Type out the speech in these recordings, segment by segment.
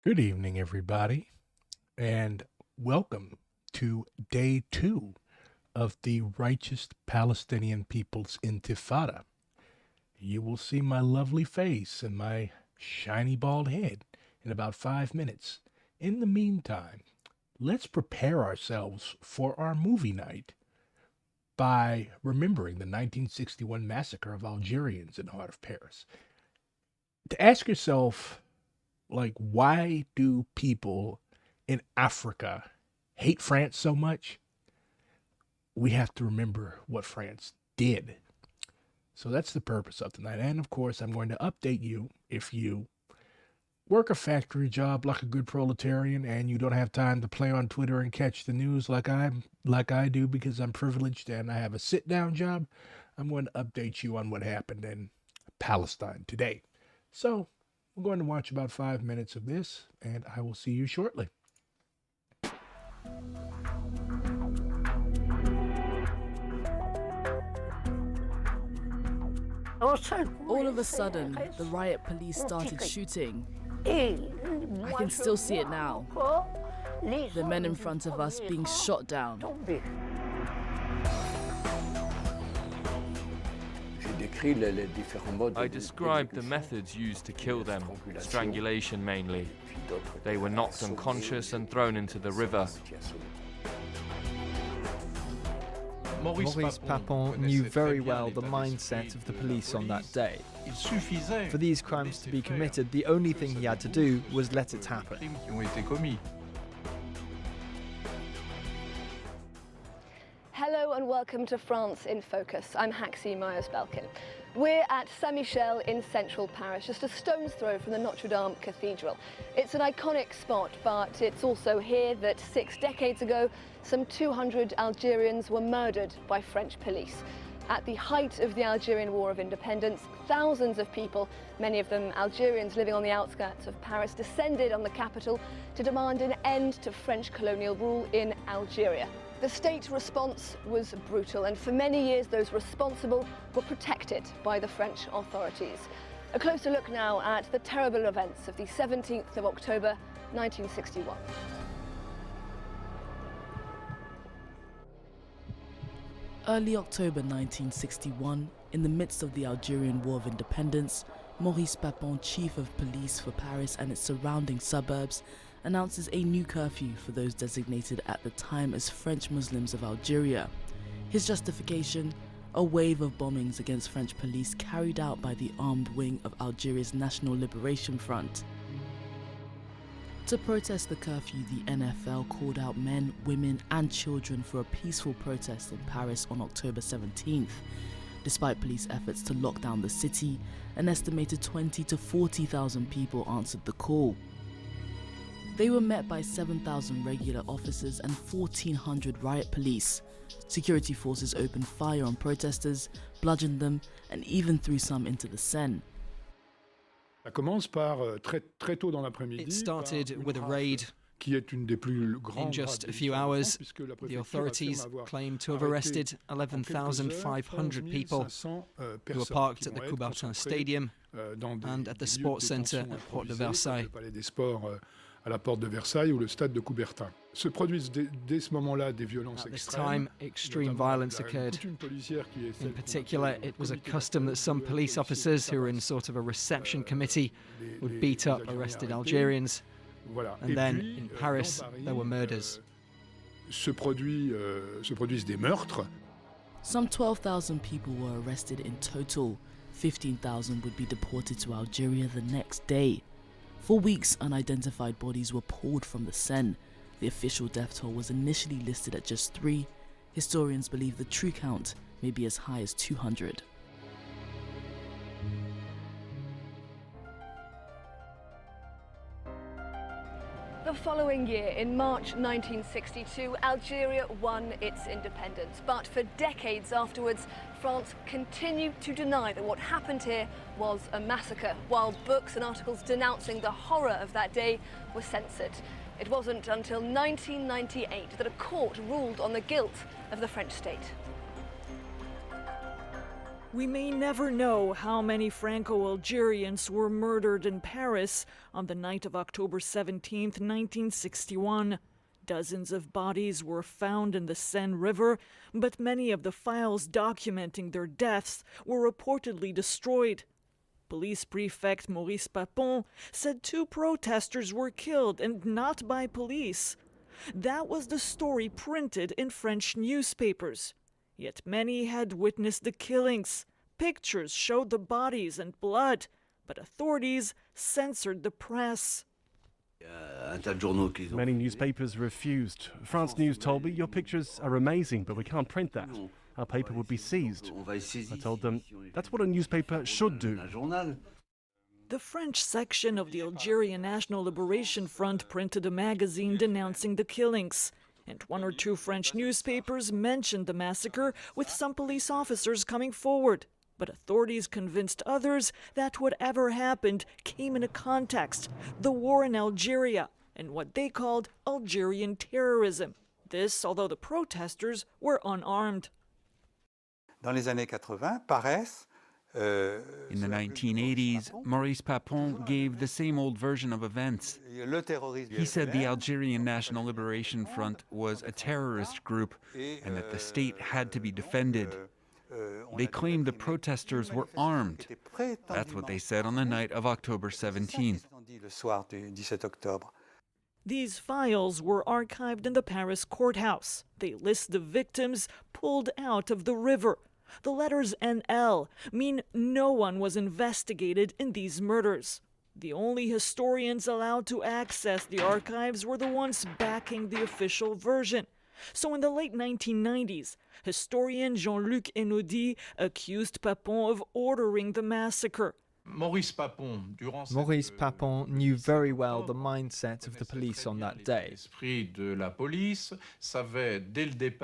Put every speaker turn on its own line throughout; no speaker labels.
Good evening, everybody, and welcome to day two of the Righteous Palestinian People's Intifada. You will see my lovely face and my shiny bald head in about 5 minutes. In the meantime, let's prepare ourselves for our movie night by remembering the 1961 massacre of Algerians in the heart of Paris. To ask yourself, why do people in Africa hate France so much? We have to remember what France did. So that's the purpose of tonight. And of course, I'm going to update you if you work a factory job like a good proletarian and you don't have time to play on Twitter and catch the news like I do because I'm privileged and I have a sit-down job. I'm going to update you on what happened in Palestine today. So, we're going to watch about 5 minutes of this, and I will see you shortly.
All of a sudden, the riot police started shooting. I can still see it now. The men in front of us being shot down.
I described the methods used to kill them, strangulation mainly. They were knocked unconscious and thrown into the river.
Maurice Papon knew very well the mindset of the police on that day. For these crimes to be committed, the only thing he had to do was let it happen.
Hello and welcome to France in Focus. I'm Haxi Myers-Belkin. We're at Saint-Michel in central Paris, just a stone's throw from the Notre Dame Cathedral. It's an iconic spot, but it's also here that 6 decades ago, some 200 Algerians were murdered by French police. At the height of the Algerian War of Independence, thousands of people, many of them Algerians living on the outskirts of Paris, descended on the capital to demand an end to French colonial rule in Algeria. The state response was brutal, and for many years those responsible were protected by the French authorities. A closer look now at the terrible events of the 17th of October 1961.
Early October 1961, in the midst of the Algerian War of Independence, Maurice Papon, chief of police for Paris and its surrounding suburbs, announces a new curfew for those designated at the time as French Muslims of Algeria. His justification? A wave of bombings against French police carried out by the armed wing of Algeria's National Liberation Front. To protest the curfew, the NFL called out men, women and children for a peaceful protest in Paris on October 17th. Despite police efforts to lock down the city, an estimated 20 to 40,000 people answered the call. They were met by 7,000 regular officers and 1,400 riot police. Security forces opened fire on protesters, bludgeoned them, and even threw some into the Seine.
It started with a raid. In just a few hours, the authorities claimed to have arrested 11,500 people who were parked at the Coubertin Stadium and at the sports centre at Porte de Versailles.
À la porte de Versailles ou le stade de Coubertin. Se produisent dès ce moment-là des violences
extrêmes. At this
extrêmes.
time, extreme violence occurred. In particular, it was a custom that some police officers who were in sort of a reception committee would beat up arrested Algerians. And then, in Paris, there were murders.
Se produisent des meurtres.
Some 12,000 people were arrested in total. 15,000 would be deported to Algeria the next day. For weeks, unidentified bodies were pulled from the Seine. The official death toll was initially listed at just 3. Historians believe the true count may be as high as 200.
The following year, in March 1962, Algeria won its independence. But for decades afterwards, France continued to deny that what happened here was a massacre, while books and articles denouncing the horror of that day were censored. It wasn't until 1998 that a court ruled on the guilt of the French state.
We may never know how many Franco-Algerians were murdered in Paris on the night of October 17, 1961. Dozens of bodies were found in the Seine River, but many of the files documenting their deaths were reportedly destroyed. Police Prefect Maurice Papon said 2 protesters were killed and not by police. That was the story printed in French newspapers. Yet many had witnessed the killings. Pictures showed the bodies and blood, but authorities censored the press.
Many newspapers refused. France News told me, "Your pictures are amazing, but we can't print that. Our paper would be seized." I told them, that's what a newspaper should do.
The French section of the Algerian National Liberation Front printed a magazine denouncing the killings. And 1 or 2 French newspapers mentioned the massacre, with some police officers coming forward. But authorities convinced others that whatever happened came in a context, the war in Algeria, and what they called Algerian terrorism. This, although the protesters were unarmed.
Dans les années 80, Paresse.
In the 1980s, Maurice Papon gave the same old version of events. He said the Algerian National Liberation Front was a terrorist group and that the state had to be defended. They claimed the protesters were armed. That's what they said on the night of October 17th.
These files were archived in the Paris courthouse. They list the victims pulled out of the river. The letters NL mean no one was investigated in these murders. The only historians allowed to access the archives were the ones backing the official version. So in the late 1990s, historian Jean-Luc Enaudi accused Papon of ordering the massacre.
Maurice Papon knew very well the mindset of the police on that day. He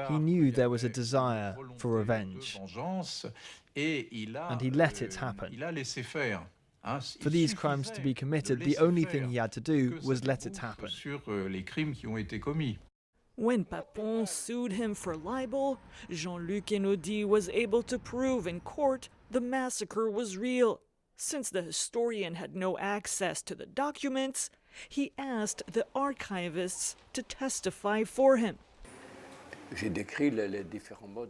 knew there was a desire for revenge, and he let it happen. For these crimes to be committed, the only thing he had to do was let it happen.
When Papon sued him for libel, Jean-Luc Enaudi was able to prove in court the massacre was real. Since the historian had no access to the documents, he asked the archivists to testify for him.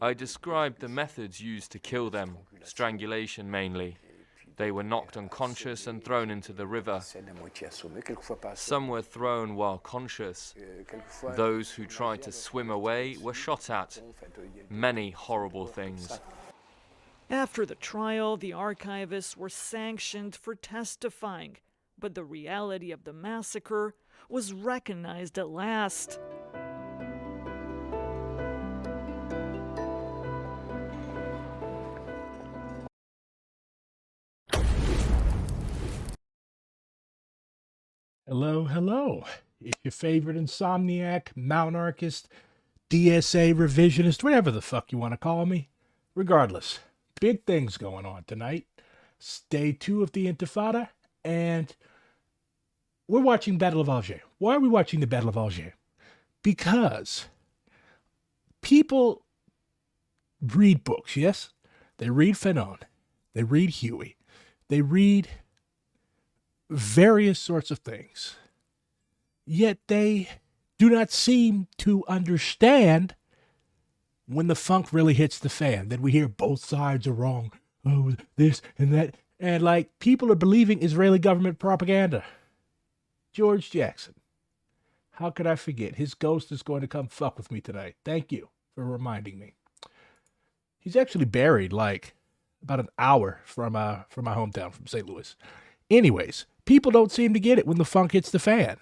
I described the methods used to kill them, strangulation mainly. They were knocked unconscious and thrown into the river. Some were thrown while conscious. Those who tried to swim away were shot at. Many horrible things.
After the trial, the archivists were sanctioned for testifying, but the reality of the massacre was recognized at last.
Hello, hello. It's your favorite insomniac, monarchist, DSA revisionist, whatever the fuck you want to call me. Regardless, big things going on tonight. It's day 2 of the Intifada, and we're watching Battle of Algiers. Why are we watching the Battle of Algiers? Because people read books, yes? They read Fanon. They read Huey. They read various sorts of things. Yet they do not seem to understand when the funk really hits the fan. Then we hear both sides are wrong. Oh, this and that. And like people are believing Israeli government propaganda. George Jackson. How could I forget? His ghost is going to come fuck with me tonight. Thank you for reminding me. He's actually buried like about an hour from my hometown, from St. Louis. Anyways, people don't seem to get it when the funk hits the fan.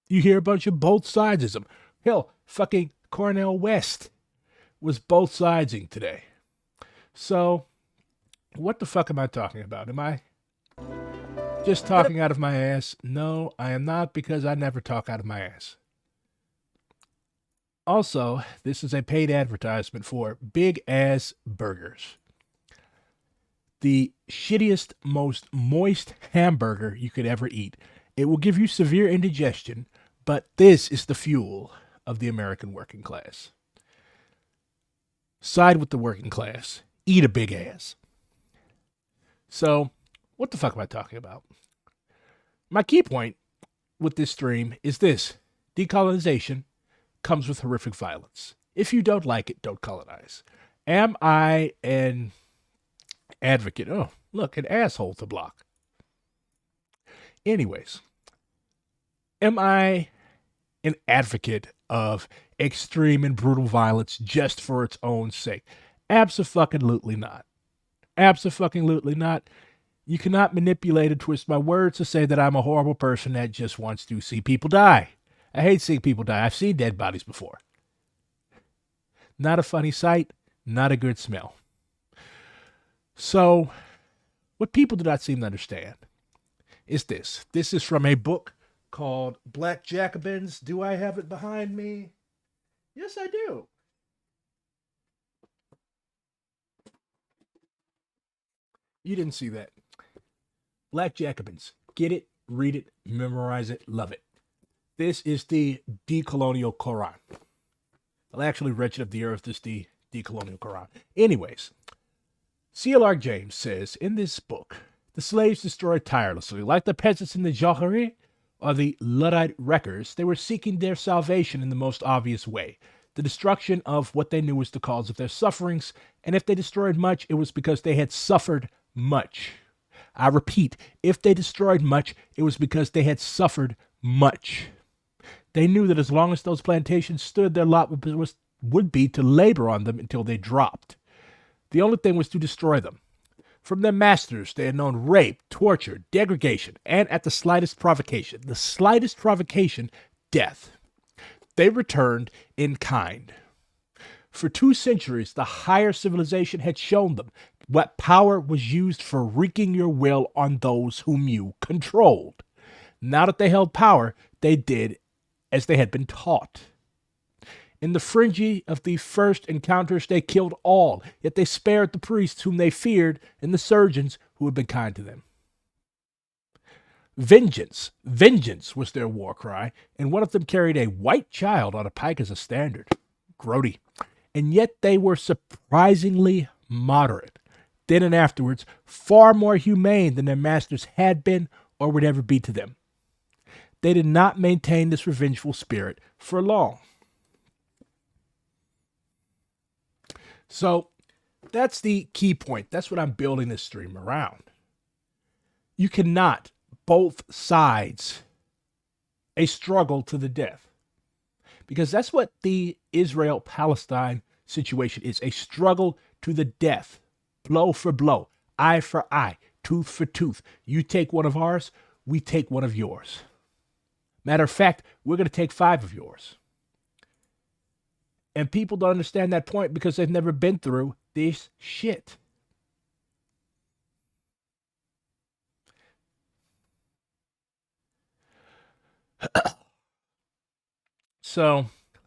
You hear a bunch of both sidesism. Hell, fucking Cornel West was both sidesing today. So, what the fuck am I talking about? Am I just talking out of my ass? No, I am not, because I never talk out of my ass. Also, this is a paid advertisement for Big Ass Burgers. The shittiest, most moist hamburger you could ever eat. It will give you severe indigestion, but this is the fuel of the American working class. Side with the working class. Eat a big ass. So, what the fuck am I talking about? My key point with this stream is this. Decolonization comes with horrific violence. If you don't like it, don't colonize. Am I an advocate? Oh, look, an asshole to block. Anyways, am I an advocate of extreme and brutal violence just for its own sake? Abso-fucking-lutely not. Abso-fucking-lutely not. You cannot manipulate and twist my words to say that I'm a horrible person that just wants to see people die. I hate seeing people die. I've seen dead bodies before. Not a funny sight, not a good smell. So, what people do not seem to understand is this. This is from a book called Black Jacobins. Do I have it behind me? Yes, I do. You didn't see that. Black Jacobins. Get it, read it, memorize it, love it. This is the decolonial Quran. Well, actually, Wretched of the Earth is the decolonial Quran. Anyways, C.L.R. James says in this book, the slaves destroyed tirelessly. Like the peasants in the Johari or the Luddite wreckers, they were seeking their salvation in the most obvious way. The destruction of what they knew was the cause of their sufferings, and if they destroyed much, it was because they had suffered much. I repeat, if they destroyed much, it was because they had suffered much. They knew that as long as those plantations stood, their lot would be to labor on them until they dropped. The only thing was to destroy them. From their masters, they had known rape, torture, degradation, and at the slightest provocation, death. They returned in kind. For 2 centuries, the higher civilization had shown them what power was used for wreaking your will on those whom you controlled. Now that they held power, they did as they had been taught. In the frenzy of the first encounters, they killed all, yet they spared the priests whom they feared and the surgeons who had been kind to them. Vengeance, vengeance was their war cry, and one of them carried a white child on a pike as a standard. Grody. And yet they were surprisingly moderate. Then and afterwards, far more humane than their masters had been or would ever be to them. They did not maintain this revengeful spirit for long. So, that's the key point. That's what I'm building this stream around. You cannot, both sides, a struggle to the death. Because that's what the Israel-Palestine situation is, a struggle to the death. Blow for blow, eye for eye, tooth for tooth. You take one of ours, we take one of yours. Matter of fact, we're going to take 5 of yours. And people don't understand that point because they've never been through this shit. So,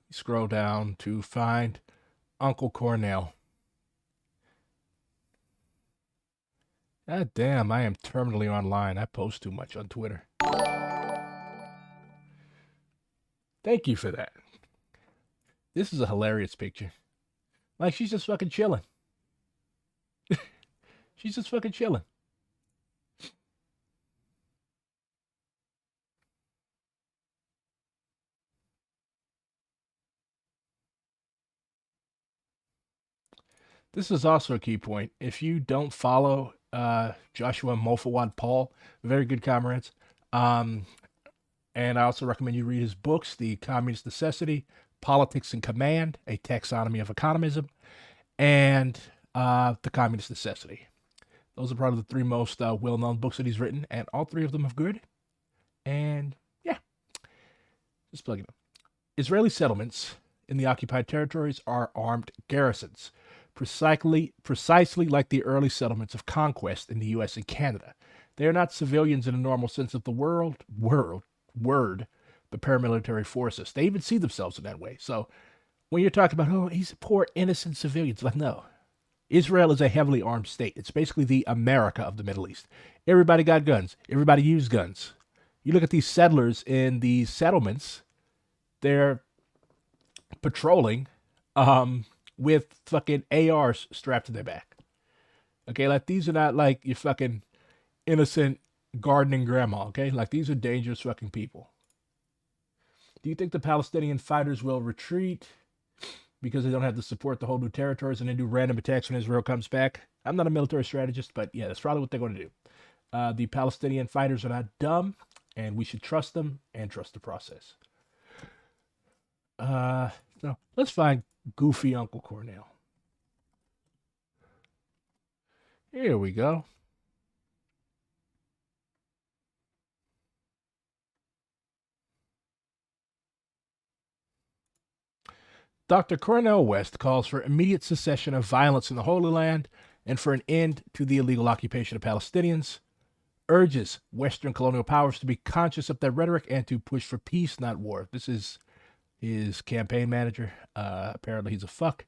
scroll down to find Uncle Cornell. God damn, I am terminally online. I post too much on Twitter. Thank you for that. This is a hilarious picture. Like, she's just fucking chilling. She's just fucking chilling. This is also a key point. If you don't follow Joshua Mofawad Paul, very good comrades. And I also recommend you read his books, The Communist Necessity, Politics and Command, A Taxonomy of Economism, and The Communist Necessity. Those are probably the 3 most well-known books that he's written, and all 3 of them are good. And, yeah, just plugging them. Israeli settlements in the occupied territories are armed garrisons, precisely like the early settlements of conquest in the U.S. and Canada. They are not civilians in a normal sense of the word, but paramilitary forces. They even see themselves in that way. So when you're talking about, oh, he's poor, innocent civilians, like, no. Israel is a heavily armed state. It's basically the America of the Middle East. Everybody got guns. Everybody used guns. You look at these settlers in these settlements, they're patrolling with fucking ARs strapped to their back. Okay, like these are not like your fucking innocent gardening grandma, okay? Like these are dangerous fucking people. Do you think the Palestinian fighters will retreat because they don't have the support to hold new territories and they do random attacks when Israel comes back? I'm not a military strategist, but yeah, that's probably what they're going to do. The Palestinian fighters are not dumb, and we should trust them and trust the process. No, let's find goofy Uncle Cornell. Here we go. Dr. Cornel West calls for immediate cessation of violence in the Holy Land and for an end to the illegal occupation of Palestinians, urges Western colonial powers to be conscious of their rhetoric and to push for peace, not war. This is his campaign manager. Apparently he's a fuck.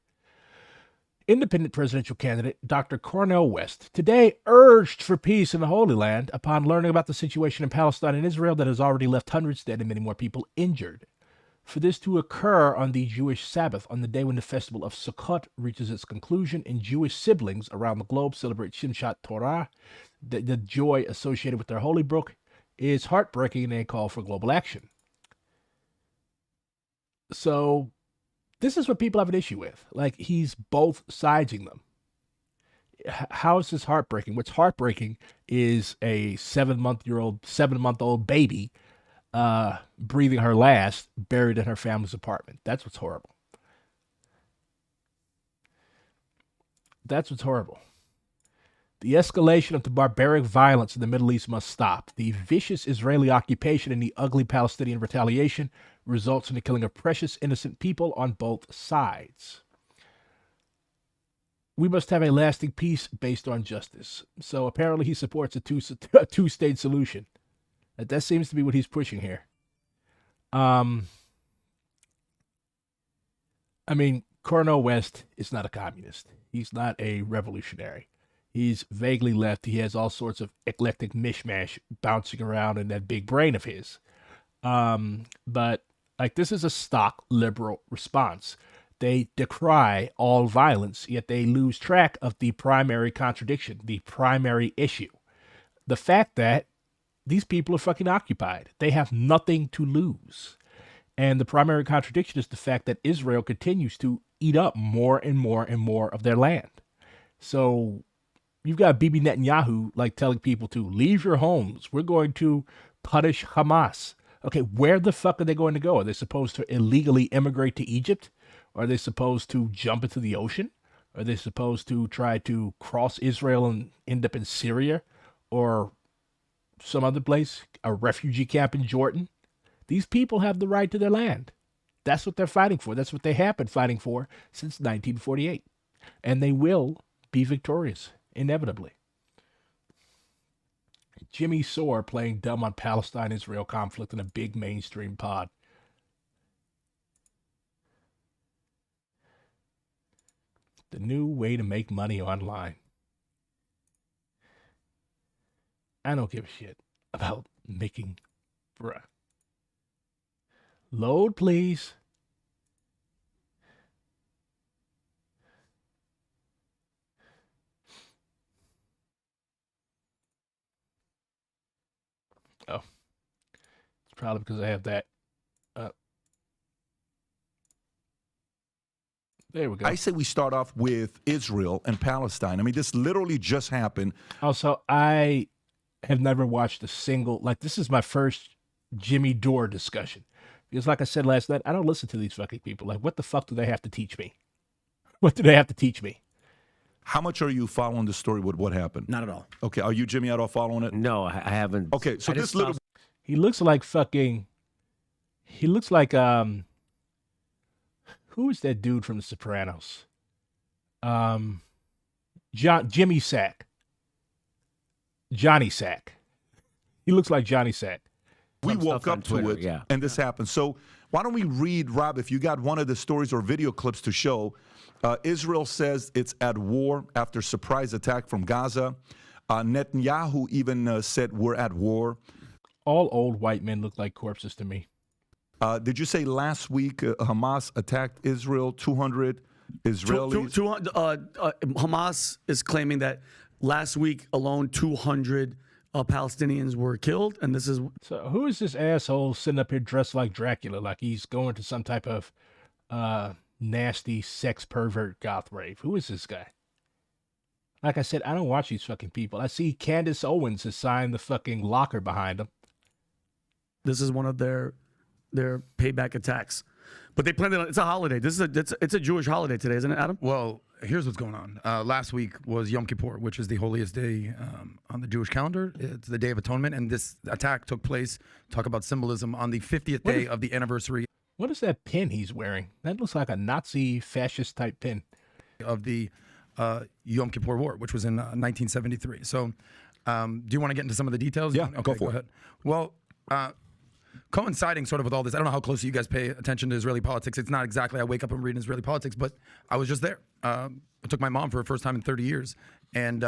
Independent presidential candidate Dr. Cornel West today urged for peace in the Holy Land upon learning about the situation in Palestine and Israel that has already left hundreds dead and many more people injured. For this to occur on the Jewish Sabbath, on the day when the festival of Sukkot reaches its conclusion and Jewish siblings around the globe celebrate Simchat Torah, the joy associated with their holy book, is heartbreaking and a call for global action. So this is what people have an issue with. Like, he's both siding them. How is this heartbreaking? What's heartbreaking is a 7-month-old baby breathing her last, buried in her family's apartment. That's what's horrible. That's what's horrible. The escalation of the barbaric violence in the Middle East must stop. The vicious Israeli occupation and the ugly Palestinian retaliation results in the killing of precious innocent people on both sides. We must have a lasting peace based on justice. So apparently he supports a two-state solution. That seems to be what he's pushing here. I mean, Cornel West is not a communist. He's not a revolutionary. He's vaguely left. He has all sorts of eclectic mishmash bouncing around in that big brain of his. But like, this is a stock liberal response. They decry all violence, yet they lose track of the primary contradiction, the primary issue. The fact that these people are fucking occupied. They have nothing to lose. And the primary contradiction is the fact that Israel continues to eat up more and more and more of their land. So you've got Bibi Netanyahu like telling people to leave your homes. We're going to punish Hamas. Okay, where the fuck are they going to go? Are they supposed to illegally immigrate to Egypt? Are they supposed to jump into the ocean? Are they supposed to try to cross Israel and end up in Syria or some other place, a refugee camp in Jordan? These people have the right to their land. That's what they're fighting for. That's what they have been fighting for since 1948. And they will be victorious, inevitably. Jimmy Sore playing dumb on Palestine-Israel conflict in a big mainstream pod. The new way to make money online. I don't give a shit about making, bruh. Load, please. Oh. It's probably because I have that. There we go.
I say we start off with Israel and Palestine. I mean, this literally just happened.
Also, I have never watched a single, like, this is my first Jimmy Dore discussion. Because like I said last night, I don't listen to these fucking people. Like, what the fuck do they have to teach me? What do they have to teach me?
How much are you following the story with what happened?
Not at all.
Okay, are you, Jimmy, at all following it?
No, I haven't.
Okay, so this little...
He looks like fucking... He looks like, who is that dude from The Sopranos? Jimmy Sack. Johnny Sack. He looks like Johnny Sack.
We woke up to it, and this happened. So why don't we read, Rob, if you got one of the stories or video clips to show. Israel says it's at war after surprise attack from Gaza. Netanyahu even said we're at war.
All old white men look like corpses to me.
Did you say last week Hamas attacked Israel, 200 Israelis?
Hamas is claiming that Last week alone, 200 Palestinians were killed, and this is...
So who is this asshole sitting up here dressed like Dracula, like he's going to some type of nasty sex pervert goth rave? Who is this guy? Like I said, I don't watch these fucking people. I see Candace Owens has signed the fucking locker behind him.
This is one of their payback attacks. But they planned it on, it's a holiday. It's a Jewish holiday today, isn't it, Adam?
Well, here's what's going on. Last week was Yom Kippur, which is the holiest day on the Jewish calendar. It's the Day of Atonement, and this attack took place, talk about symbolism, on the 50th day of the anniversary.
What is that pin he's wearing? That looks like a Nazi fascist type pin.
Of the Yom Kippur War, which was in 1973. So do you want to get into some of the details?
Yeah,
okay,
go for it.
Well, coinciding sort of with all this, I don't know how closely you guys pay attention to Israeli politics. It's not exactly I wake up and read Israeli politics, but I was just there. I took my mom for her first time in 30 years. And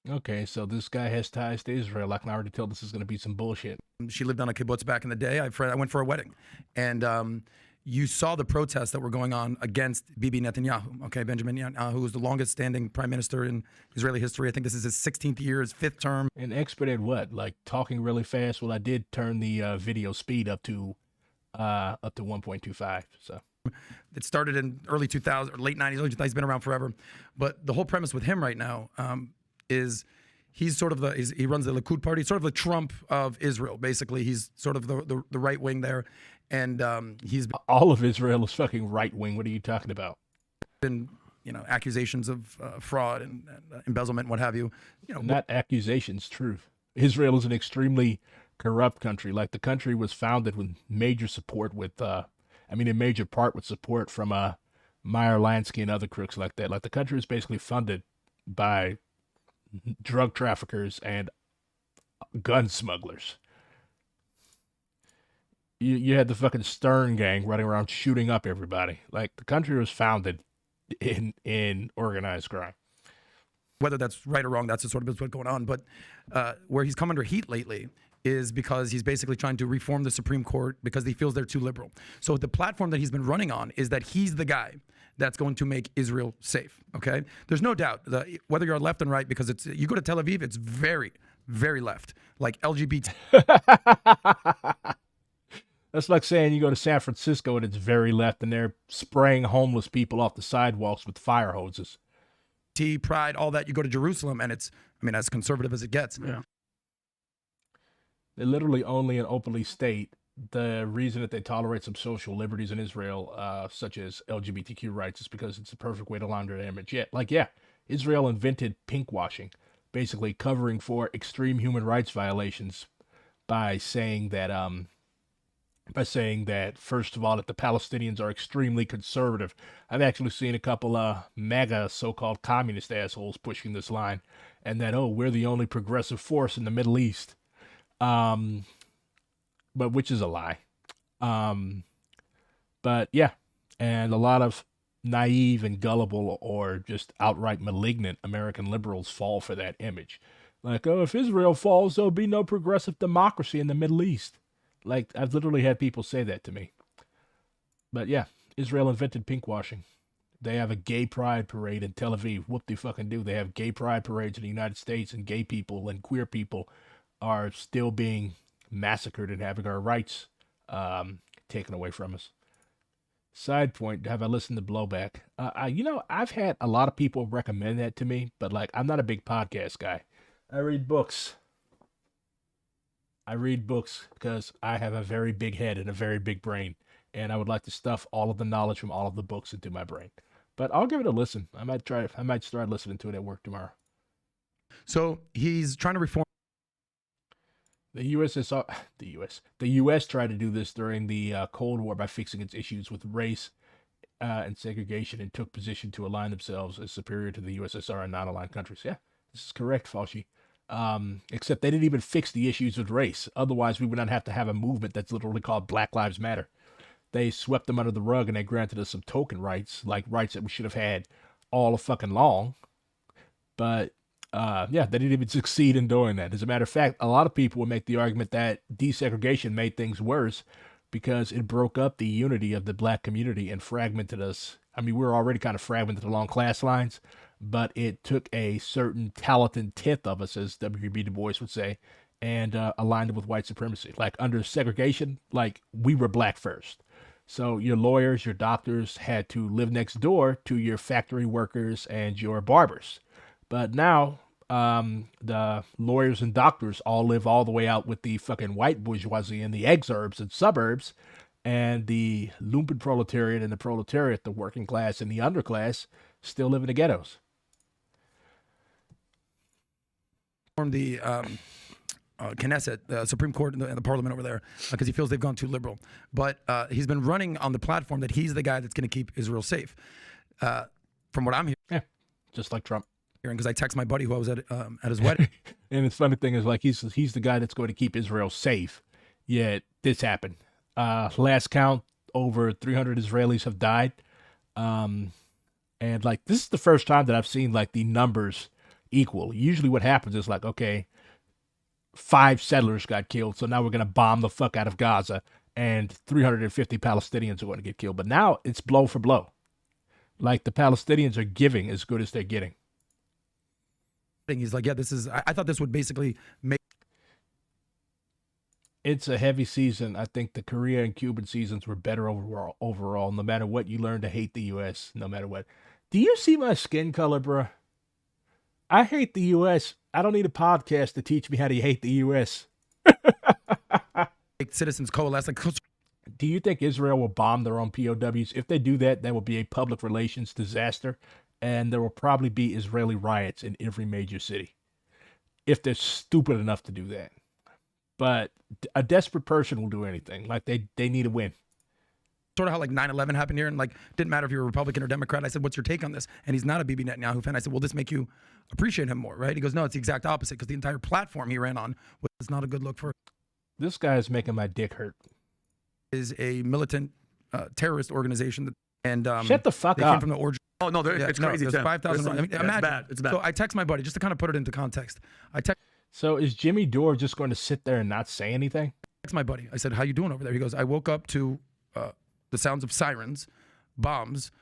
okay, so this guy has ties to Israel. I can already tell this is going to be some bullshit.
She lived on a kibbutz back in the day. I went for a wedding. And you saw the protests that were going on against Bibi Netanyahu, okay? Benjamin Netanyahu, who was the longest standing prime minister in Israeli history. I think this is his 16th year, his 5th term.
An expert at what? Like talking really fast? Well, I did turn the video speed up to 1.25, so.
It started in early 2000s, or late 90s, early 2000s. He's been around forever. But the whole premise with him right now is he's sort of he runs the Likud party, sort of the Trump of Israel, basically. He's sort of the right wing there. And he's
all of Israel is fucking right wing. What are you talking about?
Been accusations of fraud and embezzlement, what have you.
Not accusations, truth. Israel is an extremely corrupt country. Like the country was founded with major support in major part with support from Meyer Lansky and other crooks like that. Like the country is basically funded by drug traffickers and gun smugglers. You had the fucking Stern gang running around shooting up everybody. Like the country was founded in organized crime.
Whether that's right or wrong, that's the sort of what's going on. But where he's come under heat lately is because he's basically trying to reform the Supreme Court because he feels they're too liberal. So the platform that he's been running on is that he's the guy that's going to make Israel safe. Okay, there's no doubt that whether you're left and right, because you go to Tel Aviv, it's very, very left, like LGBT.
That's like saying you go to San Francisco and it's very left and they're spraying homeless people off the sidewalks with fire hoses.
Pride, all that. You go to Jerusalem and it's, as conservative as it gets.
Yeah. They literally only in openly state the reason that they tolerate some social liberties in Israel, such as LGBTQ rights, is because it's the perfect way to launder their image. Israel invented pinkwashing, basically covering for extreme human rights violations by saying that first of all, that the Palestinians are extremely conservative. I've actually seen a couple MAGA so-called communist assholes pushing this line, and that, we're the only progressive force in the Middle East. But which is a lie. But yeah, and a lot of naive and gullible or just outright malignant American liberals fall for that image. Like, if Israel falls, there'll be no progressive democracy in the Middle East. Like, I've literally had people say that to me. But yeah, Israel invented pinkwashing. They have a gay pride parade in Tel Aviv. Whoop-de-fucking-do. They have gay pride parades in the United States, and gay people and queer people are still being massacred and having our rights taken away from us. Side point, have I listened to Blowback? I've had a lot of people recommend that to me, but I'm not a big podcast guy. I read books. Because I have a very big head and a very big brain, and I would like to stuff all of the knowledge from all of the books into my brain. But I'll give it a listen. I might start listening to it at work tomorrow.
So he's trying to reform.
The U.S. tried to do this during the Cold War by fixing its issues with race and segregation, and took position to align themselves as superior to the USSR and non-aligned countries. Yeah, this is correct, Fauci. Except they didn't even fix the issues with race. Otherwise, we would not have to have a movement that's literally called Black Lives Matter. They swept them under the rug and they granted us some token rights, like rights that we should have had all of fucking long. But they didn't even succeed in doing that. As a matter of fact, a lot of people would make the argument that desegregation made things worse because it broke up the unity of the black community and fragmented us. We were already kind of fragmented along class lines, but it took a certain talented tenth of us, as W.B. Du Bois would say, and aligned it with white supremacy. Like under segregation, like we were black first. So your lawyers, your doctors had to live next door to your factory workers and your barbers. But now the lawyers and doctors all live all the way out with the fucking white bourgeoisie in the exurbs and suburbs, and the lumpen proletariat and the proletariat, the working class and the underclass, still live in the ghettos.
The Knesset, the Supreme Court and the Parliament over there, because he feels they've gone too liberal. But he's been running on the platform that he's the guy that's going to keep Israel safe. From what I'm hearing.
Yeah, just like Trump.
Because I text my buddy who I was at his wedding.
And the funny thing is, like, he's the guy that's going to keep Israel safe. Yet this happened. Last count, over 300 Israelis have died. And, like, this is the first time that I've seen, like, the numbers equal. Usually what happens is, like, okay, 5 settlers got killed, so now we're going to bomb the fuck out of Gaza, and 350 Palestinians are going to get killed. But now it's blow for blow. Like, the Palestinians are giving as good as they're getting.
He's like, yeah, this is, I thought this would basically make.
It's a heavy season. I think the Korea and Cuban seasons were better overall, no matter what. You learn to hate the U.S., no matter what. Do you see my skin color, bro? I hate the U.S. I don't need a podcast to teach me how to hate the U.S.
Citizens coalesce. Like,
do you think Israel will bomb their own POWs? If they do that, that will be a public relations disaster, and there will probably be Israeli riots in every major city if they're stupid enough to do that. But a desperate person will do anything. Like, they need a win.
Sort of how like 9/11 happened here, and like didn't matter if you were Republican or Democrat. I said, "What's your take on this?" And he's not a Bibi Netanyahu fan. I said, "Will this make you appreciate him more?" Right? He goes, "No, it's the exact opposite because the entire platform he ran on was not a good look for."
This guy is making my dick hurt.
Is a militant terrorist organization that, and
shut the fuck
they
up.
came from the origin.
Oh no, it's crazy.
There's 5,000. I mean,
it's
imagine.
bad. It's bad.
So I text my buddy just to kind of put it into context.
So is Jimmy Dore just going to sit there and not say anything?
Text my buddy. I said, "How you doing over there?" He goes, "I woke up to the sounds of sirens, bombs,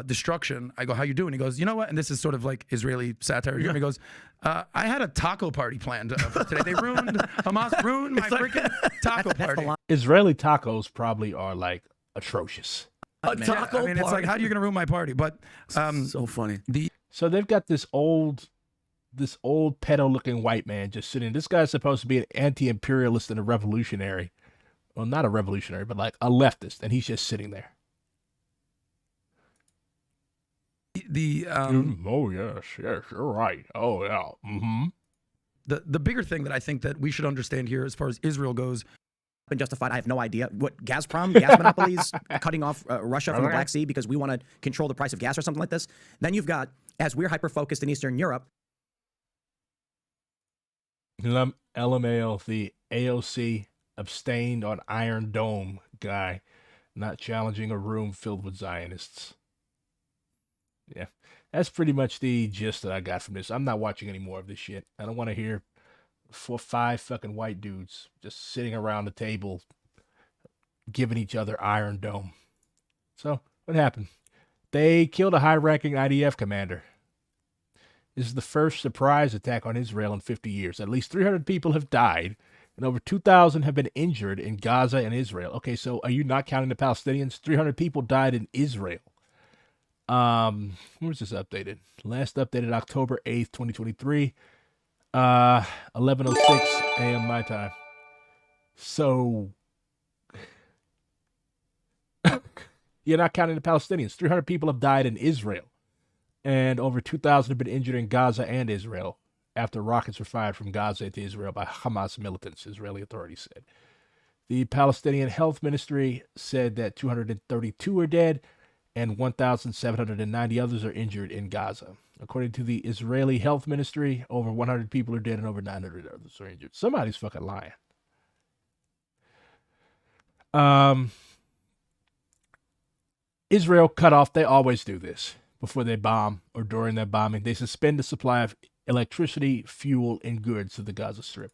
destruction." I go, "How you doing?" He goes, "You know what?" And this is sort of like Israeli satire. Yeah. He goes, "I had a taco party planned for today. They Hamas ruined my freaking taco party."
Israeli tacos probably are like atrocious.
A taco
I mean, it's like, how are you going to ruin my party? But
so funny.
So they've got this old pedo-looking white man just sitting. This guy's supposed to be an anti-imperialist and a revolutionary. Well, not a revolutionary, but like a leftist, and he's just sitting there. Oh yes, you're right. Oh yeah. Mm-hmm.
The bigger thing that I think that we should understand here, as far as Israel goes,
been justified. I have no idea what Gazprom, gas monopolies, cutting off Russia from the Black Sea because we want to control the price of gas or something like this. Then you've got, as we're hyper focused in Eastern Europe.
LMAO, the AOC abstained on Iron Dome guy, not challenging a room filled with Zionists. Yeah, that's pretty much the gist that I got from this. I'm not watching any more of this shit. I don't want to hear 4 or 5 fucking white dudes just sitting around the table giving each other Iron Dome. So, what happened? They killed a high-ranking IDF commander. This is the first surprise attack on Israel in 50 years. At least 300 people have died, and over 2,000 have been injured in Gaza and Israel. Okay, so are you not counting the Palestinians? 300 people died in Israel. When was this updated? Last updated October 8th, 2023. 11:06 a.m. my time. So you're not counting the Palestinians. 300 people have died in Israel, and over 2,000 have been injured in Gaza and Israel after rockets were fired from Gaza to Israel by Hamas militants, Israeli authorities said. The Palestinian Health Ministry said that 232 are dead and 1,790 others are injured in Gaza. According to the Israeli Health Ministry, over 100 people are dead and over 900 others are injured. Somebody's fucking lying. Israel cut off, they always do this before they bomb or during their bombing. They suspend the supply of electricity, fuel, and goods to the Gaza Strip.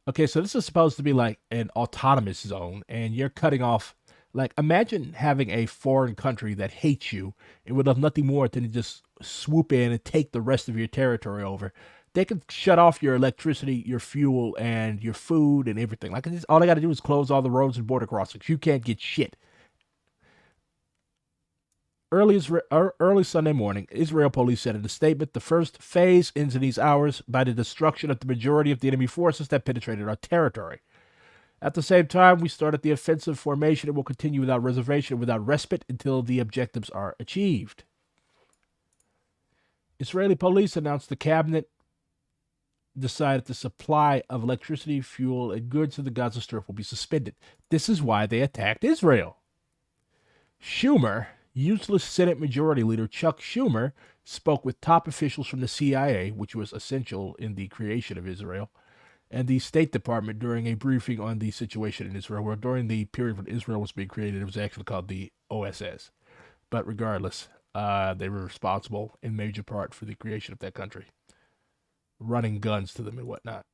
Okay, so this is supposed to be like an autonomous zone, and you're cutting off. Like, imagine having a foreign country that hates you and would love nothing more than to just swoop in and take the rest of your territory over. They can shut off your electricity, your fuel, and your food and everything. Like, all they got to do is close all the roads and border crossings. You can't get shit. Early Sunday morning, Israel police said in a statement, the first phase ends in these hours by the destruction of the majority of the enemy forces that penetrated our territory. At the same time, we started the offensive formation and will continue without reservation, without respite, until the objectives are achieved. Israeli police announced the cabinet decided the supply of electricity, fuel, and goods to the Gaza Strip will be suspended. This is why they attacked Israel. Schumer, useless Senate Majority Leader Chuck Schumer, spoke with top officials from the CIA, which was essential in the creation of Israel, and the State Department during a briefing on the situation in Israel, where during the period when Israel was being created, it was actually called the OSS. But regardless, they were responsible in major part for the creation of that country, running guns to them and whatnot.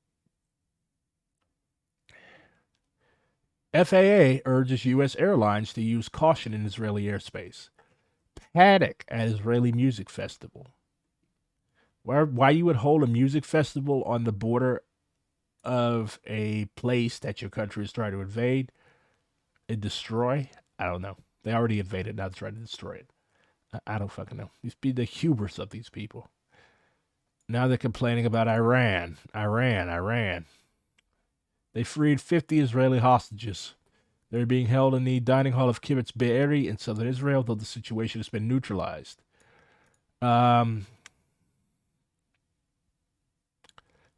FAA urges U.S. airlines to use caution in Israeli airspace. Panic at Israeli music festival. Why you would hold a music festival on the border of a place that your country is trying to invade and destroy? I don't know. They already invaded, now they're trying to destroy it. I don't fucking know. These be the hubris of these people. Now they're complaining about Iran. They freed 50 Israeli hostages. They're being held in the dining hall of Kibbutz Be'eri in southern Israel, though the situation has been neutralized. The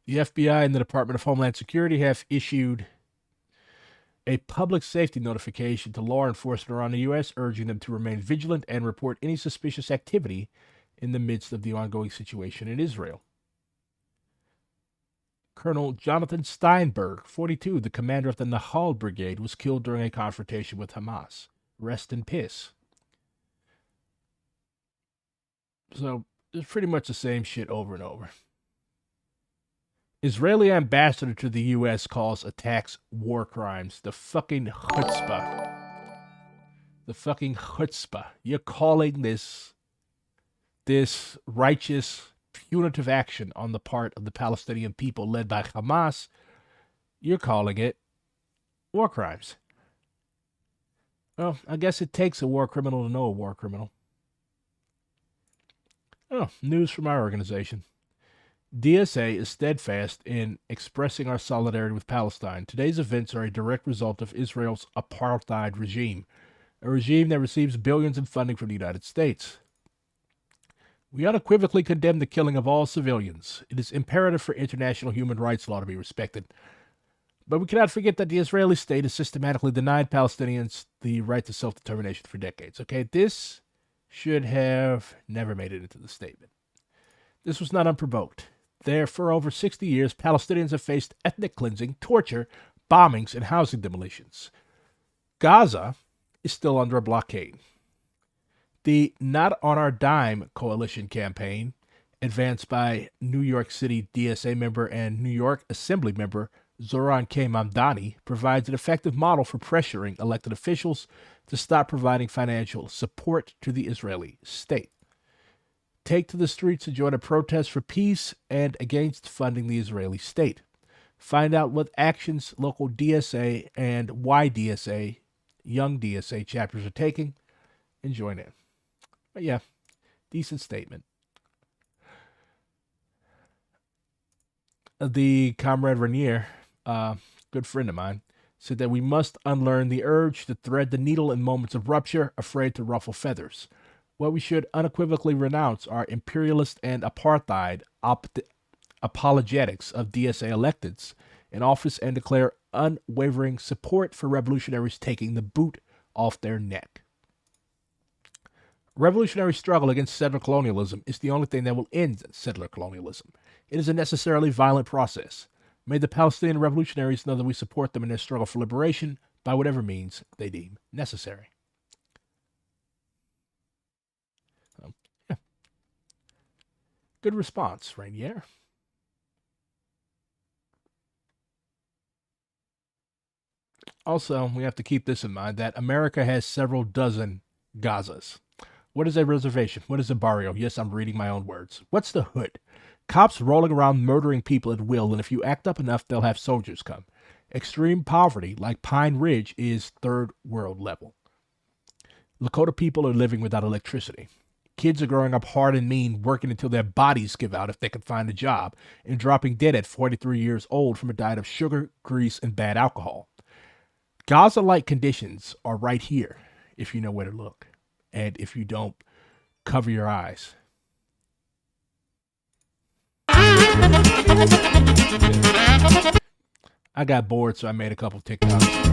FBI and the Department of Homeland Security have issued a public safety notification to law enforcement around the U.S., urging them to remain vigilant and report any suspicious activity in the midst of the ongoing situation in Israel. Colonel Jonathan Steinberg, 42, the commander of the Nahal Brigade, was killed during a confrontation with Hamas. Rest in peace. So, it's pretty much the same shit over and over. Israeli ambassador to the U.S. calls attacks war crimes. The fucking chutzpah. The fucking chutzpah. You're calling this righteous, punitive action on the part of the Palestinian people led by Hamas, you're calling it war crimes. Well, I guess it takes a war criminal to know a war criminal. Oh, news from our organization. DSA is steadfast in expressing our solidarity with Palestine. Today's events are a direct result of Israel's apartheid regime, a regime that receives billions in funding from the United States. We unequivocally condemn the killing of all civilians. It is imperative for international human rights law to be respected. But we cannot forget that the Israeli state has systematically denied Palestinians the right to self-determination for decades. Okay, this should have never made it into the statement. This was not unprovoked. There, for over 60 years, Palestinians have faced ethnic cleansing, torture, bombings, and housing demolitions. Gaza is still under a blockade. The Not on Our Dime coalition campaign, advanced by New York City DSA member and New York Assembly member Zoran K. Mamdani, provides an effective model for pressuring elected officials to stop providing financial support to the Israeli state. Take to the streets to join a protest for peace and against funding the Israeli state. Find out what actions local DSA and YDSA, Young DSA chapters are taking, and join in. But yeah, decent statement. The Comrade Renier, good friend of mine, said that we must unlearn the urge to thread the needle in moments of rupture, afraid to ruffle feathers. What we should unequivocally renounce are imperialist and apartheid apologetics of DSA electeds in office and declare unwavering support for revolutionaries taking the boot off their neck. Revolutionary struggle against settler colonialism is the only thing that will end settler colonialism. It is a necessarily violent process. May the Palestinian revolutionaries know that we support them in their struggle for liberation by whatever means they deem necessary. Yeah. Good response, Rainier. Also, we have to keep this in mind that America has several dozen Gazas. What is a reservation? What is a barrio? Yes, I'm reading my own words. What's the hood? Cops rolling around murdering people at will, and if you act up enough, they'll have soldiers come. Extreme poverty, like Pine Ridge, is third world level. Lakota people are living without electricity. Kids are growing up hard and mean, working until their bodies give out if they can find a job, and dropping dead at 43 years old from a diet of sugar, grease, and bad alcohol. Gaza-like conditions are right here, if you know where to look. And if you don't, cover your eyes. I got bored, so I made a couple TikToks.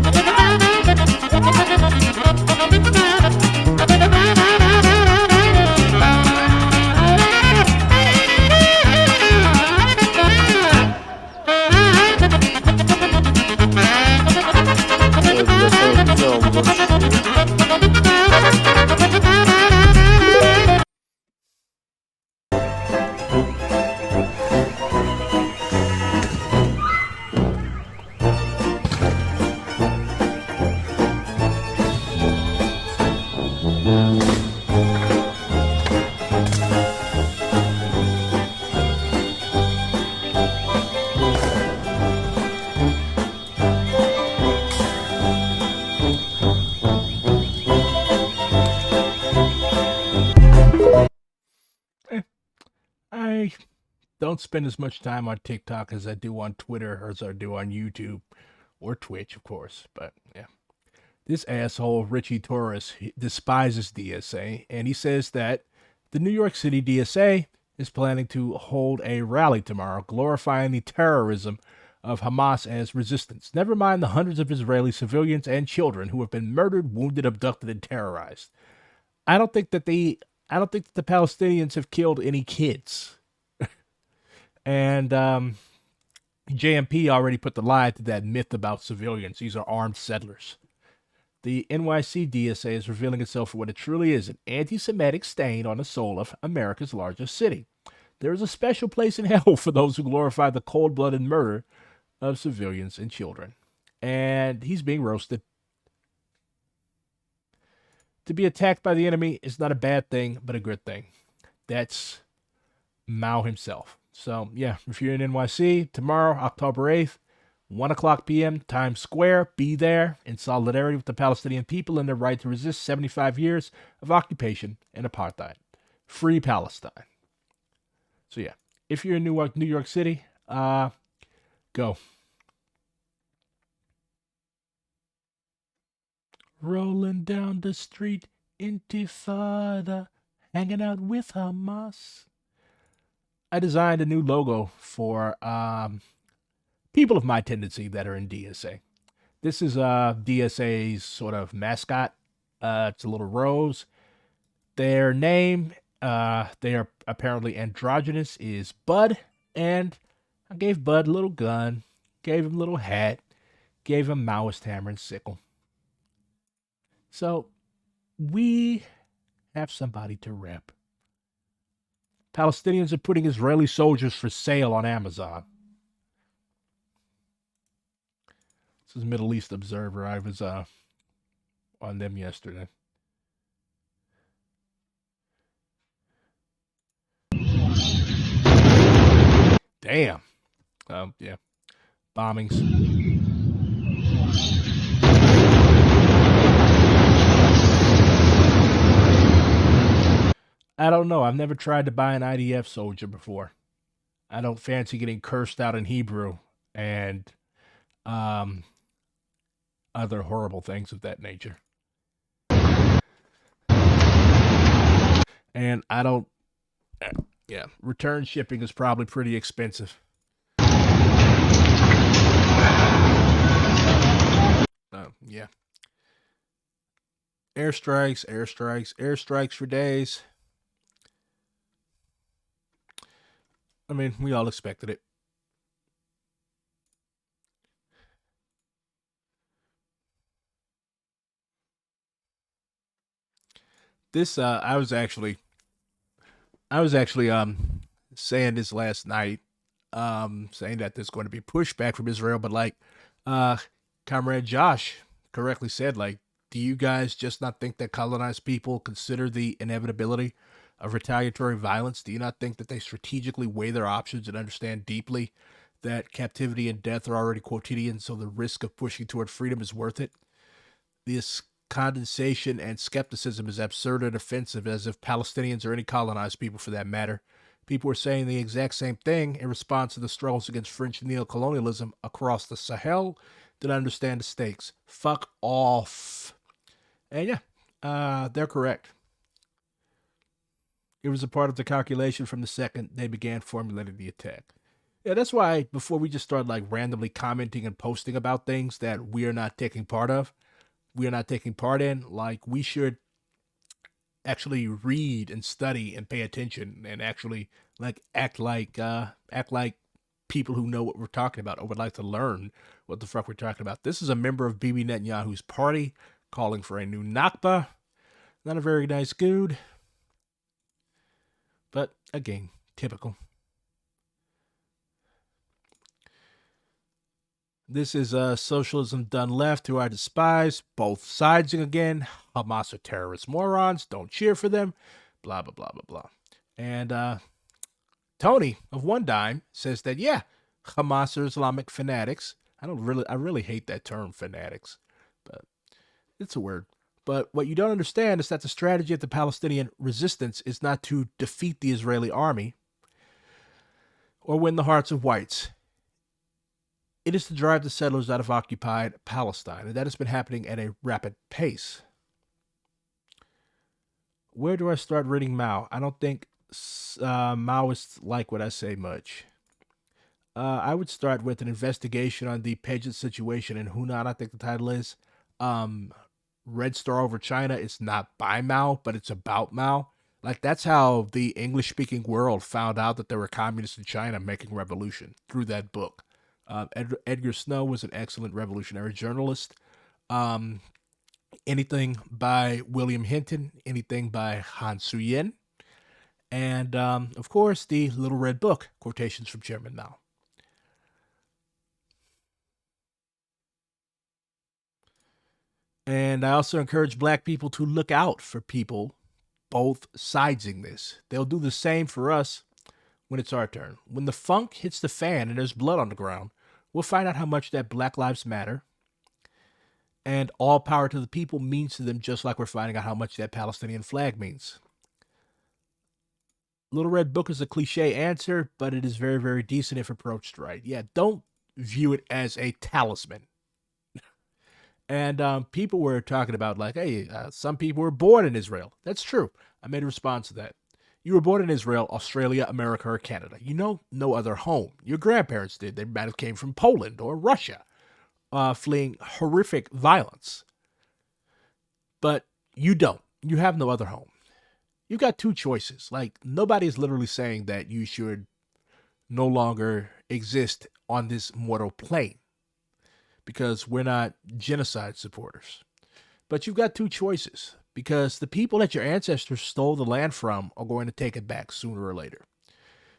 I don't spend as much time on TikTok as I do on Twitter or as I do on YouTube or Twitch, of course. But yeah, this asshole, Richie Torres, he despises DSA, and he says that the New York City DSA is planning to hold a rally tomorrow glorifying the terrorism of Hamas as resistance. Never mind the hundreds of Israeli civilians and children who have been murdered, wounded, abducted, and terrorized. I don't think that the Palestinians have killed any kids. And JMP already put the lie to that myth about civilians. These are armed settlers. The NYC DSA is revealing itself for what it truly is, an anti-Semitic stain on the soul of America's largest city. There is a special place in hell for those who glorify the cold-blooded murder of civilians and children. And he's being roasted. To be attacked by the enemy is not a bad thing, but a good thing. That's Mao himself. So, yeah, if you're in NYC, tomorrow, October 8th, 1 o'clock p.m., Times Square, be there in solidarity with the Palestinian people and their right to resist 75 years of occupation and apartheid. Free Palestine. So, yeah, if you're in New York City, go. Rolling down the street, Intifada, hanging out with Hamas. I designed a new logo for people of my tendency that are in DSA. This is DSA's sort of mascot. It's a little rose. Their name, they are apparently androgynous, is Bud. And I gave Bud a little gun, gave him a little hat, gave him Maoist hammer and sickle. So, we have somebody to rep. Palestinians are putting Israeli soldiers for sale on Amazon. This is Middle East Observer. I was on them yesterday. Damn. Yeah. Bombings. I don't know. I've never tried to buy an IDF soldier before. I don't fancy getting cursed out in Hebrew and other horrible things of that nature. And I don't... Yeah, return shipping is probably pretty expensive. Yeah. Airstrikes, airstrikes, airstrikes for days. I mean, we all expected it. This, I was actually saying this last night, saying that there's going to be pushback from Israel, but like, Comrade Josh correctly said, like, Do you guys just not think that colonized people consider the inevitability of retaliatory violence? Do you not think that they strategically weigh their options and understand deeply that captivity and death are already quotidian, so the risk of pushing toward freedom is worth it? This condensation and skepticism is absurd and offensive, as if Palestinians or any colonized people for that matter. People were saying the exact same thing in response to the struggles against French neocolonialism across the Sahel. Didn't understand the stakes. Fuck off. And yeah, they're correct. It was a part of the calculation from the second they began formulating the attack. Yeah, that's why before we just start like randomly commenting and posting about things that we are not taking part of, we are not taking part in, like we should actually read and study and pay attention and actually like act like people who know what we're talking about or would like to learn what the fuck we're talking about. This is a member of Bibi Netanyahu's party calling for a new Nakba. Not a very nice dude. But again, typical. This is socialism done left, who I despise. Both sides again. Hamas are terrorist morons. Don't cheer for them. Blah, blah, blah, blah, blah. And Tony of One Dime says that, yeah, Hamas are Islamic fanatics. I really hate that term, fanatics. But it's a word. But what you don't understand is that the strategy of the Palestinian resistance is not to defeat the Israeli army or win the hearts of whites. It is to drive the settlers out of occupied Palestine, and that has been happening at a rapid pace. Where do I start reading Mao? I don't think Maoists like what I say much. I would start with an investigation on the Paget situation in Hunan, I think the title is. Red Star over China. It's not by Mao, but it's about Mao. Like, that's how the English-speaking world found out that there were communists in China making revolution, through that book. Edgar Snow was an excellent revolutionary journalist. Anything by William Hinton, anything by Han Suyin, and of course the Little Red Book, quotations from Chairman Mao. And I also encourage black people to look out for people both sidesing this. They'll do the same for us when it's our turn. When the funk hits the fan and there's blood on the ground, we'll find out how much that Black Lives Matter and all power to the people means to them, just like we're finding out how much that Palestinian flag means. Little Red Book is a cliche answer, but it is very, very decent if approached right. Yeah, don't view it as a talisman. And people were talking about like, hey, some people were born in Israel. That's true. I made a response to that. You were born in Israel, Australia, America, or Canada. You know no other home. Your grandparents did. They might have came from Poland or Russia, fleeing horrific violence. But you don't. You have no other home. You've got two choices. Like, nobody's literally saying that you should no longer exist on this mortal plane, because we're not genocide supporters. But you've got two choices, because the people that your ancestors stole the land from are going to take it back sooner or later.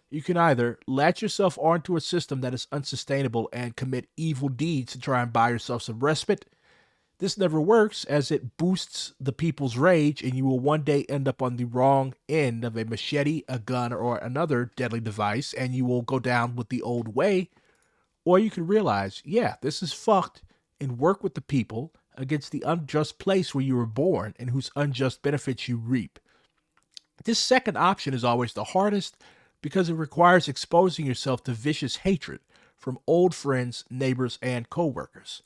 You can either latch yourself onto a system that is unsustainable and commit evil deeds to try and buy yourself some respite. This never works, as it boosts the people's rage, and you will one day end up on the wrong end of a machete, a gun, or another deadly device, and you will go down with the old way. Or you can realize, yeah, this is fucked, and work with the people against the unjust place where you were born and whose unjust benefits you reap. This second option is always the hardest, because it requires exposing yourself to vicious hatred from old friends, neighbors, and co-workers.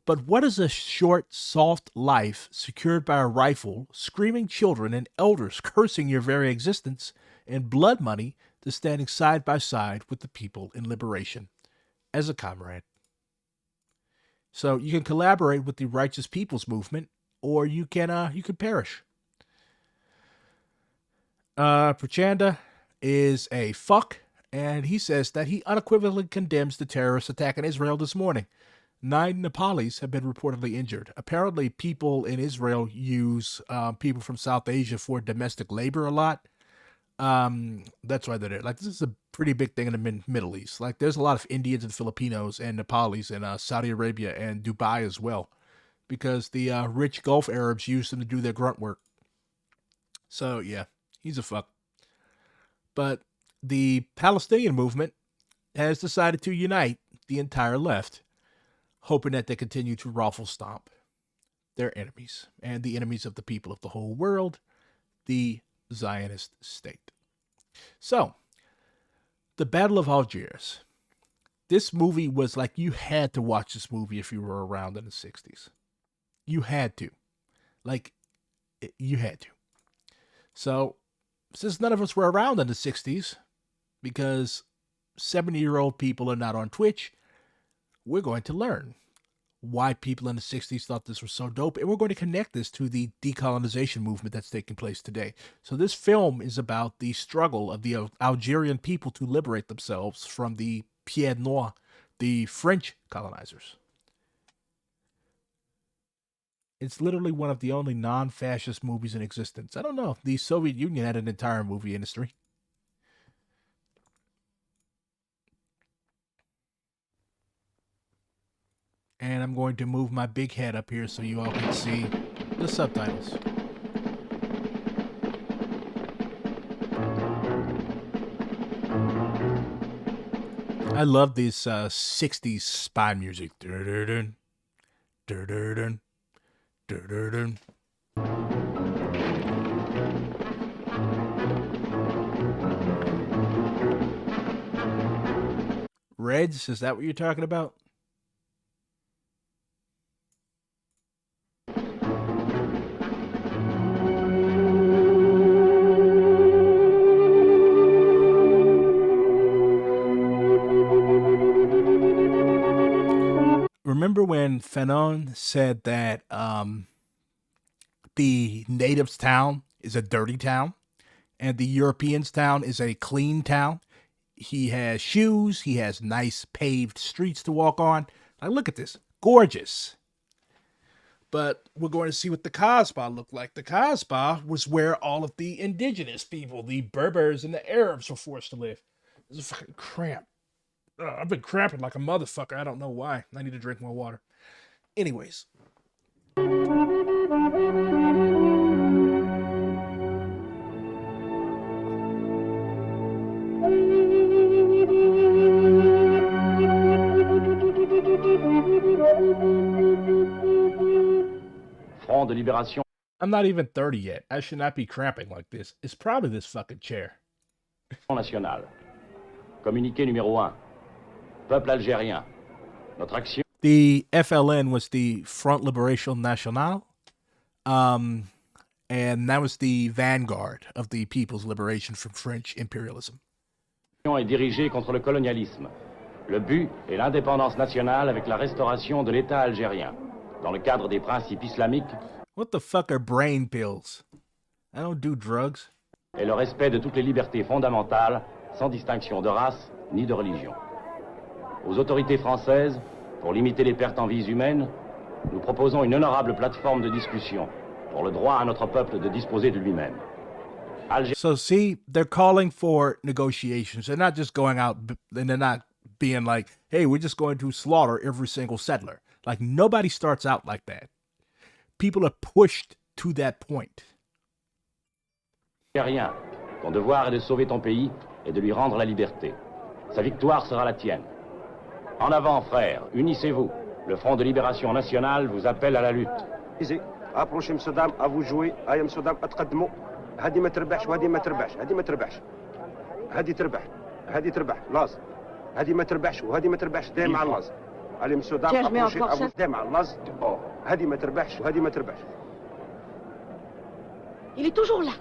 But what is a short, soft life secured by a rifle, screaming children, and elders cursing your very existence, and blood money to standing side by side with the people in liberation as a comrade? So you can collaborate with the Righteous People's Movement, or you can perish. Prachanda is a fuck, and he says that he unequivocally condemns the terrorist attack in Israel this morning. 9 Nepalis have been reportedly injured. Apparently, people in Israel use people from South Asia for domestic labor a lot. That's why they're there. Like, this is a pretty big thing in the Middle East. Like, there's a lot of Indians and Filipinos and Nepalis in Saudi Arabia and Dubai as well. because the rich Gulf Arabs used him to do their grunt work. So, yeah, he's a fuck. But the Palestinian movement has decided to unite the entire left, hoping that they continue to raffle stomp their enemies and the enemies of the people of the whole world, the Zionist state. So, the Battle of Algiers. This movie was like, you had to watch this movie if you were around in the 60s. You had to. Like, you had to. So, since none of us were around in the 60s, because 70-year-old people are not on Twitch, we're going to learn why people in the 60s thought this was so dope, and we're going to connect this to the decolonization movement that's taking place today. So this film is about the struggle of the Algerian people to liberate themselves from the Pieds Noirs, the French colonizers. It's literally one of the only non-fascist movies in existence. I don't know. The Soviet Union had an entire movie industry. And I'm going to move my big head up here so you all can see the subtitles. I love this 60s spy music. Dun, dun, dun, dun, dun, dun. Reds, is that what you're talking about? Remember when Fanon said that the natives' town is a dirty town and the Europeans' town is a clean town? He has shoes. He has nice paved streets to walk on. Like, look at this. Gorgeous. But we're going to see what the Kasbah looked like. The Kasbah was where all of the indigenous people, the Berbers and the Arabs, were forced to live. This is a fucking cramp. I've been cramping like a motherfucker. I don't know why. I need to drink more water. Anyways.
Front de Libération.
I'm not even 30 yet. I should not be cramping like this. It's probably this fucking chair.
National. Communiqué numéro 1. Peuple algérien. Notre action.
The FLN was the Front Libération Nationale. And that was the vanguard of the People's Liberation from French imperialism.
Est dirigée contre le colonialisme. Le but est l'indépendance nationale avec la restauration de l'État algérien, dans le cadre des principes islamiques.
What the fuck are brain pills? I don't do drugs.
Et le respect de toutes les libertés fondamentales, sans distinction de race ni de religion. Aux autorités françaises, pour limiter les pertes en vies humaines, nous proposons une honorable plateforme de discussion pour le droit à notre peuple de disposer de lui-même.
So see, they're calling for negotiations. They're not just going out and they're not being like, hey, we're just going to slaughter every single settler. Like, nobody starts out like that. People are pushed to that point.
Rien. Ton devoir est de sauver ton pays et de lui rendre la liberté. Sa victoire sera la tienne. En avant, frères, unissez-vous. Le Front de Libération Nationale vous appelle à la lutte.
Approchez, monsieur, dame, à vous jouer. Aïe, monsieur, dame, اتقدموا. هذه ما تربحش وهذه ما تربحش. هذه ما تربحش. هذه تربح. هذه تربح. لاز. هذه ما تربحش وهذه ما تربحش. دايم على اللاز. Allez, monsieur, dame, approchez, à vous. دايم على اللاز. هذه ما تربحش وهذه ما تربحش.
Il est toujours là.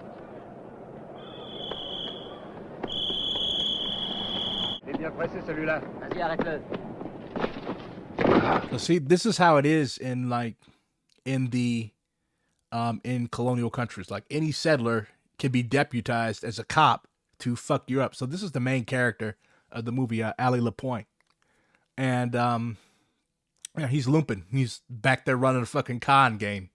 Il est bien pressé, celui-là.
Vas-y, arrête-le.
So see, this is how it is in in colonial countries. Like, any settler can be deputized as a cop to fuck you up. So this is the main character of the movie, Ali Lapointe. And yeah, he's lumping. He's back there running a fucking con game.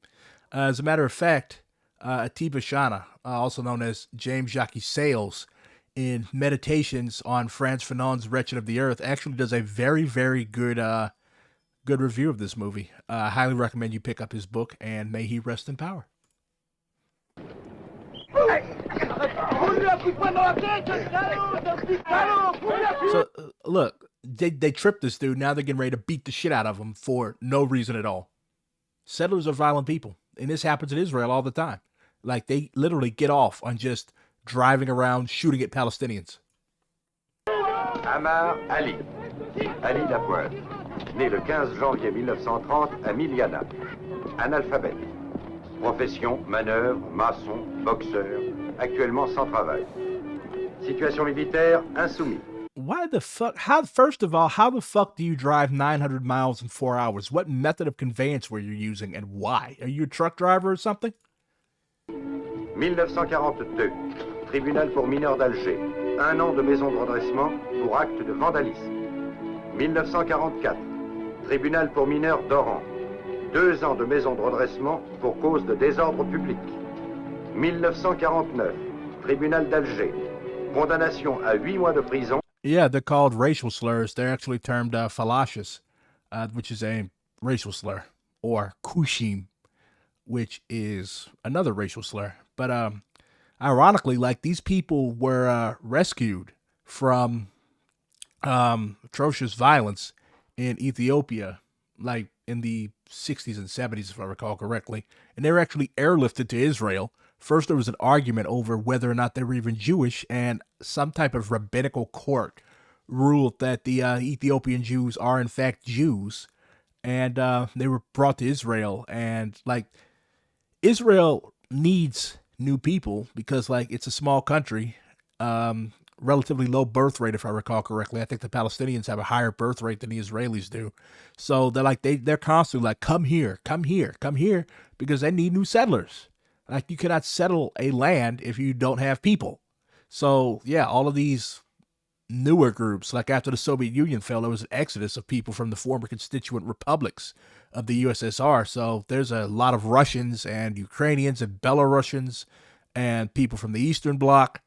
As a matter of fact, Atiba Shana, also known as James Jacques Sales, in Meditations on Frantz Fanon's Wretched of the Earth, actually does a very, very good good review of this movie. I highly recommend you pick up his book, and may he rest in power. So, look, they tripped this dude. Now they're getting ready to beat the shit out of him for no reason at all. Settlers are violent people, and this happens in Israel all the time. Like, they literally get off on just driving around shooting at Palestinians.
Amar Ali, Ali Lapointe, né le 15 janvier 1930 à Miliana, analphabète. Profession, manœuvre, maçon, boxeur, actuellement sans travail. Situation militaire, insoumis.
Why the fuck? First of all, how the fuck do you drive 900 miles in 4 hours? What method of conveyance were you using, and why? Are you a truck driver or something?
1942, tribunal pour mineurs d'Alger. 1 an de maison de redressement pour acte de vandalisme. 1944, tribunal pour mineurs d'Oran. 2 ans de maison de redressement pour cause de désordre public. 1949, tribunal d'Alger. Condamnation à 8 mois de prison.
Yeah, they're called racial slurs. They're actually termed fallacious, which is a racial slur, or kushim, which is another racial slur. But ironically, like, these people were rescued from atrocious violence in Ethiopia, like in the 60s and 70s, if I recall correctly, and they were actually airlifted to Israel. First, there was an argument over whether or not they were even Jewish, and some type of rabbinical court ruled that the Ethiopian Jews are in fact Jews, and they were brought to Israel. And like, Israel needs new people because, like, it's a small country, relatively low birth rate, if I recall correctly. I think the Palestinians have a higher birth rate than the Israelis do. So they're constantly like, come here, because they need new settlers. Like, you cannot settle a land if you don't have people. So, yeah, all of these newer groups, like after the Soviet Union fell, there was an exodus of people from the former constituent republics of the USSR. So there's a lot of Russians and Ukrainians and Belarusians and people from the Eastern Bloc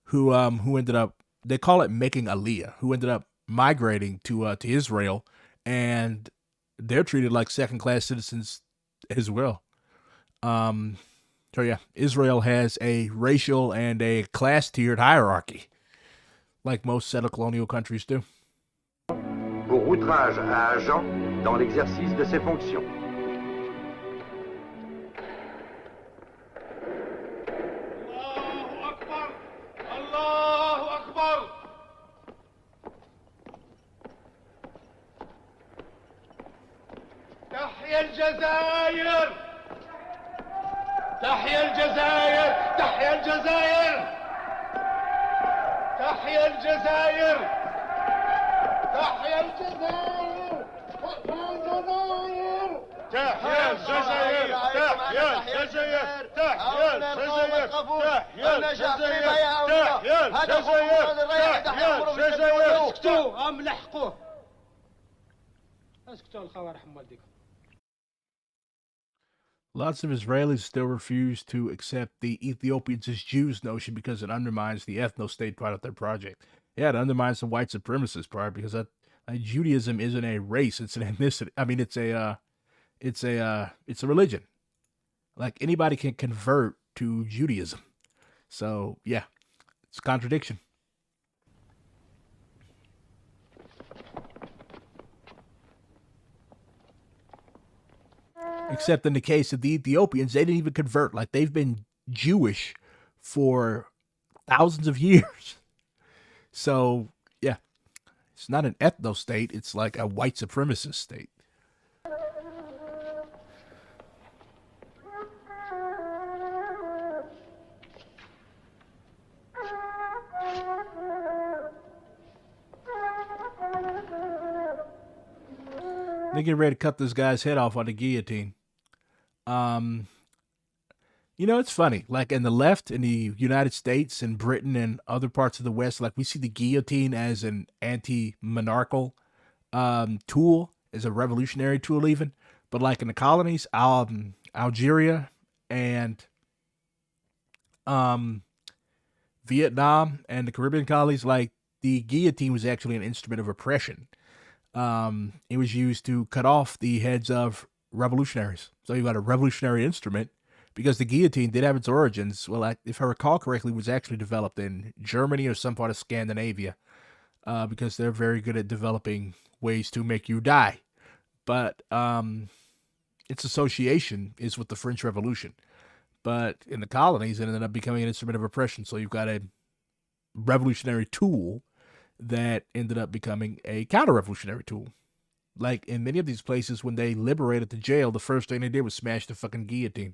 who ended up, they call it making Aliyah, who ended up migrating to Israel, and they're treated like second-class citizens as well. So yeah, Israel has a racial and a class-tiered hierarchy, like most settled colonial countries do.
Pour outrage à agent dans l'exercice de ses fonctions.
الله أكبر. تحيا الجزائر. تحيا الجزائر. تحيا الجزائر. تحيا الجزائر. تحيا الجزائر. تحيا الجزائر. تحيا الجزائر. تحيا الجزائر. تحيا الجزائر. تحيا الجزائر. تحيا الجزائر. تحيا الجزائر. اسكتوا هم لحقوه. اسكتوا الخوارج والديكم.
Lots of Israelis still refuse to accept the Ethiopians as Jews notion because it undermines the ethno-state part of their project. Yeah, it undermines the white supremacist part because Judaism isn't a race; it's an ethnicity. I mean, it's a religion. Like, anybody can convert to Judaism. So yeah, it's a contradiction. Except in the case of the Ethiopians, they didn't even convert. Like, they've been Jewish for thousands of years. So, yeah, it's not an ethno-state. It's like a white supremacist state. They get ready to cut this guy's head off on the guillotine. You know, it's funny. Like, in the left, in the United States and Britain and other parts of the West, like, we see the guillotine as an anti-monarchical tool, as a revolutionary tool even. But like in the colonies, Algeria and Vietnam and the Caribbean colonies, like, the guillotine was actually an instrument of oppression. It was used to cut off the heads of revolutionaries. So you got a revolutionary instrument because the guillotine did have its origins. Well, if I recall correctly, it was actually developed in Germany or some part of Scandinavia because they're very good at developing ways to make you die. But its association is with the French Revolution. But in the colonies, it ended up becoming an instrument of oppression. So you've got a revolutionary tool that ended up becoming a counter-revolutionary tool. Like in many of these places, when they liberated the jail, the first thing they did was smash the fucking guillotine.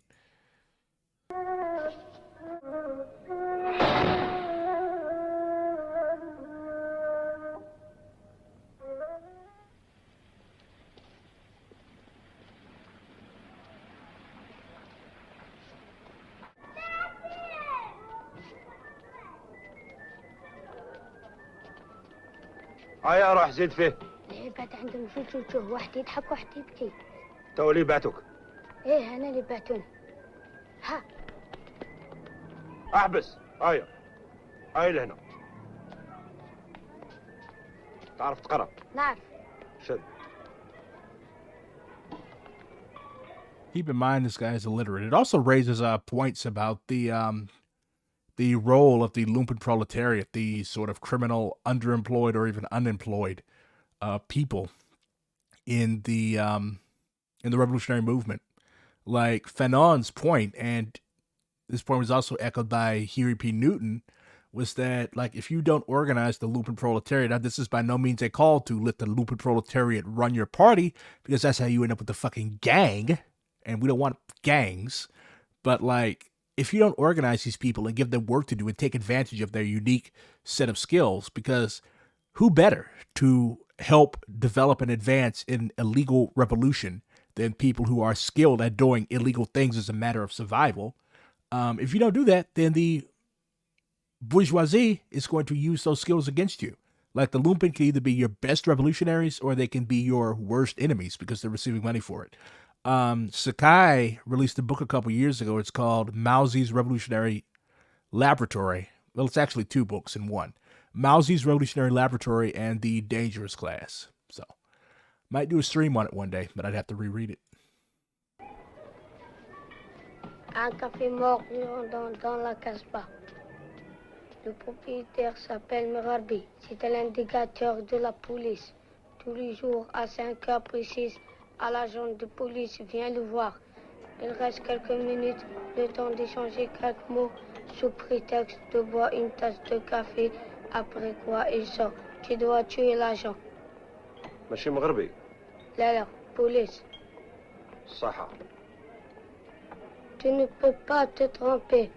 هيا روح زيد فيه.
بعد عندهم وجوه واحد يضحك واحد يبكي.
تو اللي بعتوك.
ايه انا اللي بعتوني. ها.
احبس. هيا. هاي لهنا. تعرف تقرا؟
نعرف.
شد.
Keep in mind, this guy is illiterate. It also raises points about the role of the lumpenproletariat, the sort of criminal, underemployed, or even unemployed people in the revolutionary movement. Like Fanon's point, and this point was also echoed by Huey P. Newton, was that like if you don't organize the lumpenproletariat, now this is by no means a call to let the lumpenproletariat run your party, because that's how you end up with the fucking gang, and we don't want gangs. But like, if you don't organize these people and give them work to do and take advantage of their unique set of skills, because who better to help develop and advance in a legal revolution than people who are skilled at doing illegal things as a matter of survival? If you don't do that, then the bourgeoisie is going to use those skills against you. Like the lumpen can either be your best revolutionaries or they can be your worst enemies because they're receiving money for it. Sakai released a book a couple years ago. It's called Mauzy's Revolutionary Laboratory. Well, it's actually two books in one. Mauzy's Revolutionary Laboratory and The Dangerous Class. So, might do a stream on it one day, but I'd have to reread it.
Un café mort dans la Casbah. Le propriétaire s'appelle Merabi. C'est l'indicateur de la police. Tous les jours, à 5 heures précises, à l'agent de police vient le voir. Il reste quelques minutes, le temps d'échanger quelques mots sous prétexte de boire une tasse de café, après quoi il sort. Tu dois tuer l'agent.
ماشي مغربي.
لا police.
صحة.
Tu ne peux pas te tromper.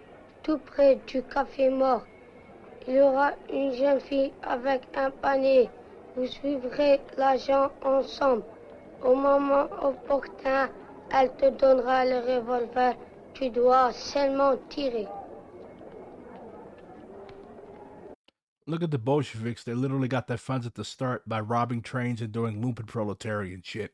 Tout près du café mort, il y aura une jeune fille avec un panier. Vous suivrez l'agent ensemble. Au moment opportun, elle te donnera le revolver. Tu dois seulement tirer.
Look at the Bolsheviks. They literally got their funds at the start by robbing trains and doing lumpenproletarian shit.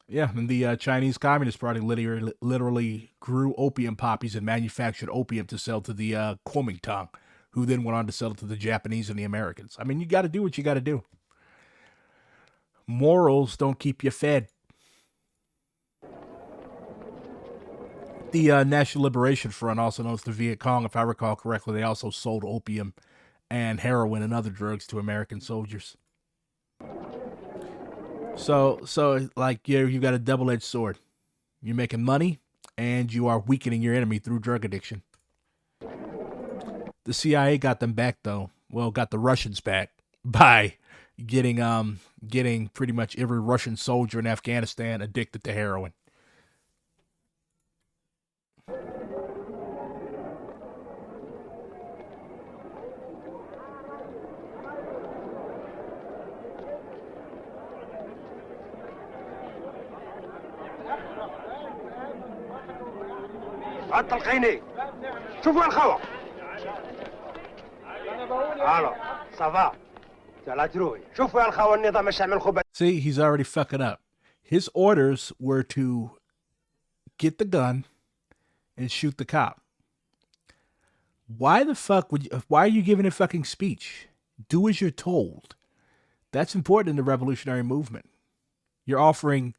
Yeah, and the Chinese Communist Party literally grew opium poppies and manufactured opium to sell to the Kuomintang, who then went on to sell it to the Japanese and the Americans. I mean, you got to do what you got to do. Morals don't keep you fed. The National Liberation Front, also known as the Viet Cong, if I recall correctly, they also sold opium and heroin and other drugs to American soldiers. So like you've got a double-edged sword. You're making money and you are weakening your enemy through drug addiction. The CIA got them back though. Well, got the Russians back by getting pretty much every Russian soldier in Afghanistan addicted to heroin.
القيني شوفوا الخوة الو صافا على تروي شوفوا الخوة النظام الشامل الخبز.
See, he's already fucking up. His orders were to get the gun and shoot the cop. Why the fuck why are you giving a fucking speech? Do as you're told. That's important in the revolutionary movement. You're offering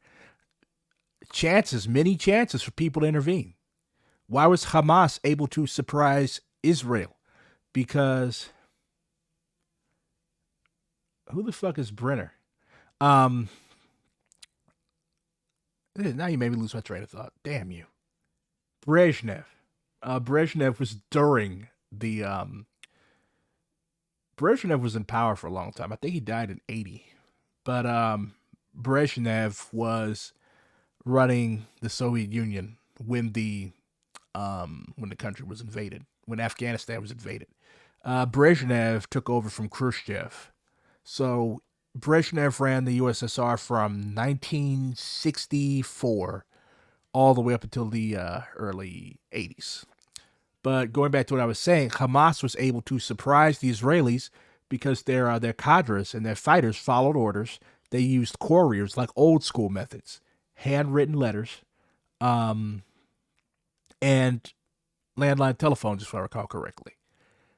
chances, many chances for people to intervene. Why was Hamas able to surprise Israel? Because who the fuck is Brenner? Now you made me lose my train of thought. Damn you. Brezhnev. Brezhnev was during the Brezhnev was in power for a long time. I think he died in 80. But Brezhnev was running the Soviet Union when the country was invaded, when Afghanistan was invaded. Brezhnev took over from Khrushchev. So Brezhnev ran the USSR from 1964 all the way up until the early 80s. But going back to what I was saying, Hamas was able to surprise the Israelis because their cadres and their fighters followed orders. They used couriers, like old school methods, handwritten letters, and landline telephones, if I recall correctly.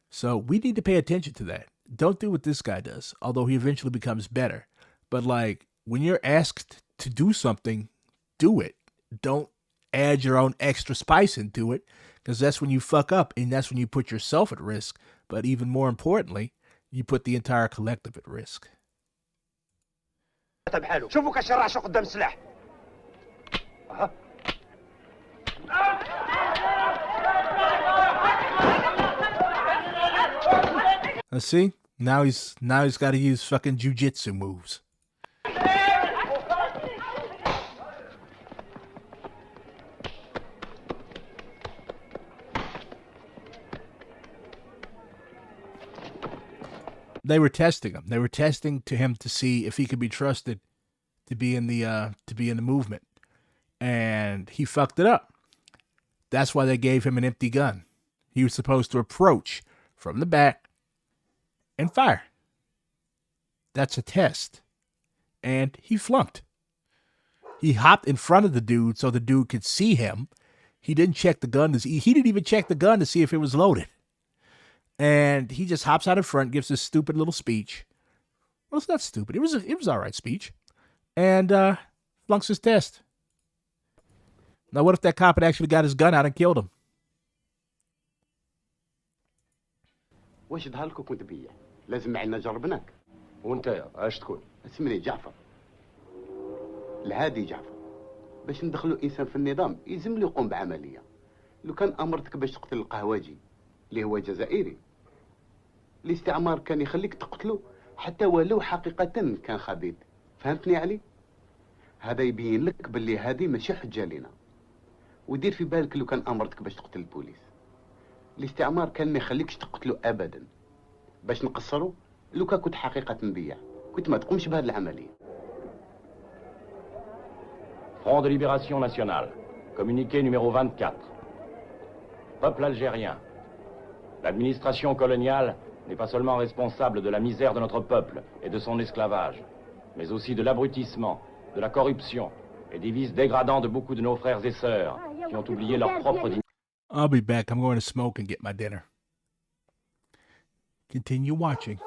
So we need to pay attention to that. Don't do what this guy does, although he eventually becomes better. But like, when you're asked to do something, do it. Don't add your own extra spice into it, because that's when you fuck up, and that's when you put yourself at risk. But even more importantly, you put the entire collective at risk.
شوفوا كشراشوا قدام السلاح.
Let's see. Now he's got to use fucking jujitsu moves. They were testing him. They were testing him to see if he could be trusted to be in the movement, and he fucked it up. That's why they gave him an empty gun. He was supposed to approach from the back and fire. That's a test, and he flunked. He hopped in front of the dude so the dude could see him. He didn't check the gun. He didn't even check the gun to see if it was loaded. And he just hops out in front, gives this stupid little speech. Well, it's not stupid. It was all right speech. And flunks his test. Now, what if that cop had actually got his gun out and killed him?
واش ظهر لك وكنت بيا لازم معنا جربناك وانت اش تكون اسمني جعفر الهادي جعفر باش ندخلوا انسان في النظام يلزم له يقوم بعمليه لو كان امرتك باش تقتل القهوجي اللي هو جزائري الاستعمار كان يخليك تقتله حتى ولو حقيقة كان خبيث فهمتني علي هذا يبين لك باللي هذه ماشي حجة لنا ودير في بالك لو كان امرتك باش تقتل البوليس الاستعمار كان ما يخليكش تقتله ابدا باش نقصروا لو كان كنت حقيقة نبيع كنت ما تقومش بهذه العملية.
Front de libération nationale, communiqué numéro 24. Peuple algérien, l'administration coloniale n'est pas seulement responsable de la misère de notre peuple et de son esclavage, mais aussi de l'abrutissement, de la corruption et des vices dégradants de beaucoup de nos frères et sœurs qui ont oublié leur propre dignité.
I'll be back. I'm going to smoke and get my dinner. Continue watching.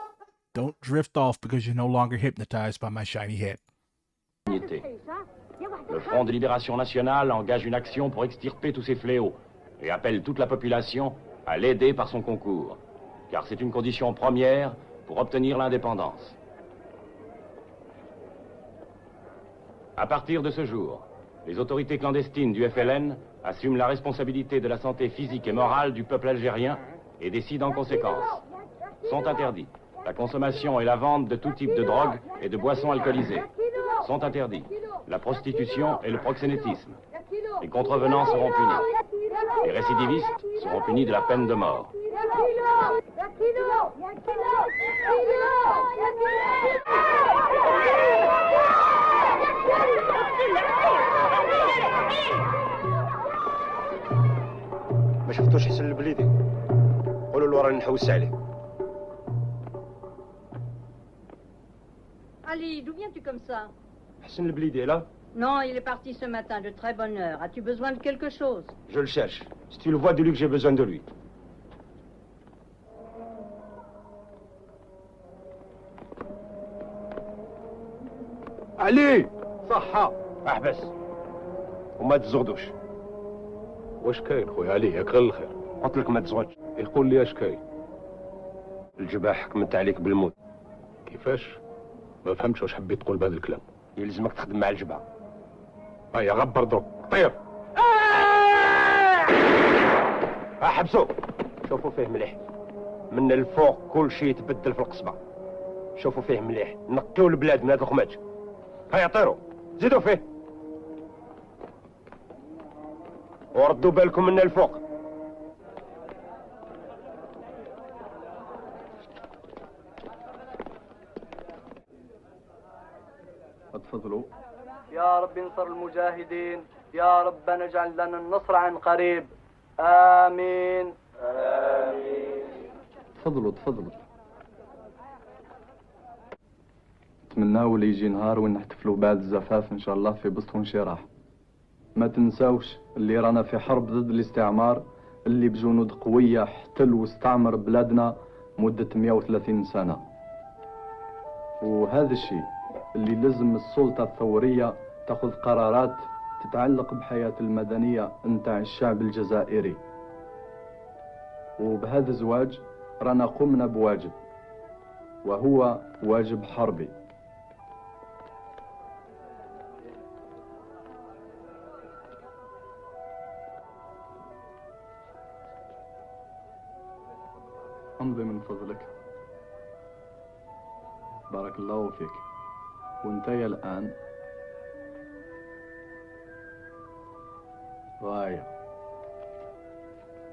Don't drift off because you're no longer hypnotized by my shiny head.
Le Front de libération nationale engage une action pour extirper tous ces fléaux et appelle toute la population à l'aider par son concours, car c'est une condition première pour obtenir l'indépendance. À partir de ce jour, les autorités clandestines du FLN assument la responsabilité de la santé physique et morale du peuple algérien et décident en conséquence. Sont interdits la consommation et la vente de tout type de drogue et de boissons alcoolisées. Sont interdits la prostitution et le proxénétisme. Les contrevenants seront punis. Les récidivistes seront punis de la peine de mort.
ما شفتوش حسن البليدي قولوا له راني نحوس عليه.
Ali, d'où viens-tu comme ça?
حسن البليدي est là?
Non, il est parti ce matin de très bonne heure. As-tu besoin de quelque chose?
Je le cherche. Si tu le vois, dis-lui que j'ai besoin de lui. علي صحة احبس وما تزغدوش.
واش كاين خويا علي؟ ياك غير الخير.
قلت لك ما تزغدش.
يقول لي اش كاين؟
الجباه حكمت عليك بالموت.
كيفاش؟ ما فهمتش واش حبيت تقول بهذا الكلام.
يلزمك تخدم مع الجبهه.
هيا غبر دروك طير.
حبسوا شوفوا فيه مليح من الفوق كل شيء يتبدل في القصبه. شوفوا فيه مليح نقيوا البلاد من هذا الخماج. هيا طيروا زيدوا فيه وردوا بالكم من الفوق.
تفضلوا.
يا رب انصر المجاهدين، يا رب نجعل لنا النصر عن قريب. آمين آمين.
تفضلوا تفضلوا. نتمناو اللي يجي نهار وين نحتفلوا بعد الزفاف ان شاء الله في بسط وانشراح. ما تنساوش اللي رانا في حرب ضد الاستعمار اللي بجنود قوية احتل واستعمر بلادنا مدة 130 سنة. وهذا الشيء اللي لازم السلطة الثورية تاخذ قرارات تتعلق بحياة المدنية نتاع الشعب الجزائري. وبهذا الزواج رانا قمنا بواجب وهو واجب حربي. امضي من فضلك. بارك الله فيك. وانتي الآن غاية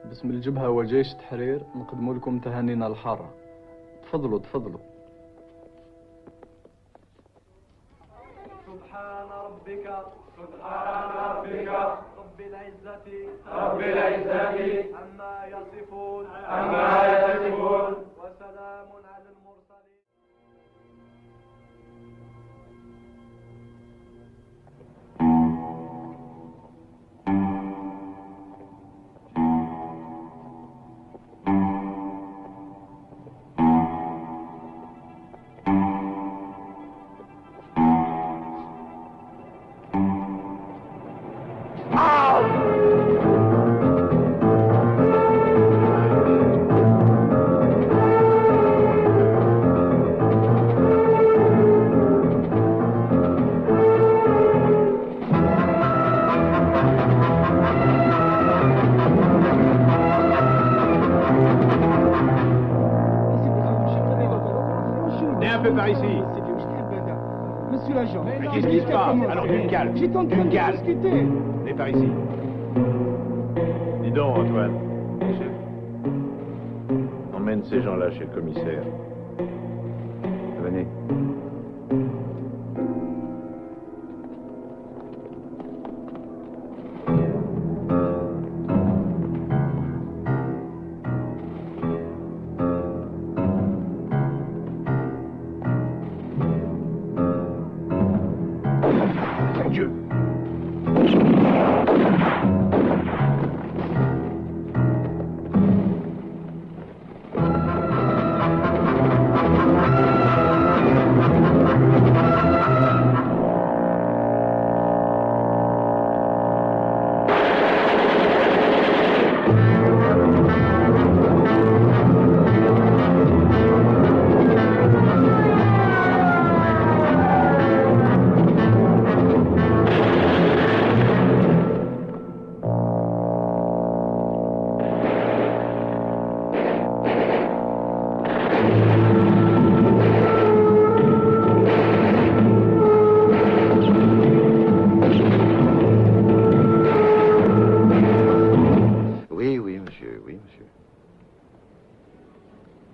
باسم الجبهة وجيش التحرير نقدم لكم تهانينا الحارة. تفضلوا تفضلوا.
سبحان ربك سبحان ربك رب العزة عما يصفون وسلام على المرسلين.
Monsieur l'agent,
qu'est-ce qui se passe? Alors du calme.
J'étais en train de discuter.
Venez par ici.
Dis donc, Antoine. Chef. Emmène ces gens-là chez le commissaire. Venez.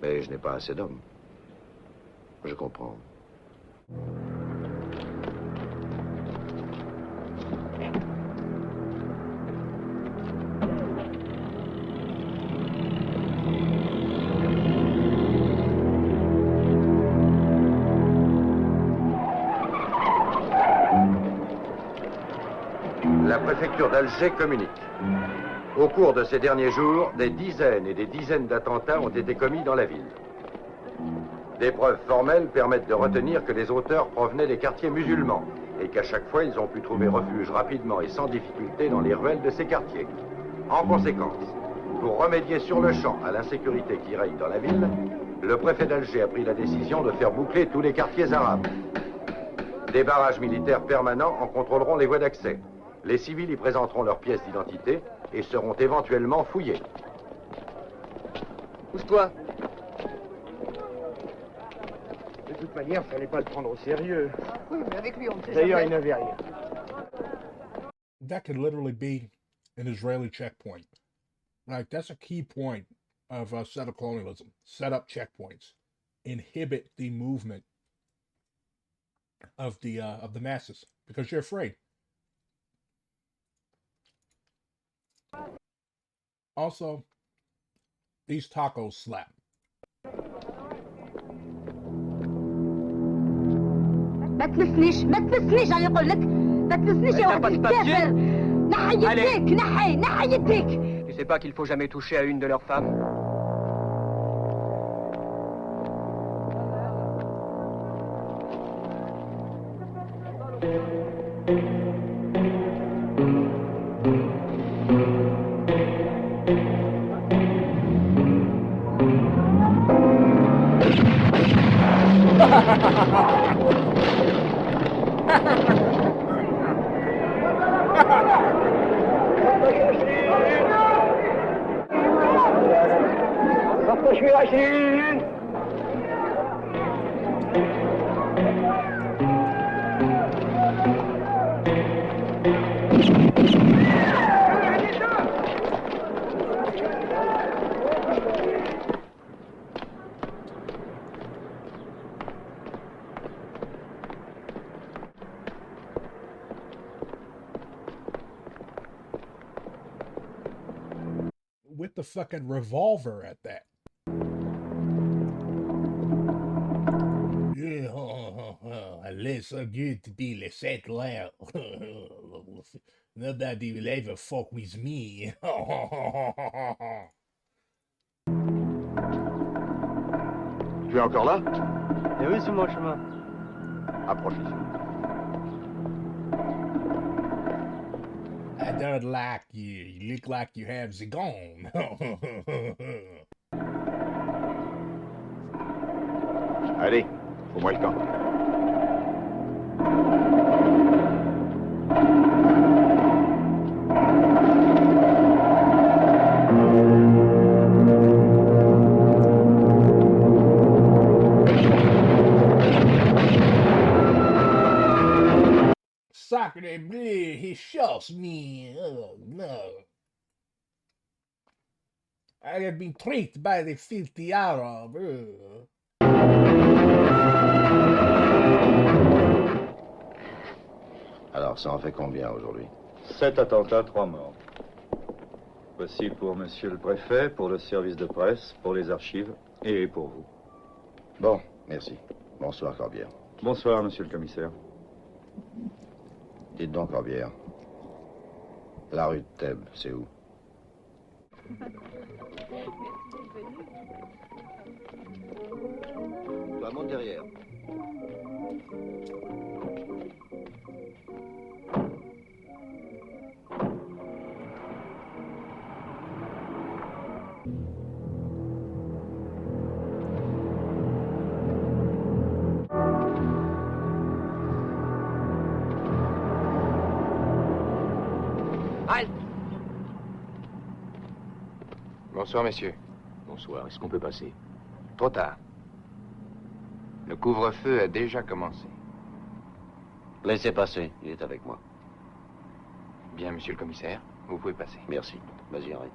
Mais je n'ai pas assez d'hommes. Je comprends. La préfecture d'Alger communique. Au cours de ces derniers jours, des dizaines et des dizaines d'attentats ont été commis dans la ville. Des preuves formelles permettent de retenir que les auteurs provenaient des quartiers musulmans et qu'à chaque fois, ils ont pu trouver refuge rapidement et sans difficulté dans les ruelles de ces quartiers. En conséquence, pour remédier sur le champ à l'insécurité qui règne dans la ville, le préfet d'Alger a pris la décision de faire boucler tous les quartiers arabes. Des barrages militaires permanents en contrôleront les voies d'accès. Les civils y présenteront leurs pièces d'identité et seront éventuellement fouillés.
Pousse-toi. De toute manière, fallait pas le prendre au sérieux.
Oui, mais avec lui, on ne sait
D'ailleurs, il
jamais.
n'avait rien.
That could literally be an Israeli checkpoint. Like, that's a key point of settler colonialism. Set up checkpoints. Inhibit the movement of the masses because you're afraid. Also, these tacos slap.
ما تلسنيش ما تلسنيش انا نقول لك ما تلسنيش يا واحد الكافر نحي يديك نحي يديك.
Tu sais pas qu'il faut jamais toucher à une de leurs femmes?
With the fucking revolver at that. Yeah, it's so good to be le settler. Nobody will ever fuck with me.
Tu es encore là?
Eh oui, sur mon chemin.
Approche ici.
I don't like you. You look like you have the gun.
Allez, faut-moi le temps.
Sacre bleu, he shoots me. Oh no. I have been tricked by the filthy Arab.
Alors, ça en fait combien aujourd'hui?
7 attentats, 3 morts. Voici pour monsieur le préfet, pour le service de presse, pour les archives et pour vous.
Bon, merci. Bonsoir, Corbière.
Bonsoir, monsieur le commissaire.
Dites donc, Corbière. La rue de Thèbes, c'est où? Toi, monte derrière. Bonsoir, messieurs.
Bonsoir, est-ce qu'on peut passer?
Trop tard. Le couvre-feu a déjà commencé.
Laissez passer, il est avec moi.
Bien, monsieur le commissaire, vous pouvez passer.
Merci. Vas-y, arrête.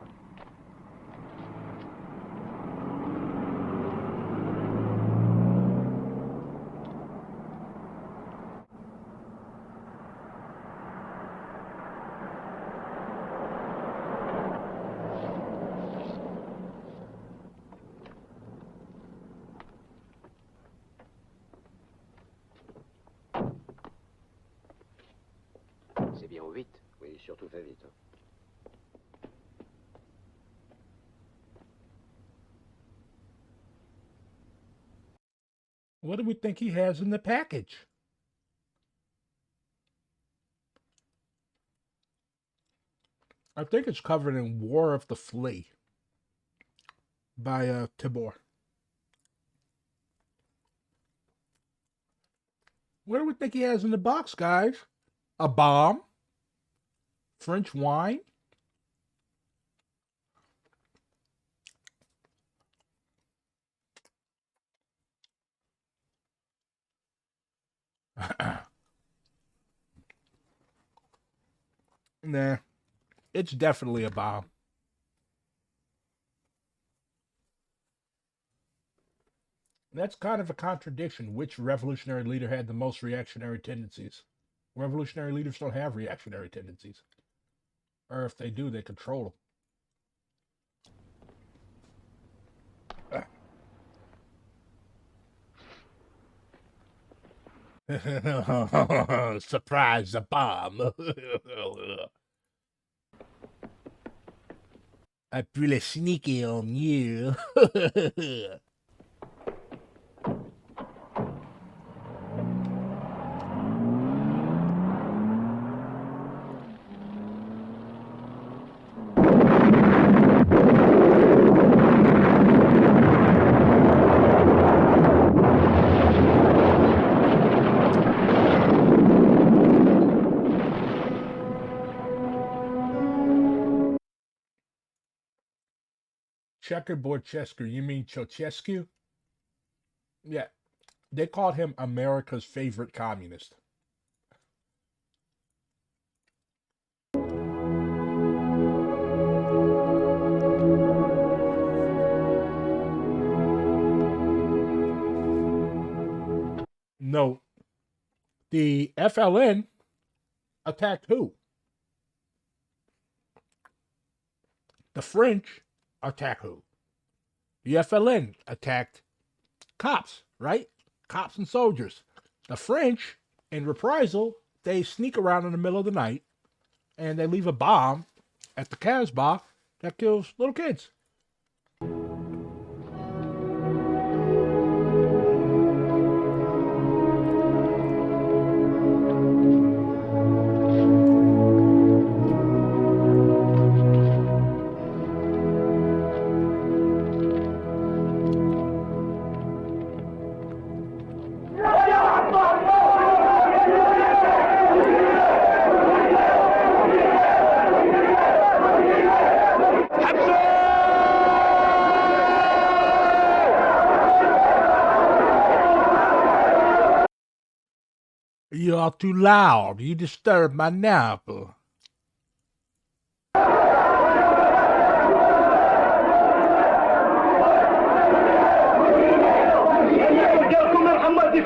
C'est bien au vite.
Oui, surtout fais vite.
What do we think he has in the package? I think it's covered in War of the Flea by Tibor. What do we think he has in the box, guys? A bomb? French wine? Nah, it's definitely a bomb. That's kind of a contradiction. Which revolutionary leader had the most reactionary tendencies? Revolutionary leaders don't have reactionary tendencies. Or if they do, they control them. Surprise, a bomb. I'm really sneaky on you. Checkerboard Chescu, you mean Ceausescu? Yeah, they called him America's favorite communist. No, the FLN attacked who? The French attacked who? The FLN attacked cops, right? Cops and soldiers. The French, in reprisal, they sneak around in the middle of the night and they leave a bomb at the Casbah that kills little kids. You're too loud. You disturb my nap.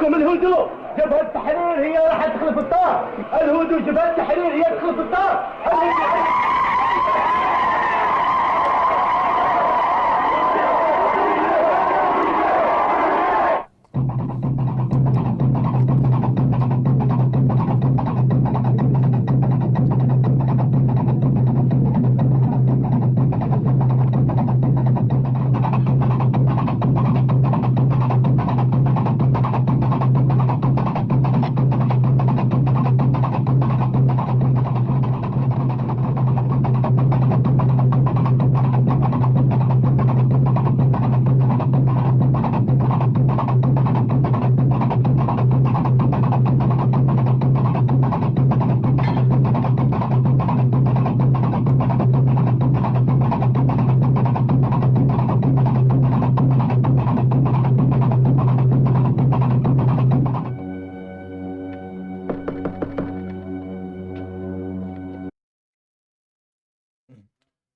الهدوء جبهة التحرير هي راح تدخل في الطار. الهدوء جبهة التحرير هي تدخل في الطار.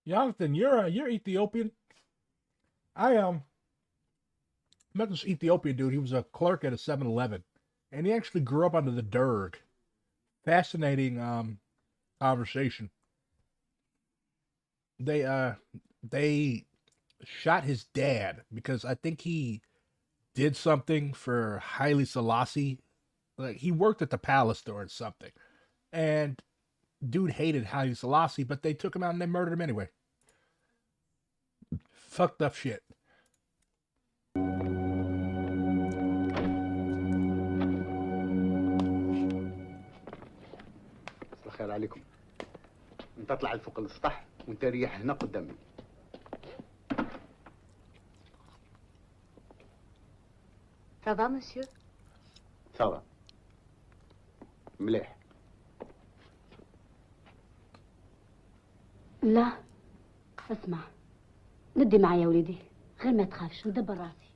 Jonathan, you're Ethiopian. I met this Ethiopian dude. He was a clerk at a 7-Eleven, and he actually grew up under the Derg. Fascinating conversation. They shot his dad because I think he did something for Haile Selassie. Like he worked at the palace store or something, and dude hated Haile Selassie, but they took him out and they murdered him anyway. Fucked up shit.
عليكم. انت اطلع لفوق السطح وانت ريح هنا قدامي.
Ça va, monsieur?
صافا. مليح.
لا اسمع، ندي معايا يا وليدي، غير ما تخافش ندبر راسي.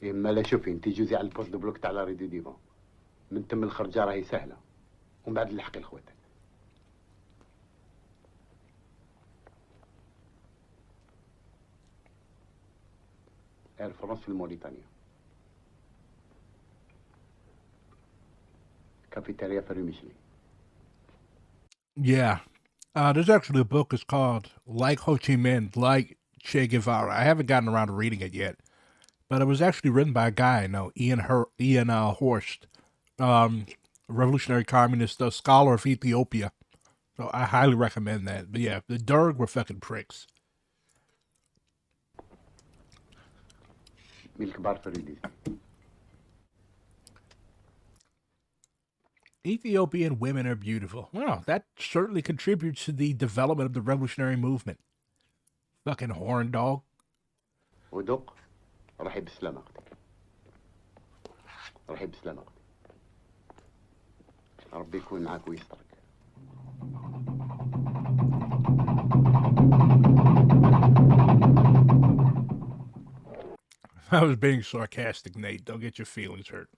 اما لا شوفي انت جوزي على البوست دو بلوك تاع لا ريدو ديفون. من تم الخرجه راهي سهله. ومن بعد نلحقي لخواتك. اير فرنسا في موريتانيا. كافيتيريا فريميشلي.
Yeah. There's actually a book. It's called Like Ho Chi Minh, Like Che Guevara. I haven't gotten around to reading it yet, but it was actually written by a guy I know, Ian Horst, revolutionary communist, scholar of Ethiopia. So I highly recommend that. But yeah, the Derg were fucking pricks. Ethiopian women are beautiful. Well, that certainly contributes to the development of the revolutionary movement. Fucking horn dog.
ودق رحي بسلامة أختي. رحي بسلامة أختي. ربي يكون معاك ويسترك.
I was being sarcastic, Nate. Don't get your feelings hurt.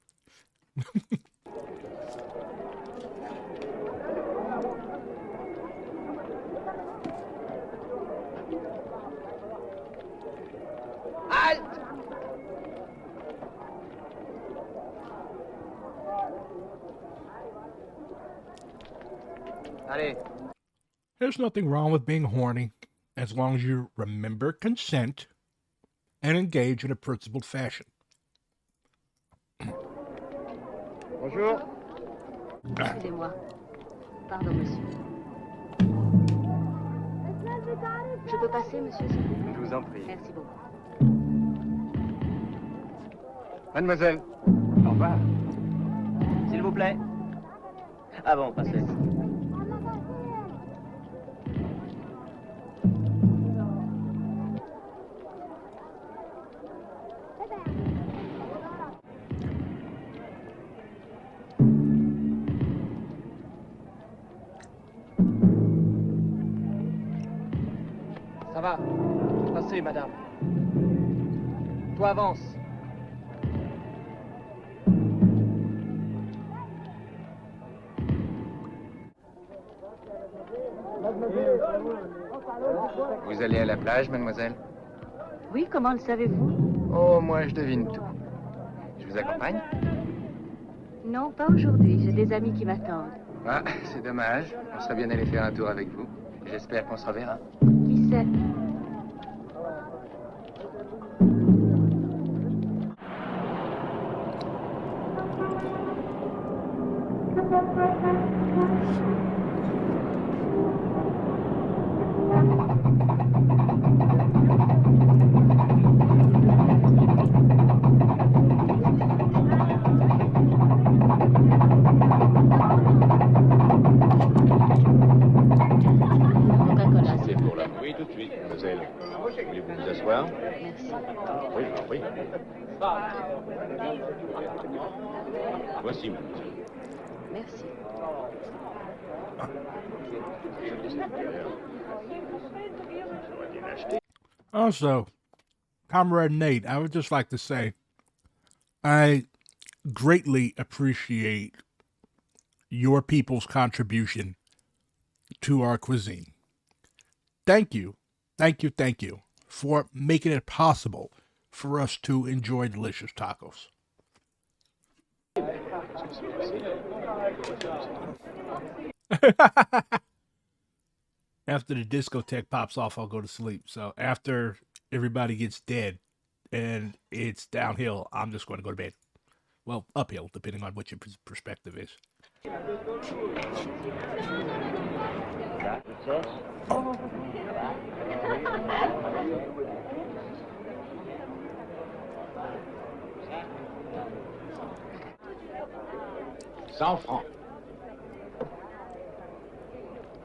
Allez.
There's nothing wrong with being horny as long as you remember consent and engage in a principled fashion.
Bonjour.
Excusez-moi. Pardon, monsieur. Je peux passer, monsieur, s'il vous plaît?
Je vous en prie.
Merci beaucoup.
Mademoiselle. Au revoir. S'il vous plaît. Ah bon, passez. Ça va. Passez, madame. Toi, avance.
Vous allez à la plage, mademoiselle?
Oui, comment le savez-vous?
Oh, moi, je devine tout. Je vous accompagne?
Non, pas aujourd'hui. J'ai des amis qui m'attendent.
Ah, c'est dommage. On serait bien allé faire un tour avec vous. J'espère qu'on se reverra.
Qui sait?
C'est pour la... Oui, tout de suite, mademoiselle. Voulez-vous vous asseoir?
Merci.
Oui, je vous en prie. Voici, mademoiselle.
Merci.
Also, Comrade Nate, I would just like to say I greatly appreciate your people's contribution to our cuisine. Thank you for making it possible for us to enjoy delicious tacos. After the discotheque pops off, I'll go to sleep. So after everybody gets dead and it's downhill, I'm just going to go to bed. Well, uphill, depending on what your perspective is.
$100 francs.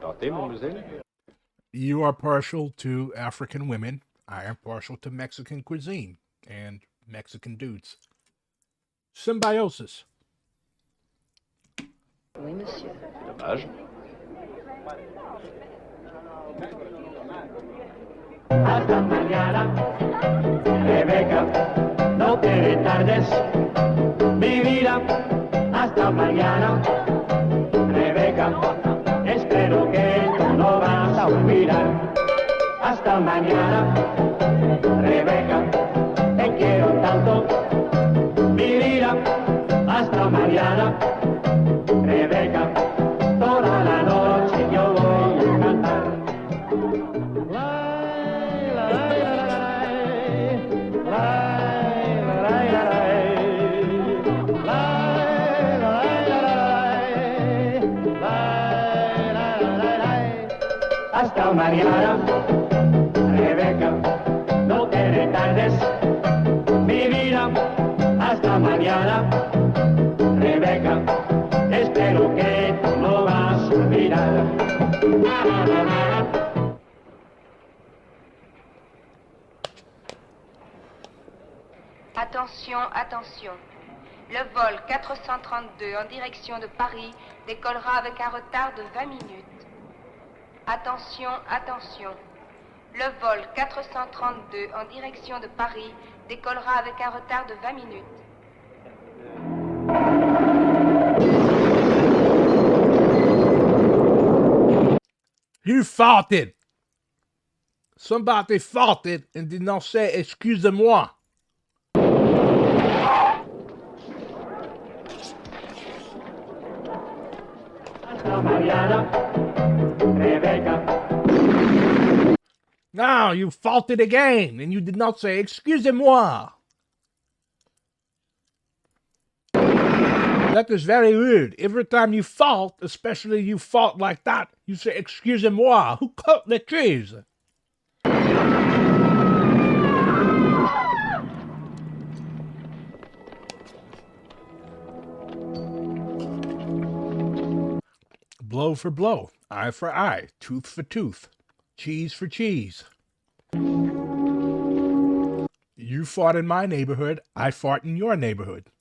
Tentez, mademoiselle.
You are partial to African women. I am partial to Mexican cuisine and Mexican dudes. Symbiosis.
Oui, monsieur.
Dommage.
Hasta mañana, Rebeca, no te tardes, mi vida. Hasta mañana, Rebeca, espero que tú no vas a olvidar. Hasta mañana, Rebeca, te quiero tanto, mi vida. Hasta mañana, Rebeca, toda la noche yo voy a cantar. Hasta mañana, Rebeca, no te retardes, mi vida. Hasta mañana, Rebeca, espero que tú no vas a olvidar.
Attention, attention. Le vol 432 en direction de Paris décollera avec un retard de 20 minutes. Attention, attention. Le vol 432 en direction de Paris décollera avec un retard de 20 minutes.
You farted. Somebody farted and did not say excusez-moi. Now you faulted again and you did not say excusez-moi. That is very rude. Every time you fault, especially you fault like that, you say excusez-moi. Who cut the trees? Blow for blow, eye for eye, tooth for tooth, cheese for cheese. You fought in my neighborhood, I fought in your neighborhood.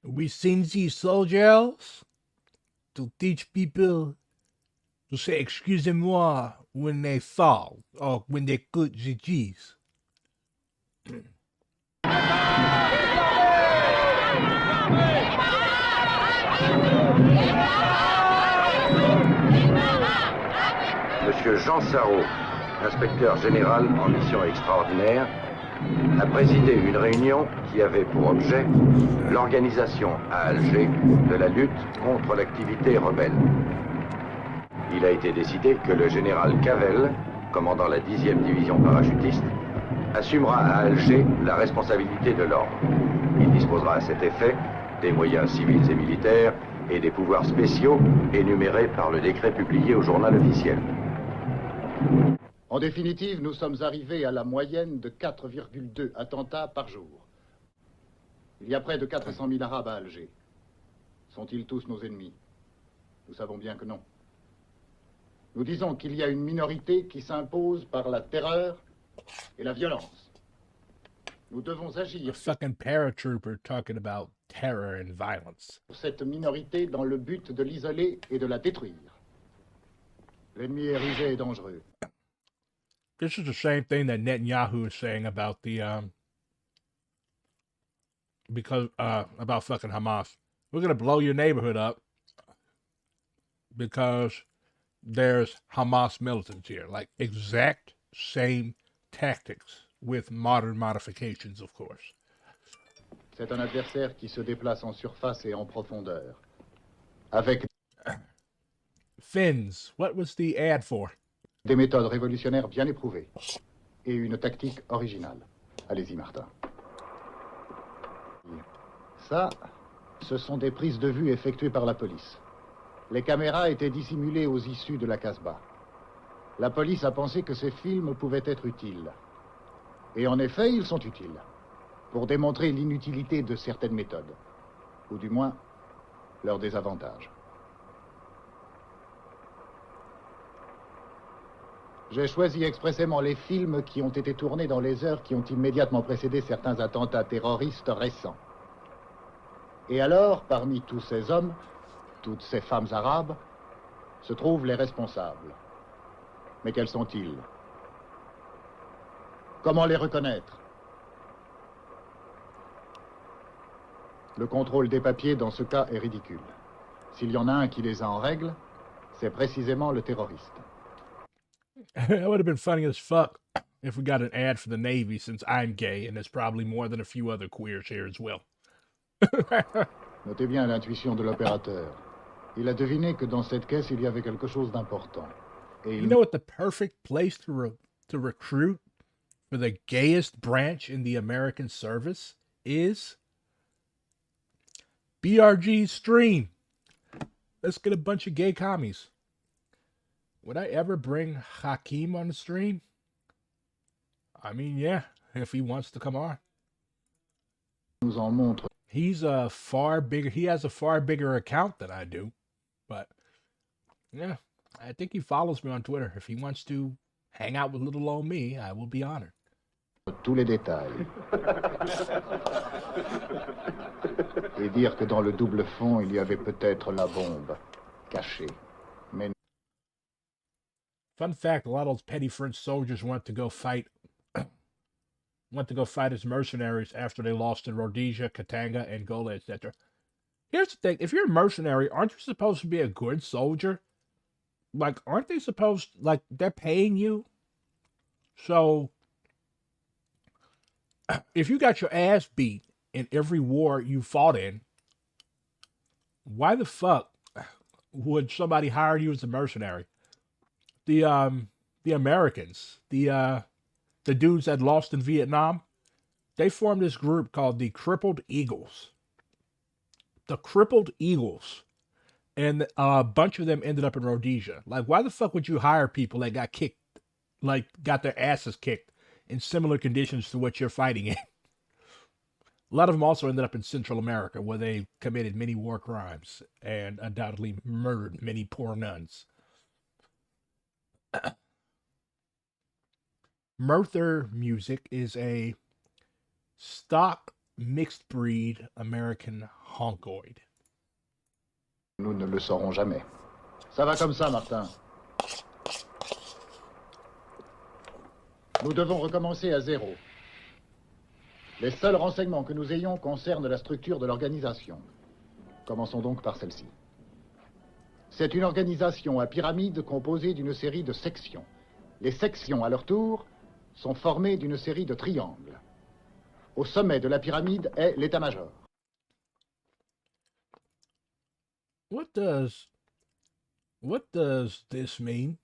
We send these soldiers to teach people to say excusez-moi when they fall or when they cut the cheese.
Monsieur Jean Sarrault, inspecteur général en mission extraordinaire, a présidé une réunion qui avait pour objet l'organisation à Alger de la lutte contre l'activité rebelle. Il a été décidé que le général Cavel, commandant la 10e division parachutiste, assumera à Alger la responsabilité de l'ordre. Il disposera à cet effet des moyens civils et militaires et des pouvoirs spéciaux énumérés par le décret publié au journal officiel.
En définitive, nous sommes arrivés à la moyenne de 4,2 attentats par jour. Il y a près de 400 000 Arabes à Alger. Sont-ils tous nos ennemis? Nous savons bien que non. Nous disons qu'il y a une minorité qui s'impose par la terreur et la violence. Nous devons agir.
A fucking paratrooper talking about terror and violence.
Cette minorité dans le but de l'isoler et de la détruire. L'ennemi est rusé et dangereux.
This is the same thing that Netanyahu is saying about the about fucking Hamas. We're gonna blow your neighborhood up because there's Hamas militants here. Like exact same tactics with modern modifications, of course.
C'est un adversaire qui se déplace en surface et en profondeur. Avec
fins. What was the ad for?
Des méthodes révolutionnaires bien éprouvées et une tactique originale. Allez-y, Martin. Ça, ce sont des prises de vue effectuées par la police. Les caméras étaient dissimulées aux issues de la Casbah. La police a pensé que ces films pouvaient être utiles. Et en effet, ils sont utiles, pour démontrer l'inutilité de certaines méthodes, ou du moins leur désavantage. J'ai choisi expressément les films qui ont été tournés dans les heures qui ont immédiatement précédé certains attentats terroristes récents. Et alors, parmi tous ces hommes, toutes ces femmes arabes, se trouvent les responsables. Mais quels sont-ils? Comment les reconnaître? Le contrôle des papiers dans ce cas est ridicule. S'il y en a un qui les a en règle, c'est précisément le terroriste.
It would have been funny as fuck if we got an ad for the Navy, since I'm gay and there's probably more than a few other queers here as well.
Notez bien l'intuition de l'opérateur. Il a deviné que dans cette caisse, il y avait quelque chose d'important. Et
You know what the perfect place to recruit for the gayest branch in the American service is? BRG stream. Let's get a bunch of gay commies. Would I ever bring Hakeem on the stream? I mean, yeah, if he wants to come on.
nous en montre.
He has a far bigger account than I do. But yeah, I think he follows me on Twitter. If he wants to hang out with little old me, I will be honored.
Tous les détails. Et dire que dans le double fond, il y avait peut-être la bombe cachée. Mais
Fun fact: a lot of those petty French soldiers went to go fight as mercenaries after they lost in Rhodesia, Katanga, Angola, etc. Here's the thing: if you're a mercenary, aren't you supposed to be a good soldier? Like, aren't they supposed, like, they're paying you? So if you got your ass beat in every war you fought in, why the fuck would somebody hire you as a mercenary? The Americans, the dudes that lost in Vietnam, they formed this group called the Crippled Eagles. The Crippled Eagles. And a bunch of them ended up in Rhodesia. Like, why the fuck would you hire people that got kicked, like, got their asses kicked in similar conditions to what you're fighting in? A lot of them also ended up in Central America, where they committed many war crimes and undoubtedly murdered many poor nuns. Merthyr music is a stock mixed breed American honkoid.
nous ne le saurons jamais. Ça va comme ça, Martin. Nous devons recommencer à zéro. Les seuls renseignements que nous ayons concernent la structure de l'organisation. Commençons donc par celle-ci. C'est une organisation à pyramide composée d'une série de sections. Les sections, à leur tour, sont formées d'une série de triangles. Au sommet de la pyramide est l'état-major.
What does this mean?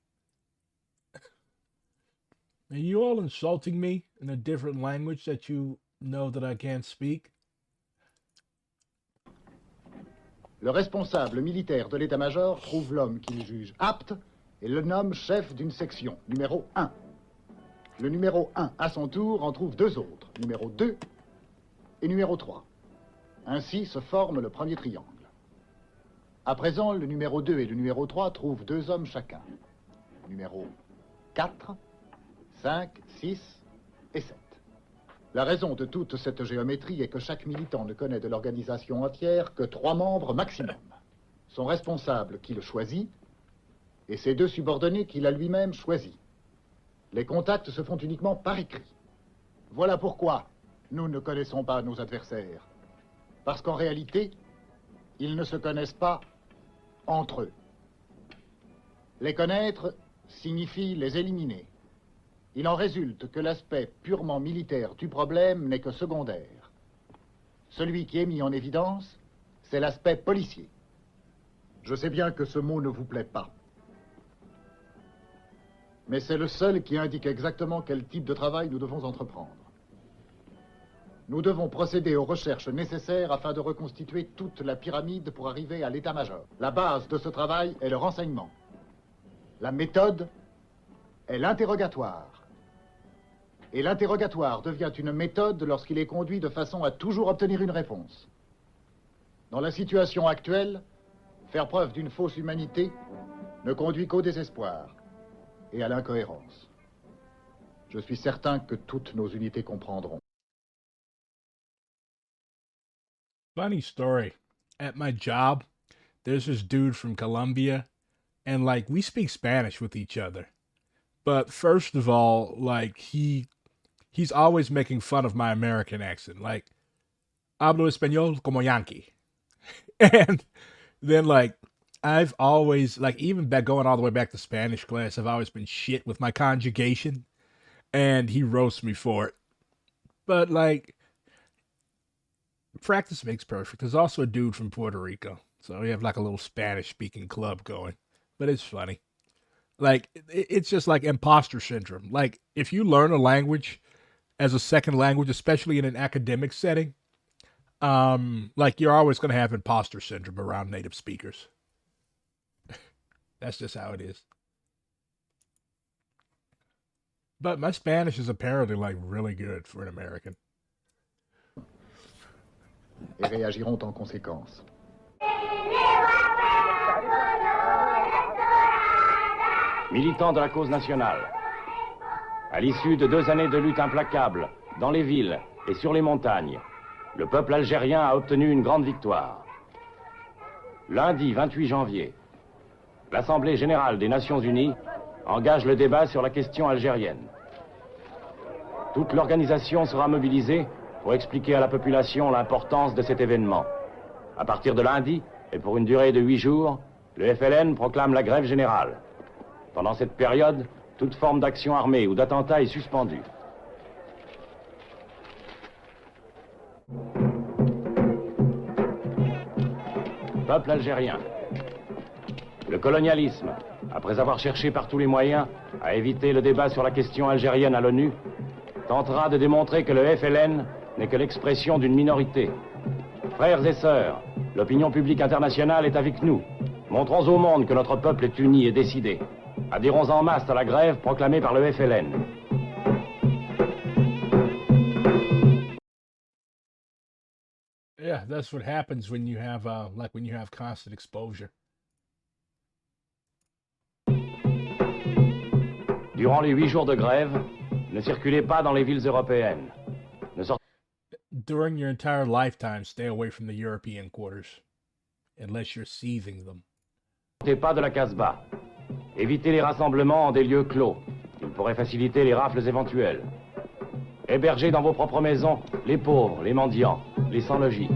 Are you all insulting me in a different language that you know that I can't speak?
Le responsable militaire de l'état-major trouve l'homme qu'il juge apte et le nomme chef d'une section, numéro 1. Le numéro 1, à son tour, en trouve deux autres, numéro 2 et numéro 3. Ainsi se forme le premier triangle. À présent, le numéro 2 et le numéro 3 trouvent deux hommes chacun. Numéro 4, 5, 6 et 7. La raison de toute cette géométrie est que chaque militant ne connaît de l'organisation entière que 3 membres maximum. Son responsable qui le choisit et ses 2 subordonnés qu'il a lui-même choisis. Les contacts se font uniquement par écrit. Voilà pourquoi nous ne connaissons pas nos adversaires. Parce qu'en réalité, ils ne se connaissent pas entre eux. Les connaître signifie les éliminer. Il en résulte que l'aspect purement militaire du problème n'est que secondaire. Celui qui est mis en évidence, c'est l'aspect policier. Je sais bien que ce mot ne vous plaît pas. Mais c'est le seul qui indique exactement quel type de travail nous devons entreprendre. Nous devons procéder aux recherches nécessaires afin de reconstituer toute la pyramide pour arriver à l'état-major. La base de ce travail est le renseignement. La méthode est l'interrogatoire. Et l'interrogatoire devient une méthode lorsqu'il est conduit de façon à toujours obtenir une réponse. Dans la situation actuelle, faire preuve d'une fausse humanité ne conduit qu'au désespoir et à l'incohérence. Je suis certain que toutes nos unités comprendront.
Funny story. At my job, there's this dude from Colombia, and like we speak Spanish with each other. But first of all, like he's always making fun of my American accent. Like, hablo español como Yankee. And then like I've always like even back going all the way back to Spanish class, I've always been shit with my conjugation. And he roasts me for it. But like practice makes perfect. There's also a dude from Puerto Rico. So we have like a little Spanish speaking club going. But it's funny. Like it's just like imposter syndrome. Like if you learn a language as a second language, especially in an academic setting, like you're always going to have imposter syndrome around native speakers. That's just how it is. But my Spanish is apparently like really good for an American.
Et réagiront en conséquence.
Militants de la cause nationale, à l'issue de 2 années de lutte implacable dans les villes et sur les montagnes, le peuple algérien a obtenu une grande victoire. Lundi 28 janvier, l'Assemblée générale des Nations unies engage le débat sur la question algérienne. Toute l'organisation sera mobilisée pour expliquer à la population l'importance de cet événement. À partir de lundi, et pour une durée de 8 jours, le FLN proclame la grève générale. Pendant cette période, toute forme d'action armée ou d'attentat est suspendue. Peuple algérien. Le colonialisme, après avoir cherché par tous les moyens à éviter le débat sur la question algérienne à l'ONU, tentera de démontrer que le FLN n'est que l'expression d'une minorité. Frères et sœurs, l'opinion publique internationale est avec nous. Montrons au monde que notre peuple est uni et décidé. Adhérons en masse à la grève proclamée par le FLN.
Yeah, that's what happens when you have when you have constant exposure.
Durant les 8 jours de grève, ne circulez pas dans les villes européennes. Ne
During your entire lifetime, stay away from the European quarters, unless you're seething them.
sortez pas de la Casbah. Évitez les rassemblements en des lieux clos. Ils pourraient faciliter les rafles éventuelles. Hébergez dans vos propres maisons les pauvres, les mendiants, les sans-logis.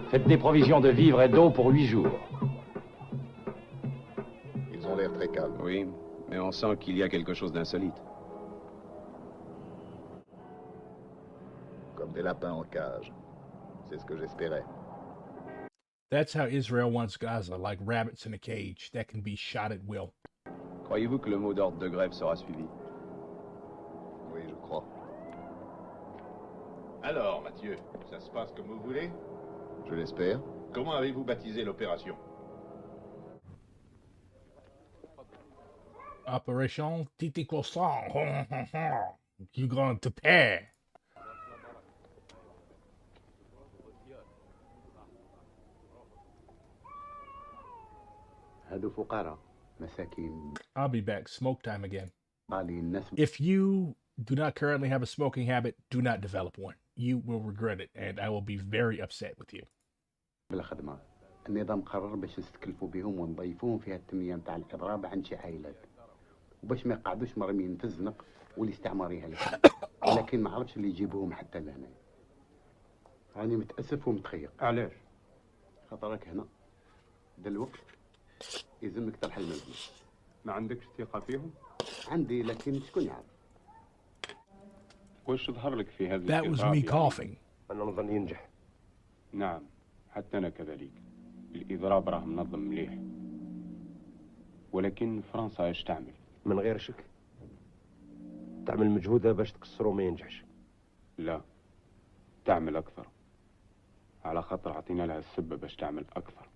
Faites des provisions de vivres et d'eau pour 8 jours.
Ils ont l'air très calmes.
Oui, mais on sent qu'il y a quelque chose d'insolite.
Comme des lapins en cage. C'est ce que j'espérais.
That's how Israel wants Gaza, like rabbits in a cage that can be shot at will.
Croyez-vous que le mot d'ordre de grève sera suivi?
Oui, je crois.
Alors, Mathieu, ça se passe comme vous voulez?
Je l'espère.
Comment avez-vous baptisé l'opération?
Operation Titi Croissant. You're going to pay.
هادو فقراء مساكين.
I'll be back. Smoke time again.
غالي الناس.
If you do not currently have a smoking habit, do not develop one. You will regret it, and I will be very upset with you.
بلا خدمة. النظام قرر باش نستكلفوا بهم ونضيفوهم في التنمية نتاع الإضراب عن شي عائلات وباش ما يقعدوش مرميين في الزنق والاستعمار يهلك. ولكن ما عرفش اللي يجيبوهم حتى لهنا. راني متأسف ومتخيق.
علاش؟
خاطرك هنا دلوقت يلزمك ترحل المنزل.
ما عندكش ثقة فيهم؟
عندي لكن شكون يعرف؟
واش ظهر لك في هذا
That was me coughing.
أنا نظن ينجح.
نعم، حتى أنا كذلك. الإضراب راه منظم مليح. ولكن فرنسا اش تعمل؟
من غير شك تعمل مجهودها باش تكسرو ما ينجحش.
لا، تعمل أكثر، على خاطر عطينا لها السبة باش تعمل أكثر.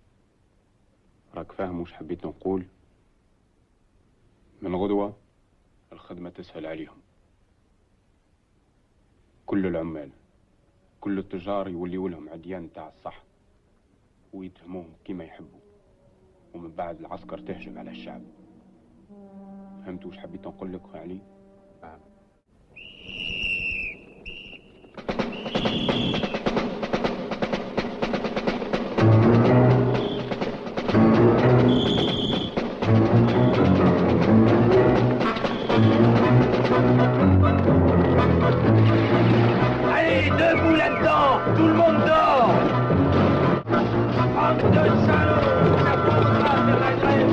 راك فاهم وش حبيت نقول؟ من غدوة الخدمة تسهل عليهم، كل العمال كل التجار يوليوا لهم عديان تاع الصح ويتهموهم كيما يحبوا، ومن بعد العسكر تهجم على الشعب. فهمت وش حبيت نقول لك علي؟
Allez, debout là-dedans! Tout le monde dort! Bande de salauds! Ça posera faire la grève!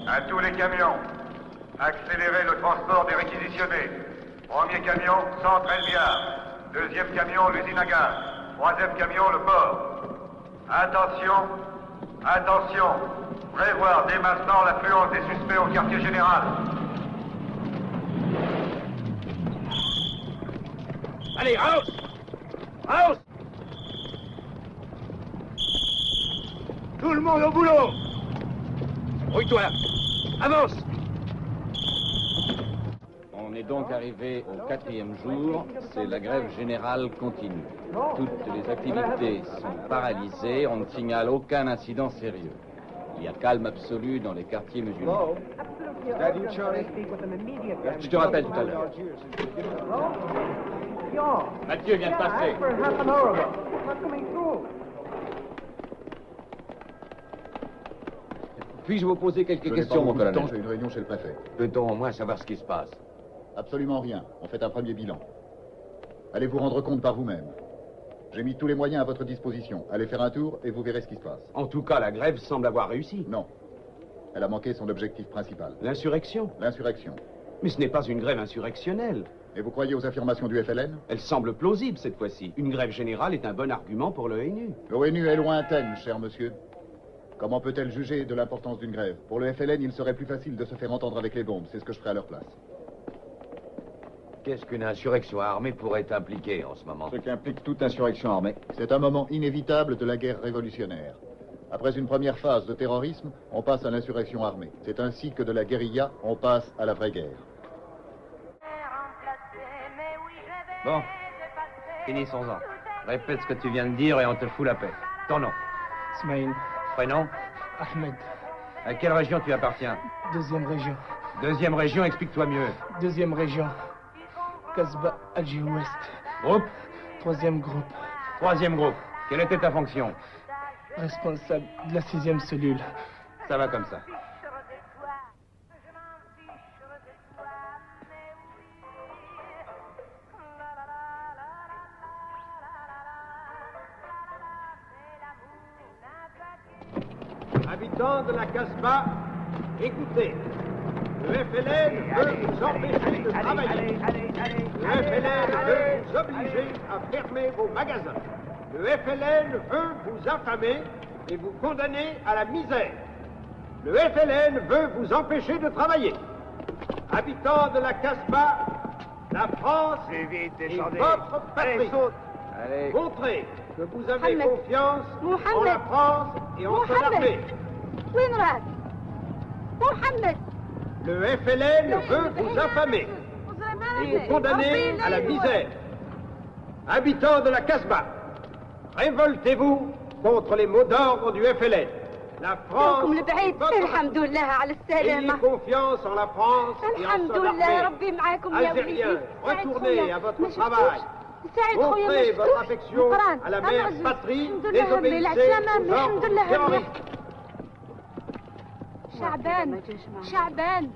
À tous les camions, accélérez le transport des réquisitionnés. Premier camion, centre Elviard. Deuxième camion, l'usine à gaz. Troisième camion, le port. Attention, attention. Prévoir dès maintenant l'affluence des suspects au quartier général.
Allez, house! House! Tout le monde au boulot! Rouille-toi! Avance!
On est donc arrivé au 4e jour, c'est la grève générale continue. Toutes les activités sont paralysées, on ne signale aucun incident sérieux. Il y a calme absolu dans les quartiers musulmans. Je te rappelle tout à l'heure. Mathieu vient de passer. Puis-je vous poser quelques questions, mon colonel?
J'ai une réunion chez le préfet.
Peut-on au moins savoir ce qui se passe?
Absolument rien. On fait un premier bilan. Allez vous rendre compte par vous-même. J'ai mis tous les moyens à votre disposition. Allez faire un tour et vous verrez ce qui se passe.
En tout cas, la grève semble avoir réussi.
Non. Elle a manqué son objectif principal.
L'insurrection?
L'insurrection.
Mais ce n'est pas une grève insurrectionnelle.
Et vous croyez aux affirmations du FLN?
Elle semble plausible cette fois-ci. Une grève générale est un bon argument pour l'ONU.
L'ONU est lointaine, cher monsieur. Comment peut-elle juger de l'importance d'une grève? Pour le FLN, il serait plus facile de se faire entendre avec les bombes. C'est ce que je ferai à leur place.
Qu'est-ce qu'une insurrection armée pourrait impliquer en ce moment?
Ce qu'implique toute insurrection armée. C'est un moment inévitable de la guerre révolutionnaire. Après une première phase de terrorisme, on passe à l'insurrection armée. C'est ainsi que de la guérilla, on passe à la vraie guerre.
Bon, finissons-en. Répète ce que tu viens de dire et on te fout la paix. Ton nom?
Smaïl.
Prénom?
Ahmed.
À quelle région tu appartiens?
Deuxième région.
Deuxième région, explique-toi mieux.
Deuxième région. Casbah, Algiers Ouest.
Groupe?
Troisième groupe.
Troisième groupe. Quelle était ta fonction?
Responsable de la 6e cellule.
Ça va comme ça.
Habitants de la Casbah, écoutez. Le FLN veut vous empêcher de travailler. Le FLN veut vous obliger à fermer vos magasins. Le FLN veut vous affamer et vous condamner à la misère. Le FLN veut vous empêcher de travailler. Habitants de la Casbah, la France est votre patrie. Montrez que vous avez confiance en la France et en son armée. Le FLN veut vous affamer et vous condamner à la misère. Habitants de la Casbah, révoltez-vous contre les mots d'ordre du FLN. La France est votre patrie. Ayez confiance en la France et en son armée. Algériens, retournez à votre travail. Montrez votre affection à la mère patrie. Désobéissez aux ordres terroristes.
شعبان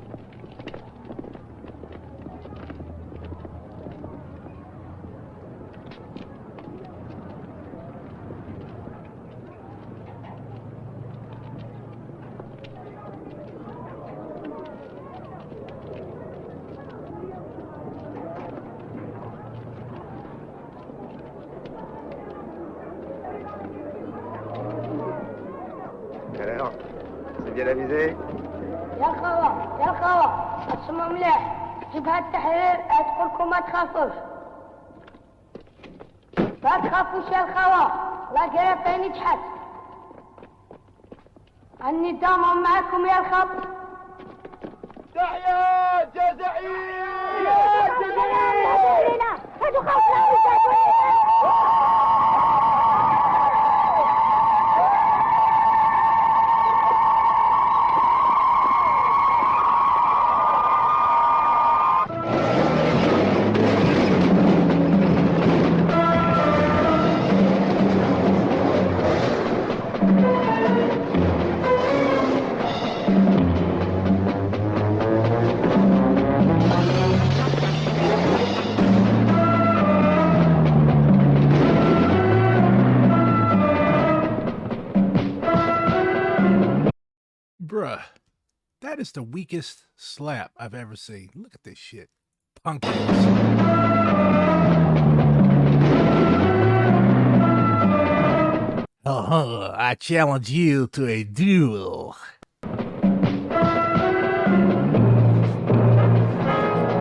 C'est bien avisé.
يا الخوة اسمع مليح جبهة التحرير ادخلكم ما تخافوش ما تخافوش يا الخوة لا قريتين يجحد النظام معكم يا الخوة
تحيا الجزائر يا
الجزائر هادو خوفنا
Bruh, that is the weakest slap I've ever seen. Look at this shit. Punk ass. I challenge you to a duel.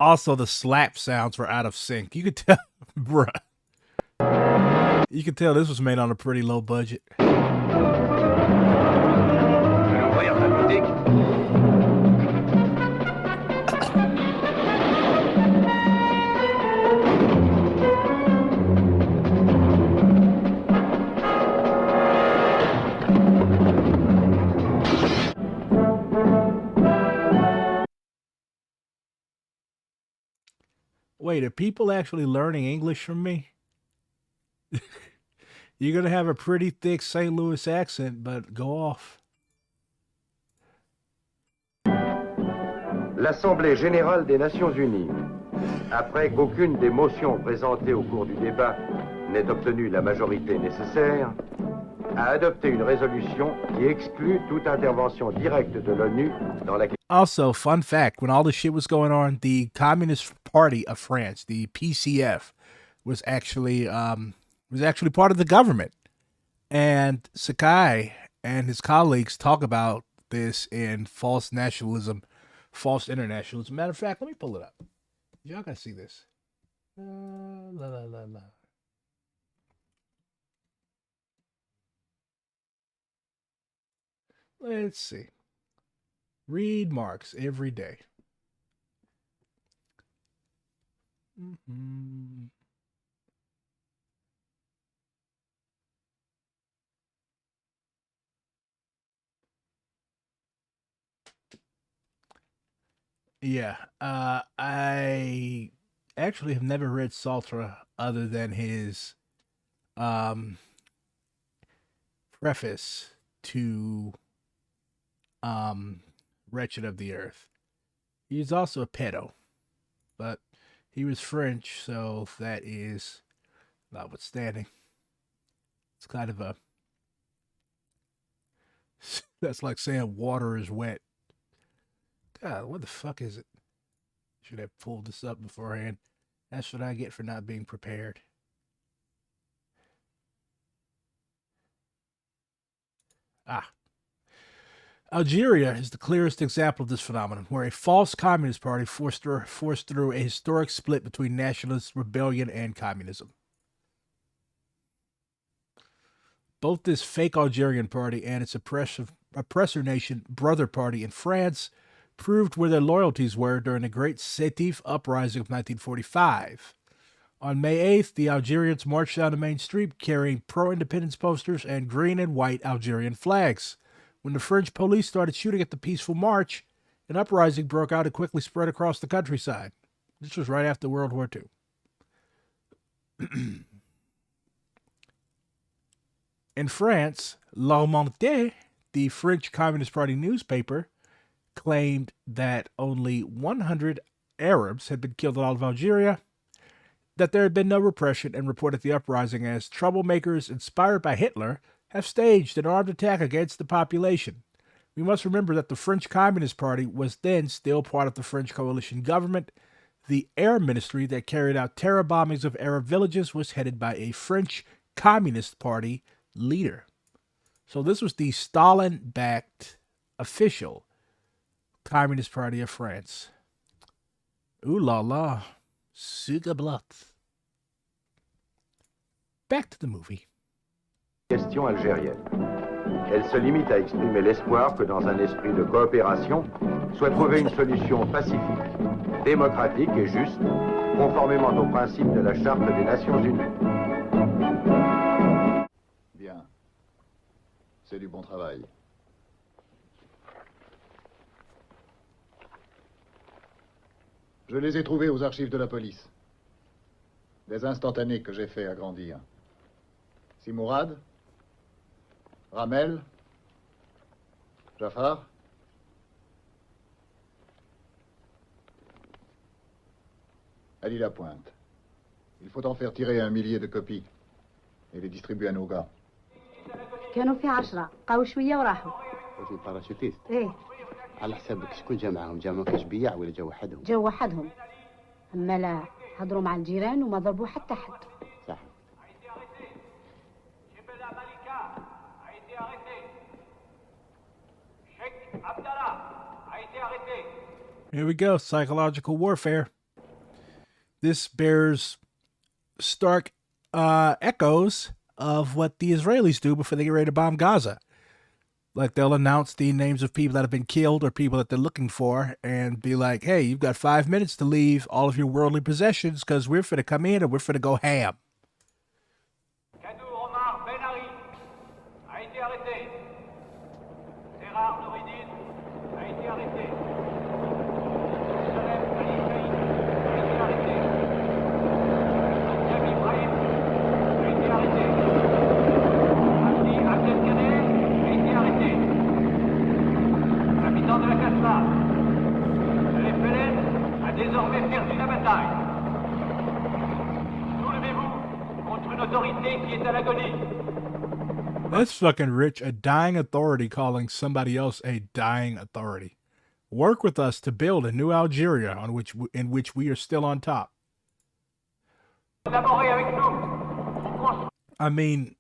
Also, the slap sounds were out of sync. You could tell, bruh. You could tell this was made on a pretty low budget. Wait, are people actually learning English from me? You're going to have a pretty thick St. Louis accent, but go off.
L'Assemblée générale des Nations unies, après qu'aucune des motions présentées au cours du débat n'ait obtenu la majorité nécessaire, a adopté une résolution qui exclut toute intervention directe de l'ONU dans la question.
Also, fun fact, when all this shit was going on, the Communist Party of France, the PCF, was actually part of the government. And Sakai and his colleagues talk about this in False Nationalism, False Internationalism. Matter of fact, let me pull it up. Y'all gotta see this. Let's see. Read Marx every day. Yeah, I actually have never read Sartre other than his preface to Wretched of the Earth. He's also a pedo, but he was French, so that is notwithstanding. It's kind of a that's like saying water is wet. God, what the fuck is it? Should have pulled this up beforehand. That's what I get for not being prepared. Algeria is the clearest example of this phenomenon, where a false communist party forced through a historic split between nationalist rebellion and communism. Both this fake Algerian party and its oppressor nation brother party in France proved where their loyalties were during the Great Sétif Uprising of 1945. On May 8th, the Algerians marched down the main street carrying pro-independence posters and green and white Algerian flags. When the French police started shooting at the peaceful march, an uprising broke out and quickly spread across the countryside. This was right after World War II. In France, L'Humanité, the French Communist Party newspaper, claimed that only 100 Arabs had been killed in all of Algeria, that there had been no repression, and reported the uprising as troublemakers inspired by Hitler have staged an armed attack against the population. We must remember that the French Communist Party was then still part of the French coalition government. The air ministry that carried out terror bombings of Arab villages was headed by a French Communist Party leader. So this was the Stalin-backed official Communist Party of France. Ooh la la. Sugeblat. Back to the movie.
Question algérienne. Elle se limite à exprimer l'espoir que dans un esprit de coopération soit trouvée une solution pacifique, démocratique et juste, conformément aux principes de la Charte des Nations Unies.
Bien. C'est du bon travail. Je les ai trouvés aux archives de la police. Des instantanés que j'ai fait agrandir. Simourad, Ramel, Jafar. Ali Lapointe. Il faut en faire tirer 1 millier de copies et les distribuer à nos gars.
كانوا في 10 بقاو شويه وراحوا.
واش الباراشوتيست؟
ايه
على حسابك شكون جا معاهم؟ جا معاهم كشبيع ولا جا وحدهم؟
جا وحدهم. اما لا هضروا مع الجيران وما ضربوا حتى حد.
صح.
Here we go, psychological warfare. This bears stark echoes of what the Israelis do before they get ready to bomb Gaza. Like, they'll announce the names of people that have been killed or people that they're looking for and be like, hey, you've got 5 minutes to leave all of your worldly possessions because we're finna come in and we're finna go ham. That's fucking rich. A dying authority calling somebody else a dying authority. Work with us to build a new Algeria in which we are still on top. I mean,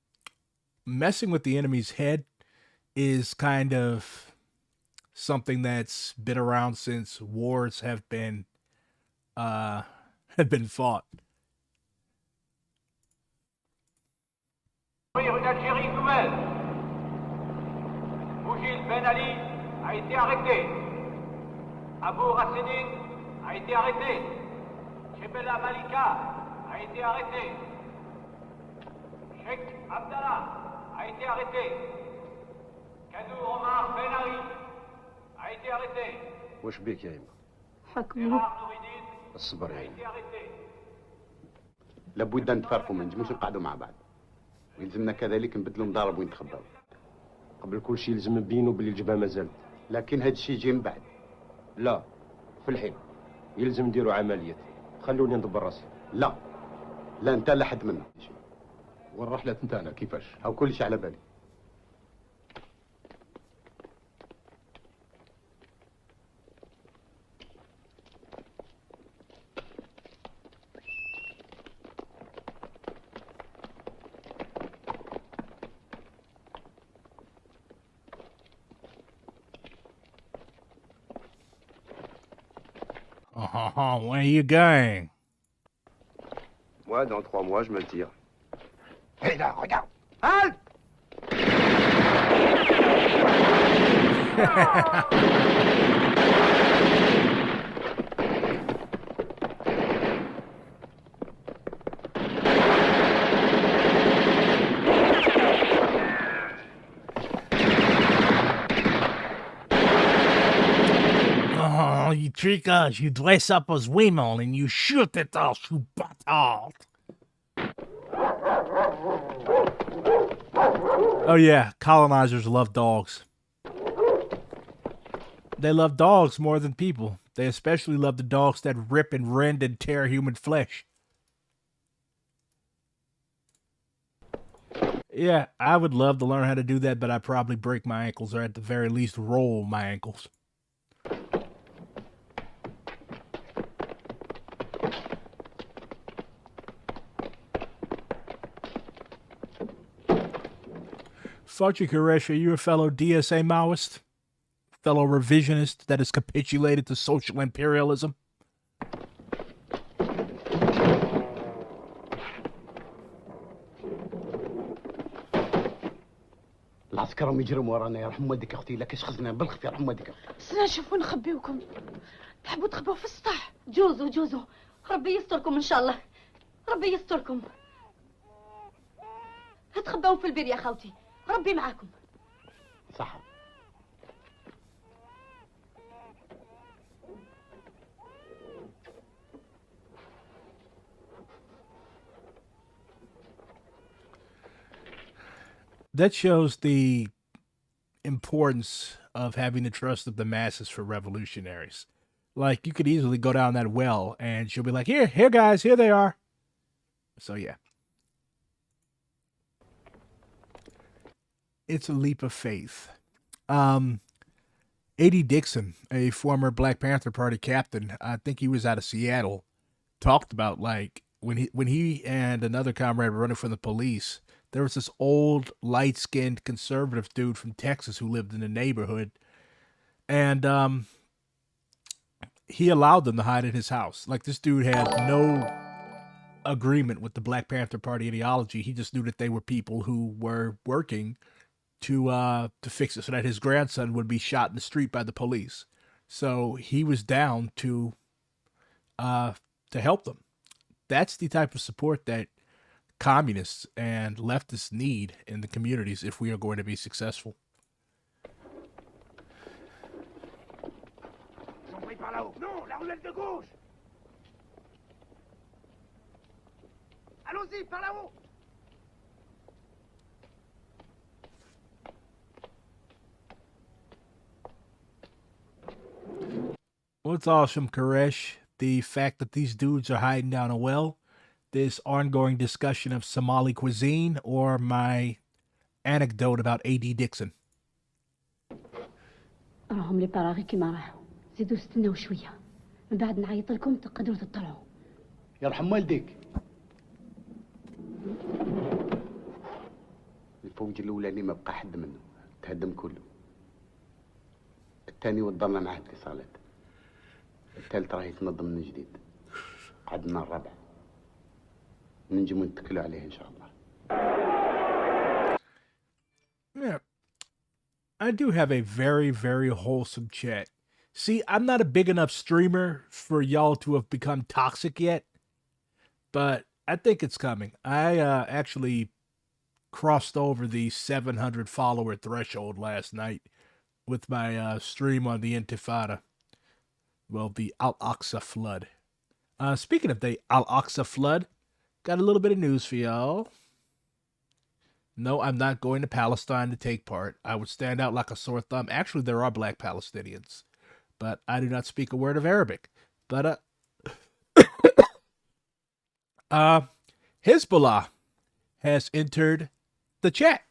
messing with the enemy's head is kind of something that's been around since wars have been fought.
Une Algérie nouvelle. Bougil Ben Ali a été arrêté. Abou Rassedine a été arrêté. Chebella Malika a été arrêté. Sheikh Abdallah a été arrêté. Kadou Omar Ben Ali a été arrêté.
واش بيك يا يما؟
حكموا.
الصبر يا يما.
لابد ان نتفرقوا، ما نجموش نقعدوا مع بعض. ويلزمنا كذلك نبدلوا مضارب ونتخباو.
قبل كل شيء لازم نبينوا باللي الجبهه مازالت.
لكن هذا الشيء يجي من بعد.
لا، في الحين يلزم نديروا عمليات. خلوني ندبر راسي.
لا لا، انت لا حد منا.
والرحله نتاعنا كيفاش؟
او كل شيء على بالي.
Where are you going?
Moi, dans 3 mois, je me tire.
Hé là, regarde. Halte.
Oh, you trick us. You dress up as women and you shoot at us, you bastard. Oh yeah, colonizers love dogs. They love dogs more than people. They especially love the dogs that rip and rend and tear human flesh. Yeah, I would love to learn how to do that, but I'd probably break my ankles or at the very least roll my ankles. Fachi Koresh, are you a fellow DSA Maoist? fellow revisionist that has capitulated to social imperialism?
العسكر راهم يجروا ورانا يرحم والديك اختي الا كاش خزنا بالخف يرحم والديك.
سنا نشوفوا نخبيوكم. تحبوا تخبوا في السطح. جوزوا ربي يستركم ان شاء الله. ربي يستركم. تخبوا في البير يا خالتي. ربي معاكم.
صح.
That shows the importance of having the trust of the masses for revolutionaries. Like, you could easily go down that well and she'll be like, here guys, here they are. So yeah. It's a leap of faith. A.D. Dixon, a former Black Panther Party captain, I think he was out of Seattle, talked about, like, when he and another comrade were running from the police, there was this old, light-skinned, conservative dude from Texas who lived in the neighborhood, and he allowed them to hide in his house. Like, this dude had no agreement with the Black Panther Party ideology. He just knew that they were people who were working to fix it so that his grandson would be shot in the street by the police. So he was down to help them. That's the type of support that communists and leftists need in the communities if we are going to be successful.
Non, la ruelle de gauche. Allons-y, par là-haut.
What's awesome, Koresh? The fact that these dudes are hiding down a well, this ongoing discussion of Somali cuisine, or my anecdote about A.D. Dixon.
راهم لي براغي كيما راحوا. زيدوا استناو شويه. من بعد نعيط لكم تقدروا تطلعوا.
يرحم والديك. الفوج الاولاني ما بقى حد منه، تهدم كله. الثاني وضرنا معاه اتصالات. الثالث راه يتنظم من جديد. عندنا الرابع. ننجموا نتكلوا عليه ان شاء الله.
Yeah. I do have a very, very wholesome chat. See, I'm not a big enough streamer for y'all to have become toxic yet, but I think it's coming. I actually crossed over the 700 follower threshold last night with my stream on the Intifada. Well, the Al-Aqsa flood. Speaking of the Al-Aqsa flood, got a little bit of news for y'all. No, I'm not going to Palestine to take part. I would stand out like a sore thumb. Actually, there are black Palestinians, but I do not speak a word of Arabic. But Hezbollah has entered the chat.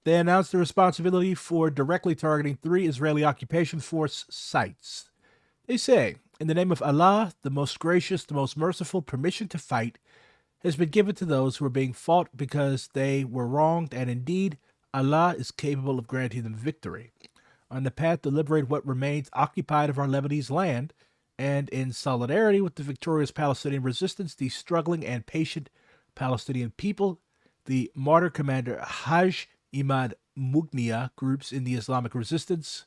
They announced the responsibility for directly targeting 3 Israeli occupation force sites. They say, in the name of Allah, the most gracious, the most merciful, permission to fight has been given to those who are being fought because they were wronged, and indeed, Allah is capable of granting them victory. On the path to liberate what remains occupied of our Lebanese land, and in solidarity with the victorious Palestinian resistance, the struggling and patient Palestinian people, the martyr commander Hajj Imad Mughniya groups in the Islamic resistance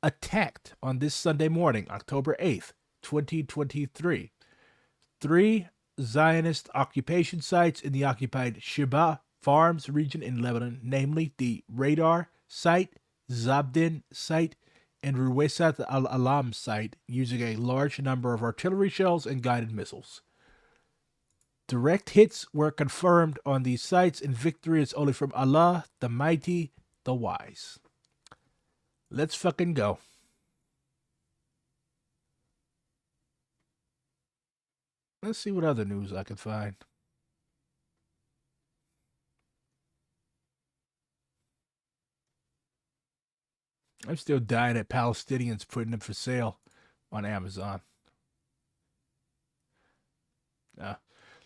attacked on this Sunday morning, October 8th, 2023, 3 Zionist occupation sites in the occupied Sheba Farms region in Lebanon, namely the Radar site, Zabdin site, and Ruwesat al-Alam site, using a large number of artillery shells and guided missiles. Direct hits were confirmed on these sites, and victory is only from Allah, the Mighty, the Wise. Let's fucking go. Let's see what other news I can find. I'm still dying at Palestinians putting them for sale on Amazon.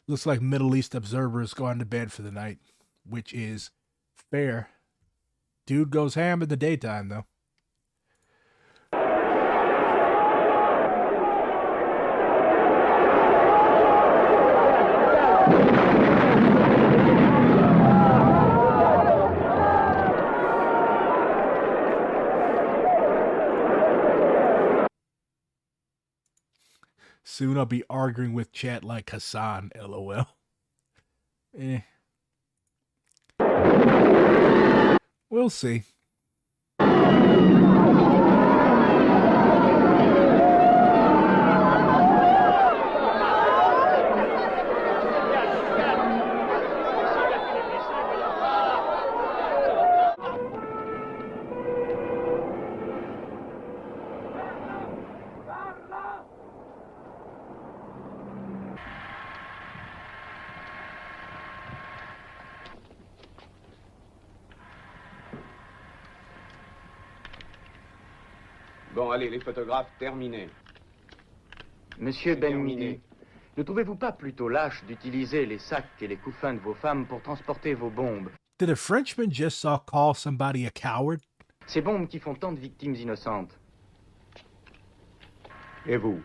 Looks like Middle East observers going to bed for the night, which is fair. Dude goes ham in the daytime, though. Soon I'll be arguing with chat like Hassan, lol. Eh. We'll see.
Bon, allez, les photographes, terminés.
Monsieur Ben-Midi, ne trouvez-vous pas plutôt lâche d'utiliser les sacs et les couffins de vos femmes pour transporter vos bombes?
Did a Frenchman just call somebody a coward?
Ces bombes qui font tant de victimes innocentes.
Et vous,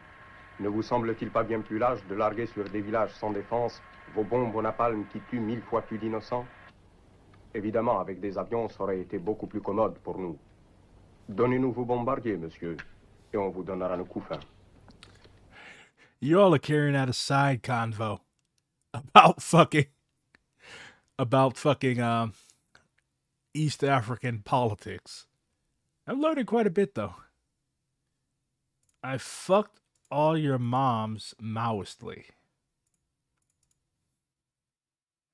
ne vous semble-t-il pas bien plus lâche de larguer sur des villages sans défense vos bombes au napalm qui tuent 1000 fois plus d'innocents? Évidemment, avec des avions, ça aurait été beaucoup plus commode pour nous. Donnez-nous vos bombardiers, monsieur, et on vous donnera nos couffins.
You all are carrying out a side convo about fucking East African politics. I'm learning quite a bit though. I fucked all your moms Maoistly.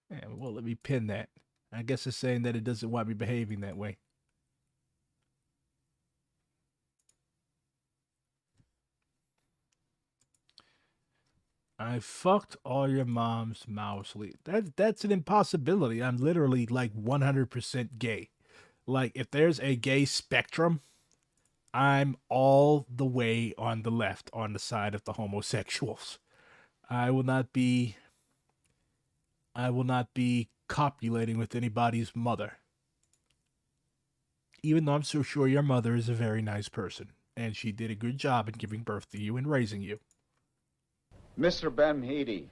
Yeah, well, let me pin that. I guess it's saying that it doesn't want me behaving that way. I fucked all your moms Maoistly. That's an impossibility. I'm literally like 100% gay. Like, if there's a gay spectrum, I'm all the way on the left, on the side of the homosexuals. I will not be copulating with anybody's mother. Even though I'm so sure your mother is a very nice person, and she did a good job in giving birth to you and raising you.
Mr. Ben-Hidi,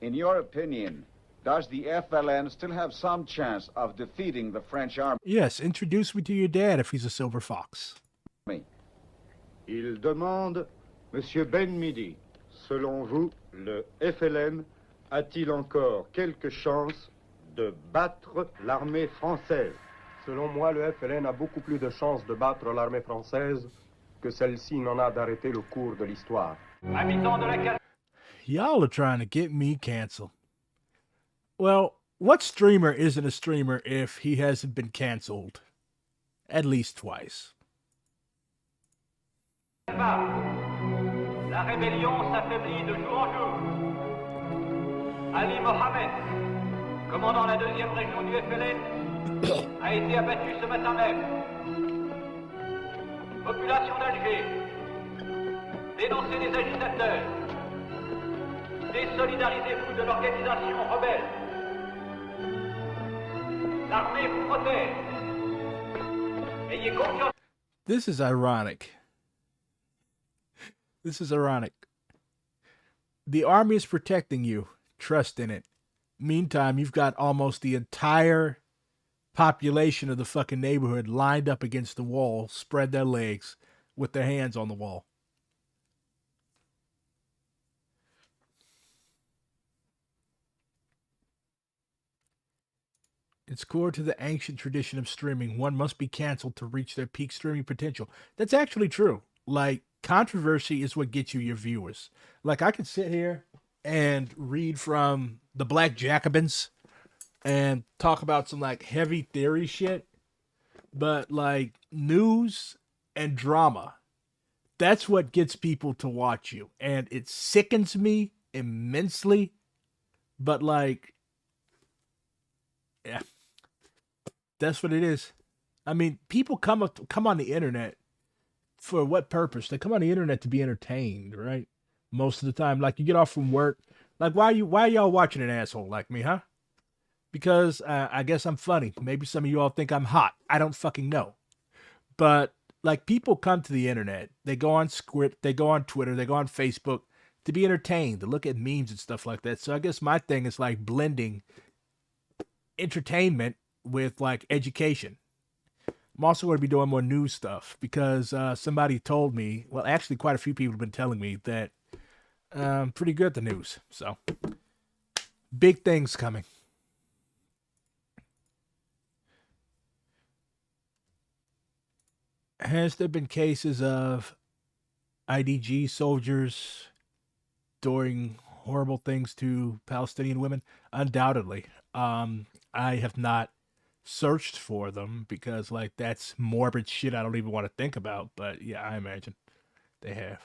in your opinion, does the FLN still have some chance of defeating the French army?
Yes, introduce me to your dad if he's a silver fox.
Il demande, Monsieur Ben-Midi, selon vous, le FLN a-t-il encore quelque chance de battre l'armée française?
Selon moi, le FLN a beaucoup plus de chances de battre l'armée française que celle-ci n'en a d'arrêter le cours de l'histoire.
Y'all are trying to get me canceled. Well, what streamer isn't a streamer if he hasn't been canceled at least twice?
La rébellion s'affaiblit de jour en jour. Ali Mohamed, commandant la 2e région du FLN, a été abattu ce matin même. Population d'Alger, dénoncez les agitateurs. Désolidarisez-vous de l'organisation rebelle. L'armée vous protège. Ayez confiance.
This is ironic. This is ironic. The army is protecting you. Trust in it. Meantime, you've got almost the entire population of the fucking neighborhood lined up against the wall, spread their legs with their hands on the wall. It's core to the ancient tradition of streaming. One must be canceled to reach their peak streaming potential. That's actually true. Like, controversy is what gets you your viewers. Like, I could sit here and read from the Black Jacobins and talk about some, like, heavy theory shit. But, like, news and drama, that's what gets people to watch you. And it sickens me immensely. But, like, yeah. That's what it is. I mean, people come on the internet for what purpose? They come on the internet to be entertained, right? Most of the time, like, you get off from work, like, why are y'all watching an asshole like me, huh? Because I guess I'm funny. Maybe some of you all think I'm hot. I don't fucking know. But like, people come to the internet, they go on Script, they go on Twitter, they go on Facebook to be entertained, to look at memes and stuff like that. So I guess my thing is like blending entertainment with like education. I'm also going to be doing more news stuff because somebody told me, well, actually quite a few people have been telling me that pretty good at the news. So, big things coming. Has there been cases of IDG soldiers doing horrible things to Palestinian women? Undoubtedly. I have not searched for them because, like, that's morbid shit I don't even want to think about. But yeah, I imagine they have.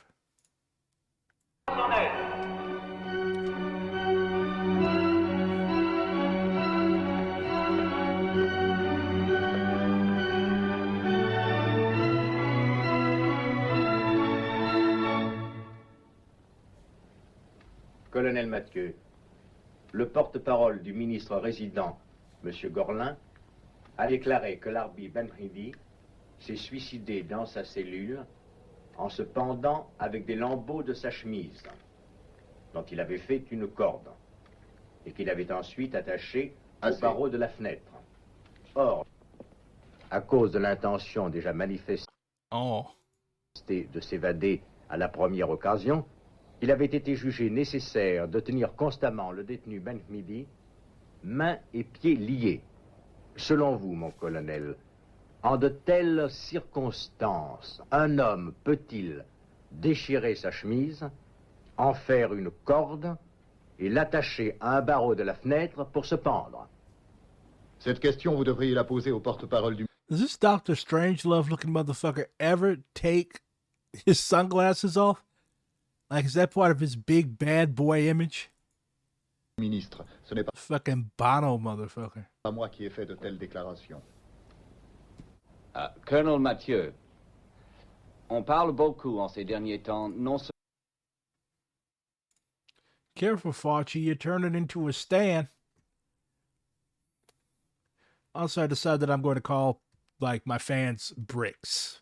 Colonel Mathieu, le porte-parole du ministre résident, M. Gorlin, a déclaré que l'Arbi Benhidi s'est suicidé dans sa cellule en se pendant avec des lambeaux de sa chemise, dont il avait fait une corde, et qu'il avait ensuite attaché au barreau de la fenêtre. Or, à cause de l'intention déjà manifestée de s'évader à la première occasion, il avait été jugé nécessaire de tenir constamment le détenu Benhidi, mains et pieds liés. Selon vous, mon colonel, en de telles circonstances, un homme peut-il déchirer sa chemise, en faire une corde et l'attacher à un barreau de la fenêtre pour se pendre?
Cette question, vous devriez la poser au porte-parole du...
Does this Dr. Strangelove looking motherfucker ever take his sunglasses off? Like, is that part of his big bad boy image?
Ministre, ce n'est pas...
Fucking Bono, motherfucker.
Pas moi qui ai fait de telles déclarations.
Colonel Mathieu, on parle beaucoup en ces derniers temps, non seulement...
Careful, Fauci, you're turning into a Stan. Also, I decided that I'm going to call, like, my fans bricks.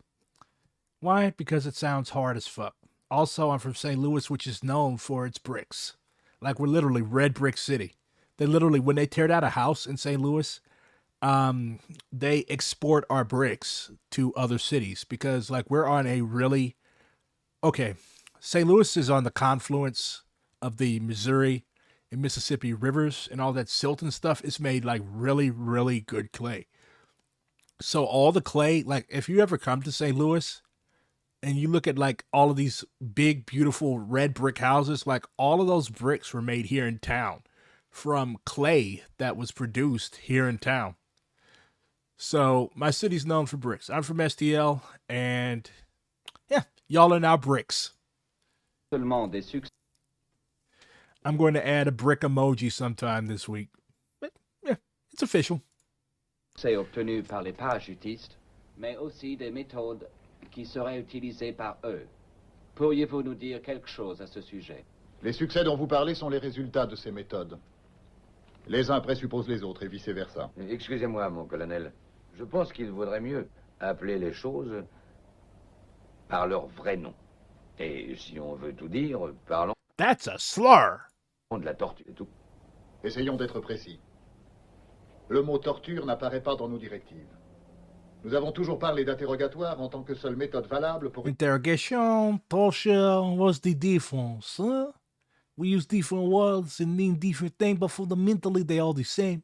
Why? Because it sounds hard as fuck. Also, I'm from St. Louis, which is known for its bricks. Like, we're literally red brick city. They literally, when they tear down a house in St. Louis, they export our bricks to other cities because, like, we're on a really... Okay, St. Louis is on the confluence of the Missouri and Mississippi rivers, and all that silt and stuff is made, like, really, really good clay. So all the clay, like, if you ever come to St. Louis... and you look at, like, all of these big, beautiful red brick houses, like, all of those bricks were made here in town from clay that was produced here in town. So my city's known for bricks. I'm from STL, and yeah, y'all are now bricks. I'm going to add a brick emoji sometime this week. But yeah, it's official.
C'est obtenu par les parachutistes, mais aussi des méthodes qui seraient utilisés par eux. Pourriez-vous nous dire quelque chose à ce sujet?
Les succès dont vous parlez sont les résultats de ces méthodes. Les uns présupposent les autres et vice-versa.
Excusez-moi, mon colonel. Je pense qu'il vaudrait mieux appeler les choses par leur vrai nom. Et si on veut tout dire, parlons...
That's a slur!
...de la torture et tout.
Essayons d'être précis. Le mot torture n'apparaît pas dans nos directives. Nous avons toujours parlé d'interrogatoire en tant que seule méthode valable pour...
Interrogation, torture, what's the difference, huh? We use different words and mean different things, but fundamentally they all the same.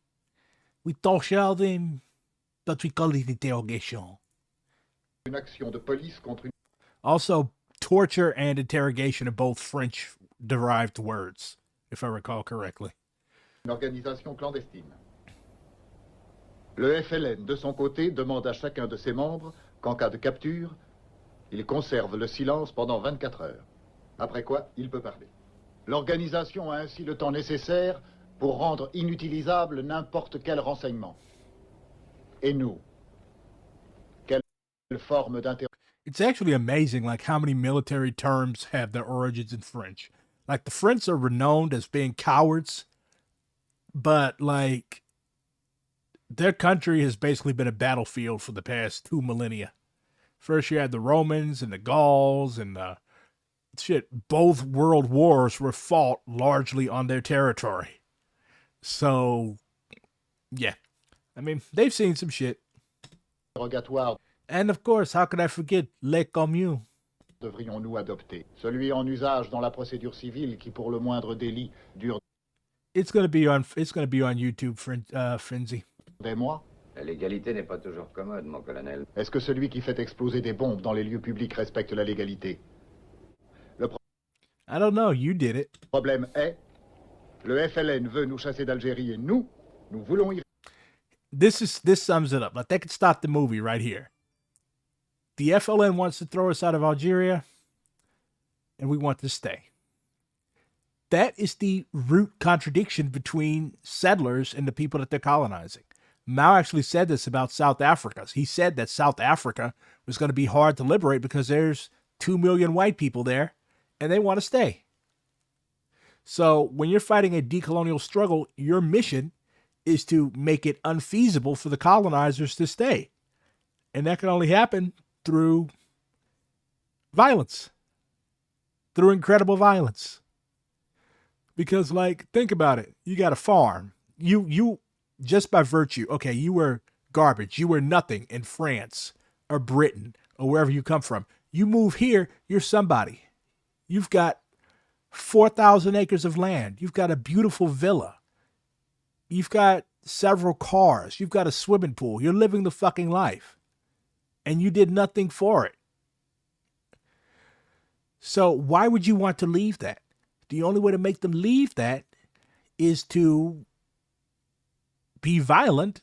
We torture them, but we call it interrogation.
Une action de police contre une...
Also, torture and interrogation are both French-derived words, if I recall correctly.
Une organisation clandestine. Le FLN, de son côté, demande à chacun de ses membres qu'en cas de capture, il conserve le silence pendant 24 heures. Après quoi, il peut parler. L'organisation a ainsi le temps nécessaire pour rendre inutilisable n'importe quel renseignement. Et nous, quelle forme d'interrogation?
It's actually amazing, like, how many military terms have their origins in French. Like, the French are renowned as being cowards, but, like... their country has basically been a battlefield for the past 2 millennia. First you had the Romans and the Gauls and both world wars were fought largely on their territory. So, yeah. I mean, they've seen some shit. And of course, how could I forget Les Communes?
devrions-nous adopter? Celui en usage dans la procédure civile qui, pour le moindre délit, dure
It's gonna be on YouTube, Frenzy.
des mois?
La légalité n'est pas toujours commode, mon colonel.
Est-ce que celui qui fait exploser des bombes dans les lieux publics respecte la légalité?
I don't know, you did it.
Le problème est, le FLN veut nous chasser d'Algérie et nous voulons y...
This sums it up. Like, they could stop the movie right here. The FLN wants to throw us out of Algeria, and we want to stay. That is the root contradiction between settlers and the people that they're colonizing. Mao actually said this about South Africa. He said that South Africa was going to be hard to liberate because there's 2 million white people there, and they want to stay. So when you're fighting a decolonial struggle, your mission is to make it unfeasible for the colonizers to stay. And that can only happen through violence, through incredible violence. Because, like, think about it. You got a farm. You just by virtue, okay, you were garbage. You were nothing in France or Britain or wherever you come from. You move here, you're somebody. You've got 4,000 acres of land. You've got a beautiful villa. You've got several cars. You've got a swimming pool. You're living the fucking life. And you did nothing for it. So why would you want to leave that? The only way to make them leave that is to be violent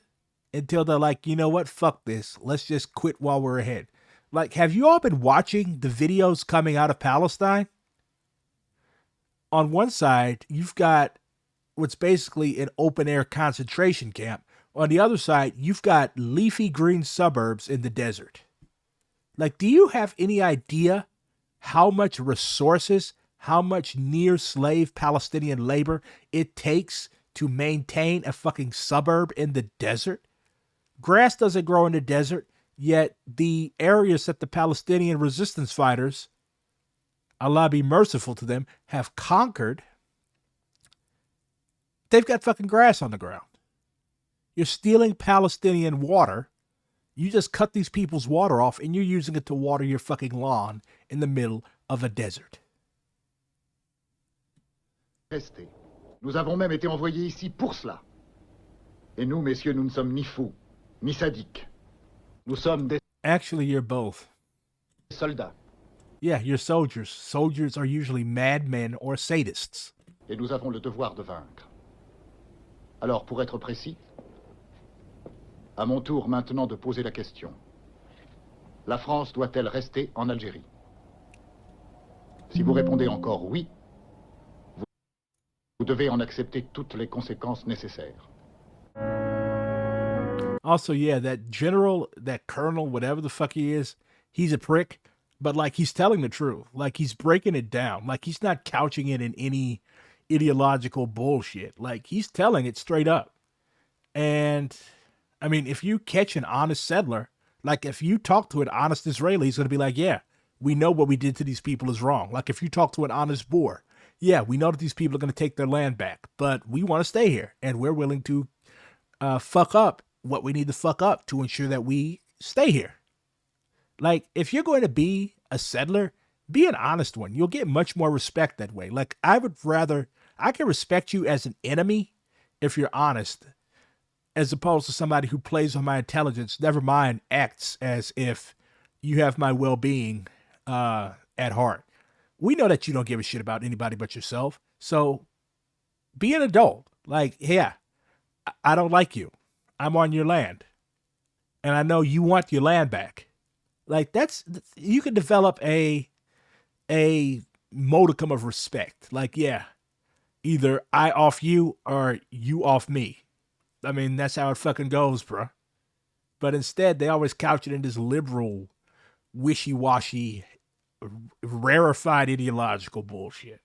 until they're like, you know what? Fuck this. Let's just quit while we're ahead. Like, have you all been watching the videos coming out of Palestine? On one side, you've got what's basically an open air concentration camp. On the other side, you've got leafy green suburbs in the desert. Like, do you have any idea how much resources, how much near slave Palestinian labor it takes to maintain a fucking suburb in the desert? Grass doesn't grow in the desert, yet the areas that the Palestinian resistance fighters, Allah be merciful to them, have conquered, they've got fucking grass on the ground. You're stealing Palestinian water. You just cut these people's water off and you're using it to water your fucking lawn in the middle of a desert.
Rester. Nous avons même été envoyés ici pour cela. Et nous, messieurs, nous ne sommes ni fous, ni sadiques. Nous sommes des...
Actually, you're both.
Soldats.
Yeah, you're soldiers. Soldiers are usually madmen or sadists.
Et nous avons le devoir de vaincre. Alors, pour être précis, à mon tour maintenant de poser la question. La France doit-elle rester en Algérie? Si vous répondez encore oui, vous devez en accepter toutes les conséquences nécessaires.
Also, yeah, that general, that colonel, whatever the fuck he is, he's a prick, but like he's telling the truth. Like he's breaking it down. Like he's not couching it in any ideological bullshit. Like he's telling it straight up. And I mean, if you catch an honest settler, like if you talk to an honest Israeli, he's going to be like, yeah, we know what we did to these people is wrong. Like if you talk to an honest Boer, yeah, we know that these people are going to take their land back, but we want to stay here and we're willing to fuck up what we need to fuck up to ensure that we stay here. Like if you're going to be a settler, be an honest one. You'll get much more respect that way. Like I can respect you as an enemy if you're honest, as opposed to somebody who plays on my intelligence, never mind acts as if you have my well-being at heart. We know that you don't give a shit about anybody but yourself. So be an adult. Like, yeah, I don't like you. I'm on your land. And I know you want your land back. Like you can develop a modicum of respect. Like, yeah, either I off you or you off me. I mean, that's how it fucking goes, bro. But instead, they always couch it in this liberal, wishy-washy, rarefied ideological bullshit.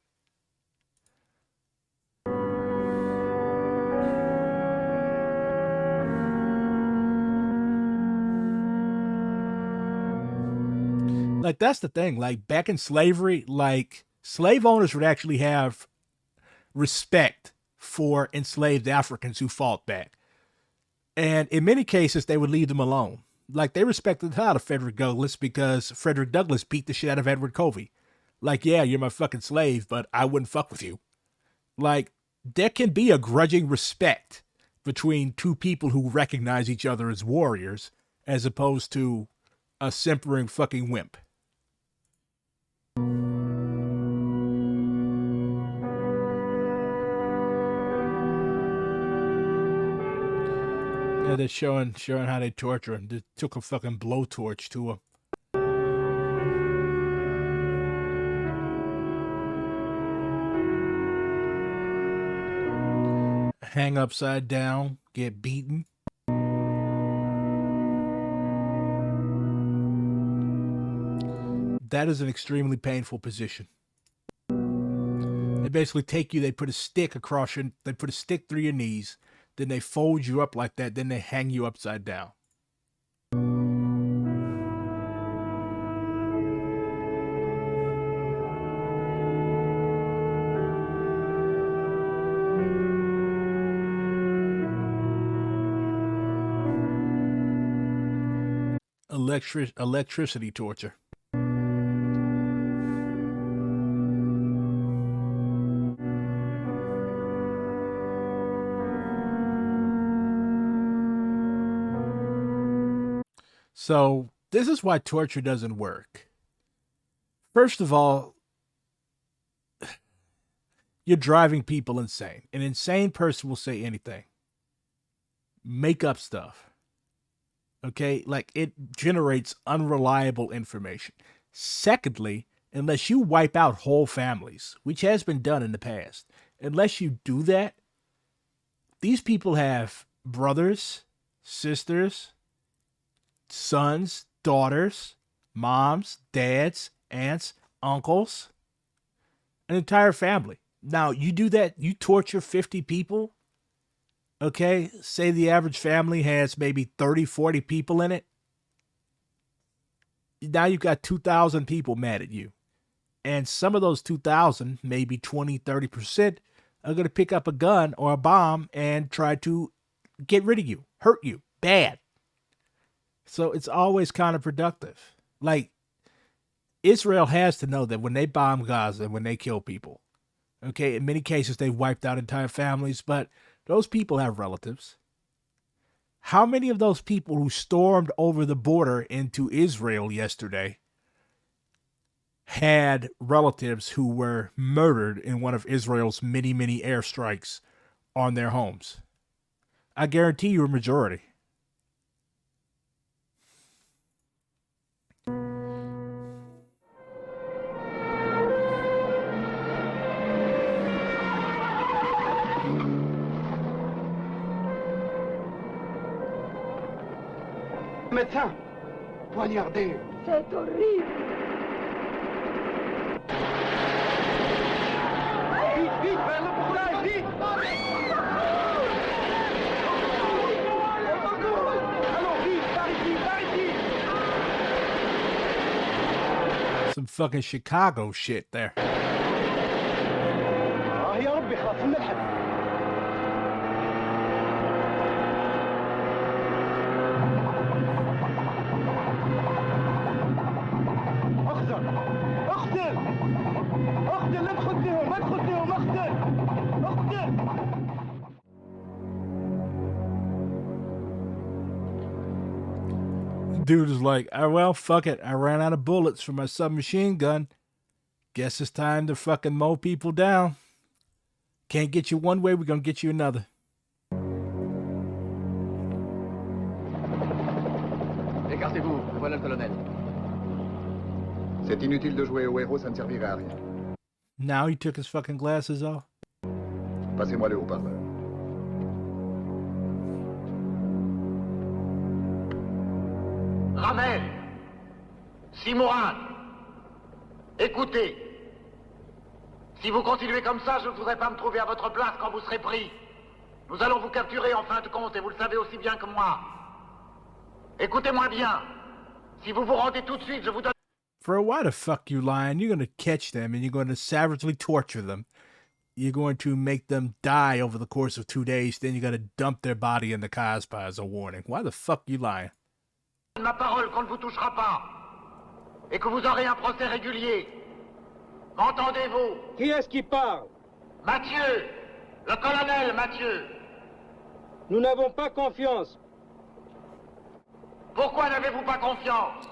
Like, that's the thing. Like, back in slavery, like, slave owners would actually have respect for enslaved Africans who fought back. And in many cases, they would leave them alone. Like, they respected the hell out of Frederick Douglass because Frederick Douglass beat the shit out of Edward Covey. Like, yeah, you're my fucking slave, but I wouldn't fuck with you. Like, there can be a grudging respect between two people who recognize each other as warriors as opposed to a simpering fucking wimp. Yeah, they're showing how they torture him. They took a fucking blowtorch to him. Hang upside down, get beaten. That is an extremely painful position. They basically take you, they put a stick they put a stick through your knees, then they fold you up like that, then they hang you upside down. Electricity torture. So, this is why torture doesn't work. First of all, you're driving people insane. An insane person will say anything. Make up stuff. Okay? Like, it generates unreliable information. Secondly, unless you wipe out whole families, which has been done in the past, unless you do that, these people have brothers, sisters, sons, daughters, moms, dads, aunts, uncles, an entire family. Now, you do that, you torture 50 people, okay? Say the average family has maybe 30, 40 people in it. Now you've got 2,000 people mad at you. And some of those 2,000, maybe 20, 30%, are going to pick up a gun or a bomb and try to get rid of you, hurt you, bad. So it's always counterproductive. Like, Israel has to know that when they bomb Gaza and when they kill people, okay, in many cases they've wiped out entire families, but those people have relatives. How many of those people who stormed over the border into Israel yesterday had relatives who were murdered in one of Israel's many, many airstrikes on their homes? I guarantee you a majority.
Médecin, poignardé.
C'est horrible.
Vite, vite, vers le portail, vite. Allons, vite, par ici, par ici.
Some fucking Chicago shit there.
يا ربي خلاص الملحق.
Dude is like, oh, well, fuck it. I ran out of bullets for my submachine gun. Guess it's time to fucking mow people down. Can't get you one way, we're gonna get you another.
Écartez-vous, voilà le colonel.
C'est inutile de jouer au héros, ça ne servirait à rien.
Now he took his fucking glasses off.
Passez-moi le haut-parleur.
Ramel, Simourin, écoutez. Si vous continuez comme ça, je ne voudrais pas me trouver à votre place quand vous serez pris. Nous allons vous capturer en fin de compte, et vous le savez aussi bien que moi. Écoutez-moi bien. Si vous vous rendez tout de suite, je vous donne...
For why the fuck you lying? You're going to catch them and you're going to savagely torture them. You're going to make them die over the course of 2 days. Then you're going to dump their body in the Kasbah as a warning. Why the fuck you lying?
Ma parole qu'on ne vous touchera pas. Et que vous aurez un procès régulier. M'entendez-vous?
Qui est-ce qui parle?
Mathieu! Le colonel Mathieu!
Nous n'avons pas confiance.
Pourquoi n'avez-vous pas confiance?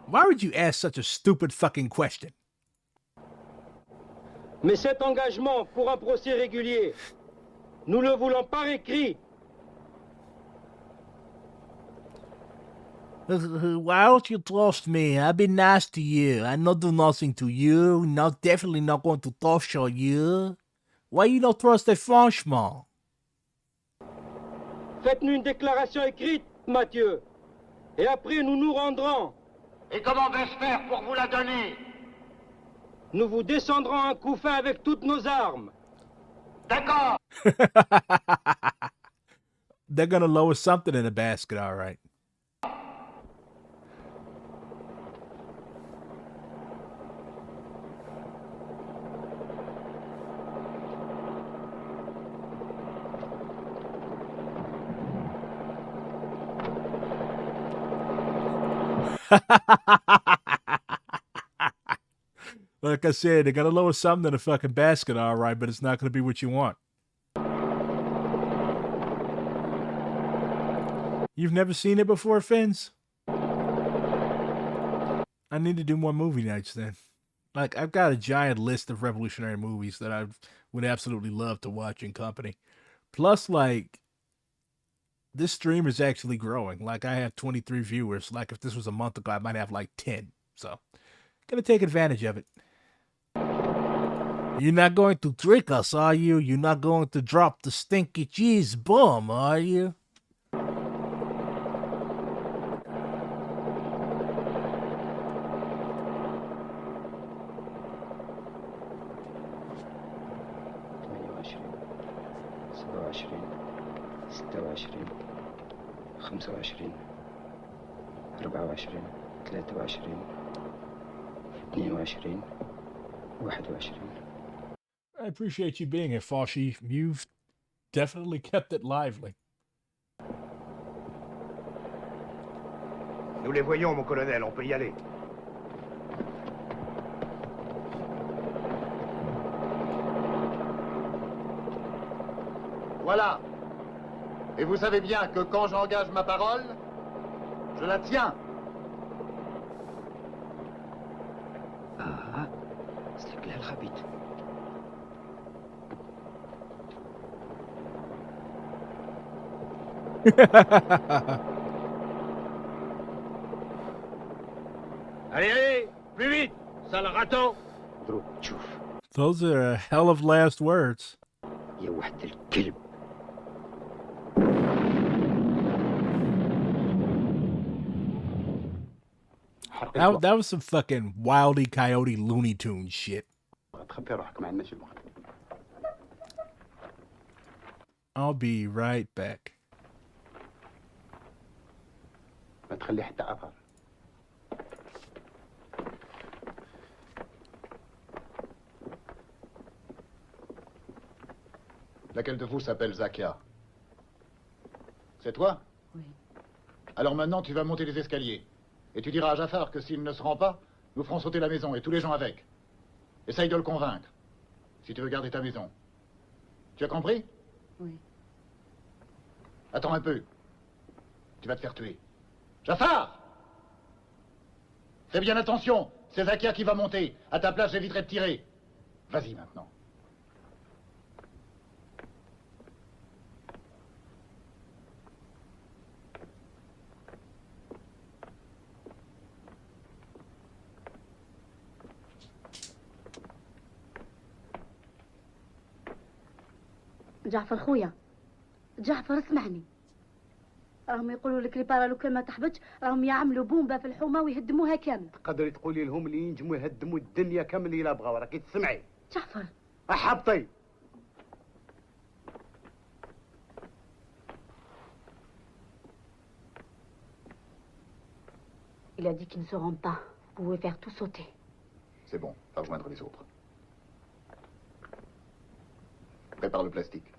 Why would you ask such a stupid fucking question?
Mais cet engagement pour un procès régulier, nous le voulons par écrit.
Why don't you trust me? I've been nice to you. I not do nothing to you. Not definitely not going to torture you. Why you don't trust a Frenchman?
Faites-nous une déclaration écrite, Mathieu. Et après, nous nous rendrons.
Et comment vais-je faire pour vous la donner?
Nous vous descendrons un coup fin avec toutes nos armes.
D'accord.
They're gonna lower something in the basket, all right. Like I said, they're gonna lower something in the fucking basket, all right, but it's not gonna be what you want. You've never seen it before, Fins? I need to do more movie nights then. Like, I've got a giant list of revolutionary movies that I would absolutely love to watch in company. Plus, like, this stream is actually growing. Like, I have 23 viewers. Like, if this was a month ago, I might have like 10. So, gonna take advantage of it. You're not going to trick us, are you? You're not going to drop the stinky cheese bomb, are you? I appreciate you being here, Fauci. You've definitely kept it lively.
Nous les voyons, mon colonel, on peut y aller.
Voilà. Et vous savez bien que quand j'engage ma parole, je la tiens.
Ah, c'est là le rabbit.
Allez, allez, plus vite, sale raton.
Those are a hell of last words.
يا وحد الكلب.
That was some fucking Wildy Coyote Looney Tunes shit. I'll be right back.
Laquelle de vous s'appelle Zakia? C'est toi?
Oui.
Alors maintenant, tu vas monter les escaliers. Et tu diras à Jafar que s'il ne se rend pas, nous ferons sauter la maison et tous les gens avec. Essaye de le convaincre, si tu veux garder ta maison. Tu as compris?
Oui.
Attends un peu. Tu vas te faire tuer. Jafar! Fais bien attention, c'est Zakia qui va monter. À ta place, j'éviterai de tirer. Vas-y maintenant.
جعفر خويا، جعفر اسمعني. راهم يقولوا لك لي بارا لو كان ما تحبطش راهم يعملوا بومبا في الحومه ويهدموها كامل.
تقدري تقولي لهم اللي ينجموا يهدموا الدنيا كامل الا بغاو، راكي تسمعي.
جعفر
احبطي.
Il a dit qu'ils ne se rendent pas. Vous pouvez faire tout sauter.
C'est bon, va rejoindre les autres. Prépare le plastique.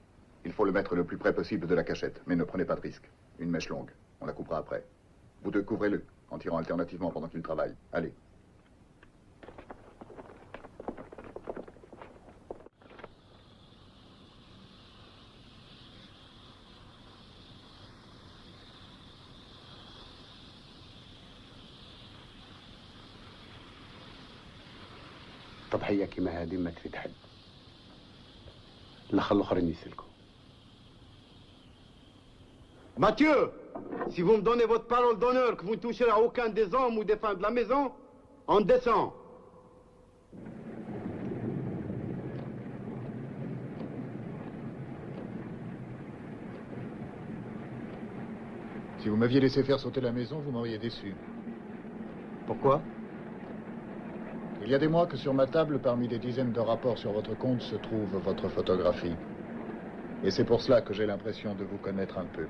Il faut le mettre le plus près possible de la cachette, mais ne prenez pas de risque. Une mèche longue, on la coupera après. Vous deux, couvrez-le, en tirant alternativement pendant qu'il travaille. Allez.
تضحية كيما هذه ما تفيد حد. نخلو الاخرين يسلكوا.
Mathieu, si vous me donnez votre parole d'honneur que vous ne toucherez à aucun des hommes ou des femmes de la maison, on descend.
Si vous m'aviez laissé faire sauter la maison, vous m'auriez déçu.
Pourquoi?
Il y a des mois que sur ma table, parmi des dizaines de rapports sur votre compte, se trouve votre photographie. Et c'est pour cela que j'ai l'impression de vous connaître un peu.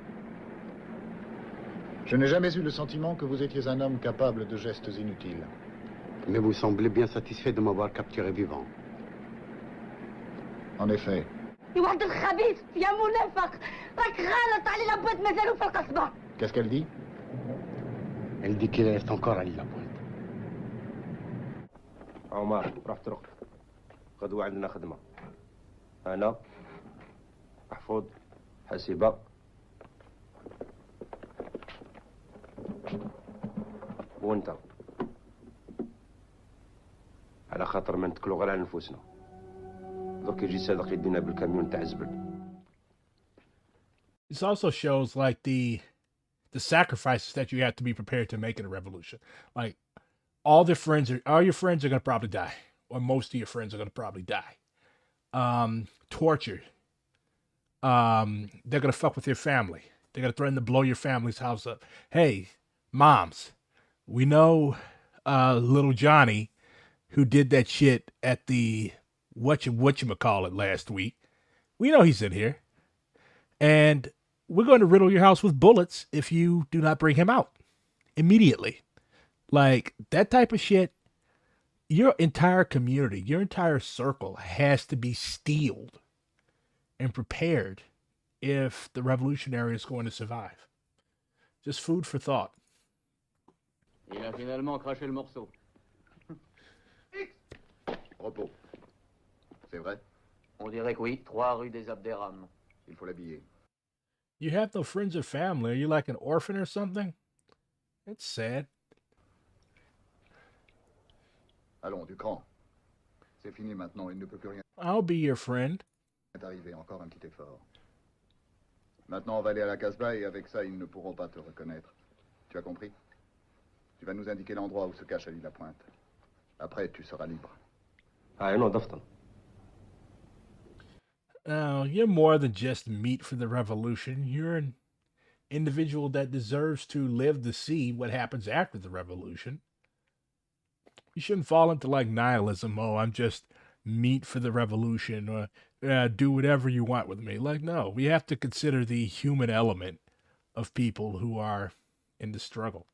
Je n'ai jamais eu le sentiment que vous étiez un homme capable de gestes inutiles.
Mais vous semblez bien satisfait de m'avoir capturé vivant.
En effet.
يا ولد الخبيث يا منافق راك غالط على لابد مازالوا في القصبة.
Qu'est-ce qu'elle dit?
Elle dit qu'il reste encore à l'île la pointe.
عمر روح طرق غدوة عندنا خدمة أنا محفوظ حسيبة وانت على خاطر ما نتكلوا غير على نفوسنا دوك يجي صادق يدينا بالكاميون تاع الزبل.
This also shows like the sacrifices that you have to be prepared to make in a revolution. Like all your friends are gonna probably die, or most of your friends are gonna probably die. Tortured. They're gonna fuck with your family. They're gonna threaten to blow your family's house up. Hey, moms, we know little Johnny who did that shit at the whatchamacallit last week. We know he's in here. And we're going to riddle your house with bullets if you do not bring him out immediately. Like that type of shit, your entire community, your entire circle has to be steeled and prepared if the revolutionary is going to survive. Just food for thought.
Il a finalement craché le morceau.
Repos. C'est vrai?
On dirait que oui, 3 rue des Abderrames.
Il faut l'habiller.
You have no friends or family. Are you like an orphan or something? It's sad.
Allons, du cran. C'est fini maintenant, il ne peut plus rien.
I'll be your friend.
C'est arrivé, encore un petit effort. Maintenant, on va aller à la Casbah et avec ça, ils ne pourront pas te reconnaître. Tu as compris? Tu vas nous indiquer l'endroit où se cache Ali Lapointe. Après, tu seras libre.
Ah, non, دفتر.
Now, you're more than just meat for the revolution. You're an individual that deserves to live to see what happens after the revolution. You shouldn't fall into like nihilism. Oh, I'm just meat for the revolution, or do whatever you want with me. Like, no, we have to consider the human element of people who are in the struggle.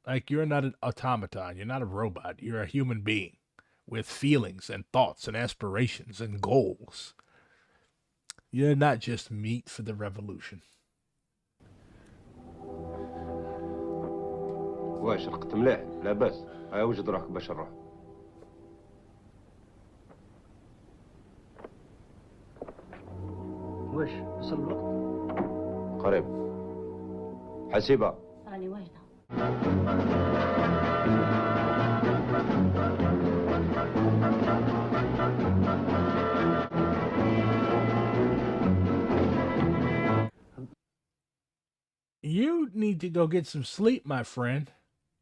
Like, you're not an automaton. You're not a robot. You're a human being with feelings and thoughts and aspirations and goals. You're not just meat for the revolution.
واش رقت مليح لاباس هاي وجد روحك باش نروح.
واش وصل الوقت؟
قريب حسيبة
راني واجدة.
You need to go get some sleep, my friend,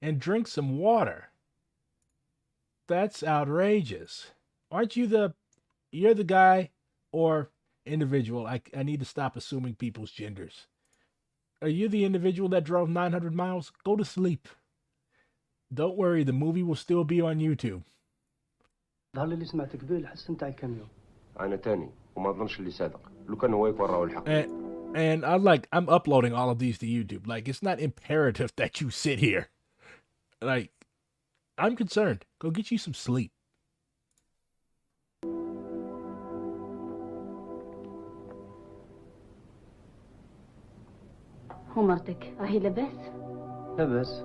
and drink some water. That's outrageous. Aren't you you're the guy or individual? I need to stop assuming people's genders. Are you the individual that drove 900 miles? Go to sleep. Don't worry, the movie will still be on YouTube.
ظهر لي سمعتك به الحس نتاع الكاميون.
أنا تاني وما أظنش اللي صادق لو كان هو يقرأ الحق.
And I'm uploading all of these to YouTube. Like, it's not imperative that you sit here. Like, I'm concerned. Go get you some sleep.
ومرتك راهي لاباس؟
لاباس.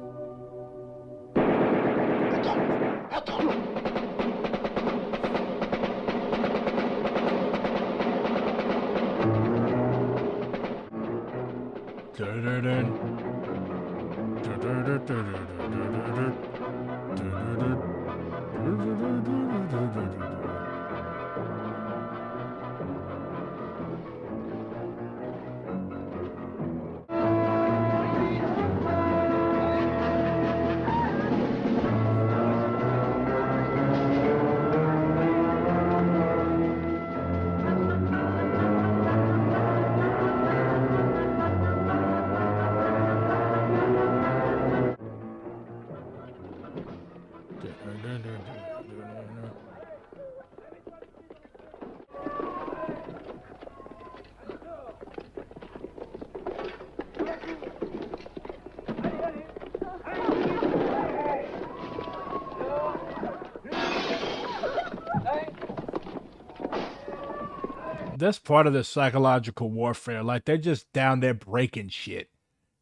That's part of the psychological warfare. Like, they're just down there breaking shit.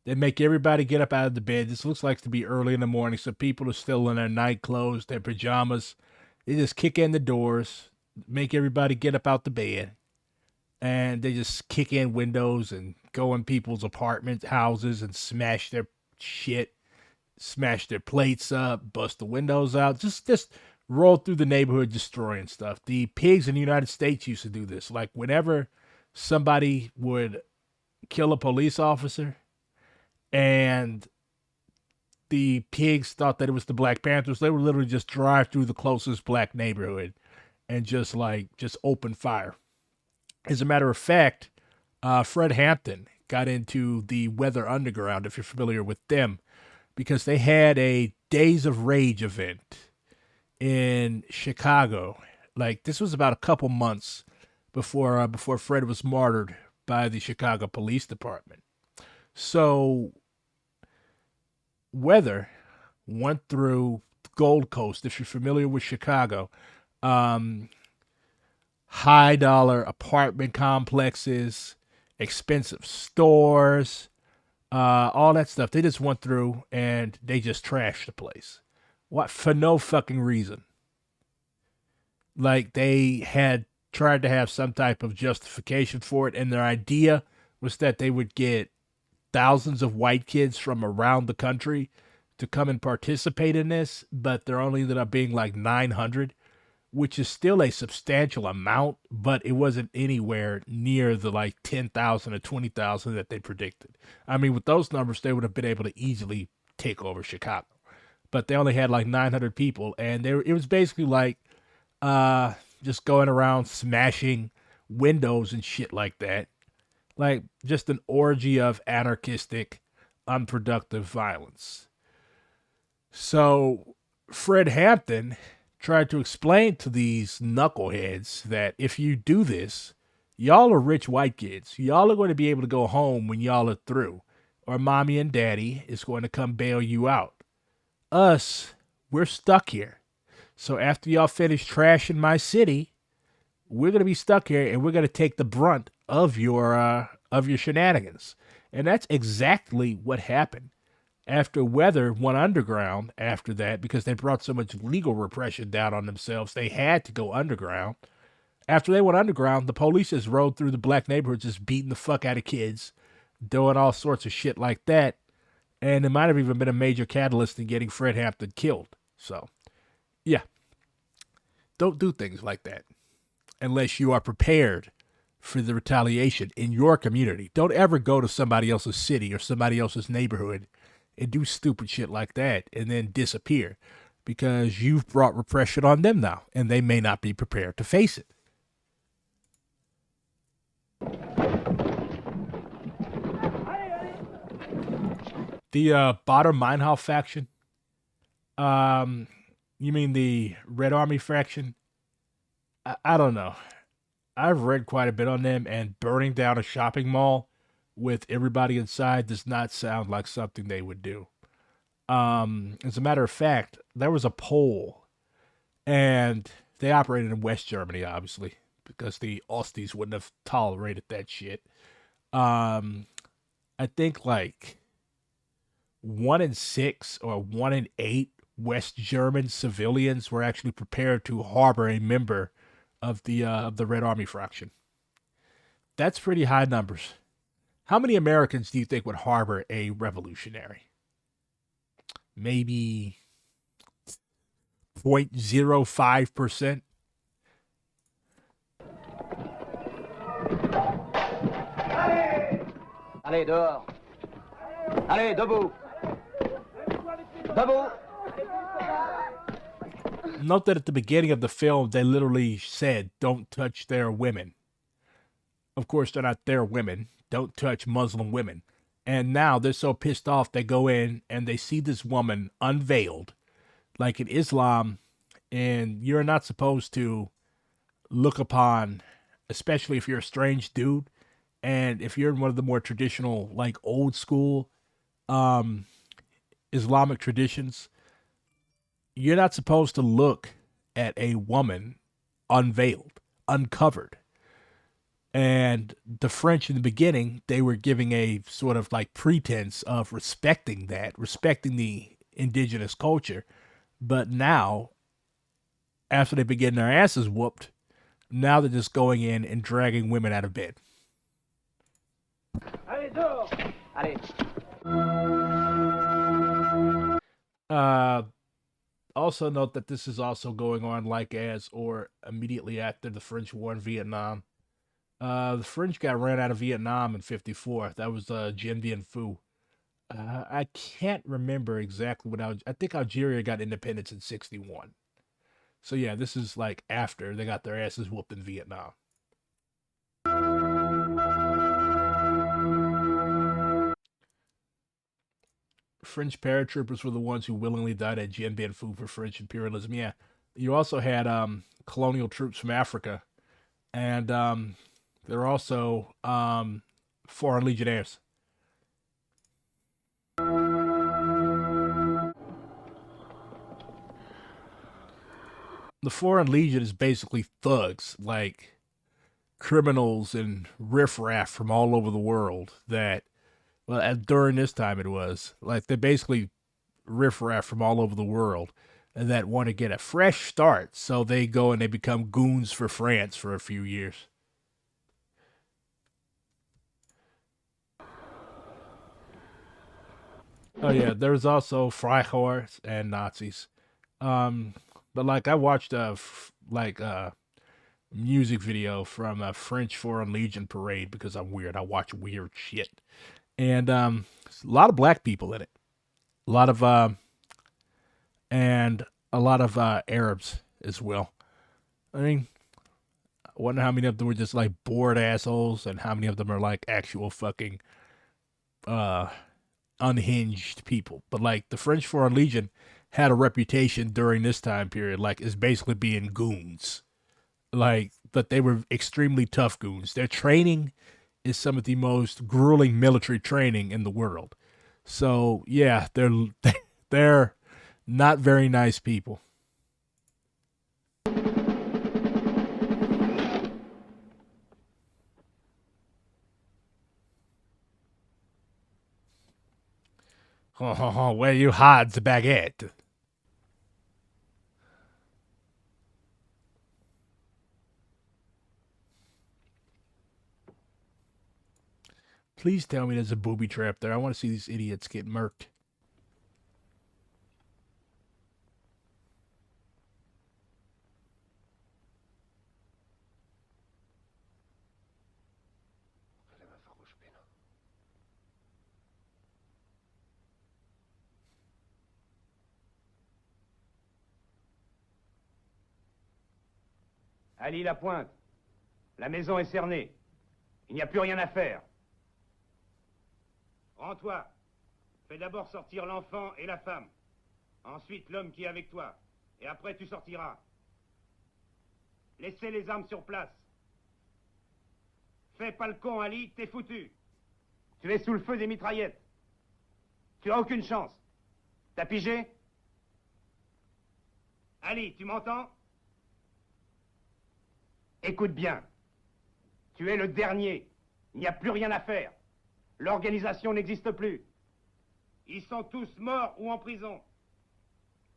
They make everybody get up out of the bed. This looks like to be early in the morning, so people are still in their night clothes, their pajamas. They just kick in the doors, make everybody get up out the bed, and they just kick in windows and go in people's apartments, houses, and smash their shit, smash their plates up, bust the windows out, just roll through the neighborhood destroying stuff. The pigs in the United States used to do this. Like, whenever somebody would kill a police officer and the pigs thought that it was the Black Panthers, they would literally just drive through the closest black neighborhood and just open fire. As a matter of fact, Fred Hampton got into the Weather Underground, if you're familiar with them, because they had a Days of Rage event in Chicago. Like, this was about a couple months before Fred was martyred by the Chicago Police Department. So Weather went through Gold Coast, if you're familiar with Chicago. High dollar apartment complexes, expensive stores, all that stuff. They just went through and they just trashed the place. What? For no fucking reason. Like, they had tried to have some type of justification for it, and their idea was that they would get thousands of white kids from around the country to come and participate in this, but there only ended up being like 900, which is still a substantial amount, but it wasn't anywhere near the like 10,000 or 20,000 that they predicted. I mean, with those numbers, they would have been able to easily take over Chicago. But they only had like 900 people, and it was basically like just going around smashing windows and shit like that. Like, just an orgy of anarchistic, unproductive violence. So Fred Hampton tried to explain to these knuckleheads that if you do this, y'all are rich white kids. Y'all are going to be able to go home when y'all are through, or mommy and daddy is going to come bail you out. Us, we're stuck here. So after y'all finish trashing my city, we're going to be stuck here, and we're going to take the brunt of your shenanigans. And that's exactly what happened. After Weather went underground after that, because they brought so much legal repression down on themselves, they had to go underground. After they went underground, the police just rode through the black neighborhoods, just beating the fuck out of kids, doing all sorts of shit like that. And it might have even been a major catalyst in getting Fred Hampton killed. So, yeah. Don't do things like that unless you are prepared for the retaliation in your community. Don't ever go to somebody else's city or somebody else's neighborhood and do stupid shit like that and then disappear, because you've brought repression on them now, and they may not be prepared to face it. The Bader Meinhof faction? You mean the Red Army faction? I don't know. I've read quite a bit on them, and burning down a shopping mall with everybody inside does not sound like something they would do. As a matter of fact, there was a poll, and they operated in West Germany, obviously, because the Osties wouldn't have tolerated that shit. I think like 1 in 6 or 1 in 8 West German civilians were actually prepared to harbor a member of the Red Army fraction. That's pretty high numbers. How many Americans do you think would harbor a revolutionary? Maybe 0.05%.
Allez, dehors. Allez, debout. Debout.
Note that at the beginning of the film, they literally said, don't touch their women. Of course, they're not their women. Don't touch Muslim women. And now they're so pissed off, they go in and they see this woman unveiled, like in Islam, and you're not supposed to look upon, especially if you're a strange dude, and if you're in one of the more traditional, like old school Islamic traditions, you're not supposed to look at a woman unveiled, uncovered. And the French in the beginning, they were giving a sort of like pretense of respecting that, respecting the indigenous culture. But now, after they begin their asses whooped, now they're just going in and dragging women out of bed.
Allez, dehors. Allez.
Also note that this is also going on like as or immediately after the French war in Vietnam. The French got ran out of Vietnam in 54. That was Dien Bien Phu. I can't remember exactly what I think Algeria got independence in 61. So yeah, this is like after they got their asses whooped in Vietnam. French paratroopers were the ones who willingly died at Dien Bien Phu for French imperialism. Yeah. You also had colonial troops from Africa. And there are also foreign legionnaires. The Foreign Legion is basically thugs, like criminals and riffraff from all over the world that, well, during this time it was, like they're basically riffraff from all over the world that want to get a fresh start. So they go and they become goons for France for a few years. Oh yeah, there's also Freikorps and Nazis. But like I watched a music video from a French Foreign Legion parade because I'm weird. I watch weird shit. And a lot of black people in it. A lot of Arabs as well. I mean, I wonder how many of them were just like bored assholes and how many of them are like actual fucking unhinged people. But like the French Foreign Legion had a reputation during this time period, like as basically being goons. Like, but they were extremely tough goons. Their training is some of the most grueling military training in the world. So yeah, they're not very nice people. Where you hide the baguette? Please tell me there's a booby trap there. I want to see these idiots get murked.
Ali Lapointe, la maison est cernée. Il n'y a plus rien à faire. Rends-toi. Fais d'abord sortir l'enfant et la femme. Ensuite, l'homme qui est avec toi. Et après, tu sortiras. Laissez les armes sur place. Fais pas le con, Ali, t'es foutu. Tu es sous le feu des mitraillettes. Tu as aucune chance. T'as pigé? Ali, tu m'entends? Écoute bien. Tu es le dernier. Il n'y a plus rien à faire. L'organisation n'existe plus. Ils sont tous morts ou en prison.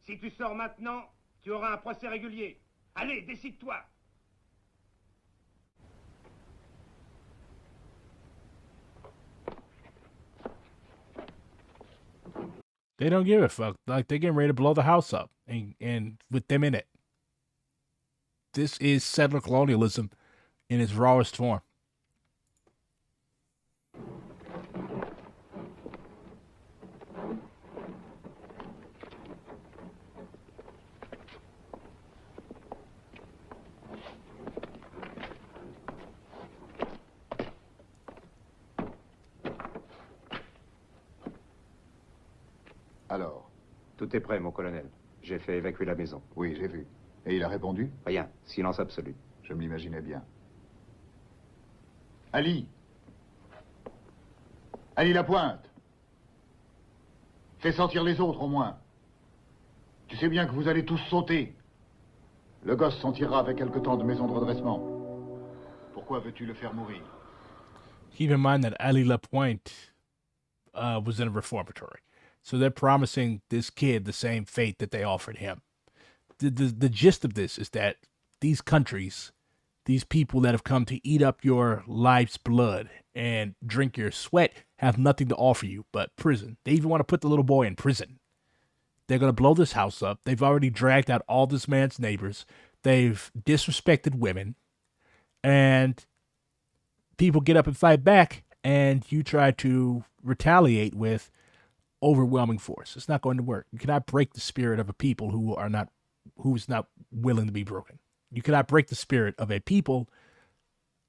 Si tu sors maintenant, tu auras un procès régulier. Allez, décide-toi.
They don't give a fuck. Like, they're getting ready to blow the house up and with them in it. This is settler colonialism in its rawest form.
Alors?
Tout est prêt, mon colonel. J'ai fait évacuer la maison.
Oui, j'ai vu. Et il a répondu?
Rien. Silence absolu.
Je me l'imaginais bien. Ali! Ali Lapointe! Fais sortir les autres, au moins. Tu sais bien que vous allez tous sauter. Le gosse s'en tirera avec quelque temps de maison de redressement. Pourquoi veux-tu le faire mourir?
Keep in mind that Ali Lapointe was in a reformatory. So they're promising this kid the same fate that they offered him. The gist of this is that these countries, these people that have come to eat up your life's blood and drink your sweat have nothing to offer you but prison. They even want to put the little boy in prison. They're going to blow this house up. They've already dragged out all this man's neighbors. They've disrespected women. And people get up and fight back, and you try to retaliate with overwhelming force. It's not going to work. You cannot break the spirit of a people who is not willing to be broken. You cannot break the spirit of a people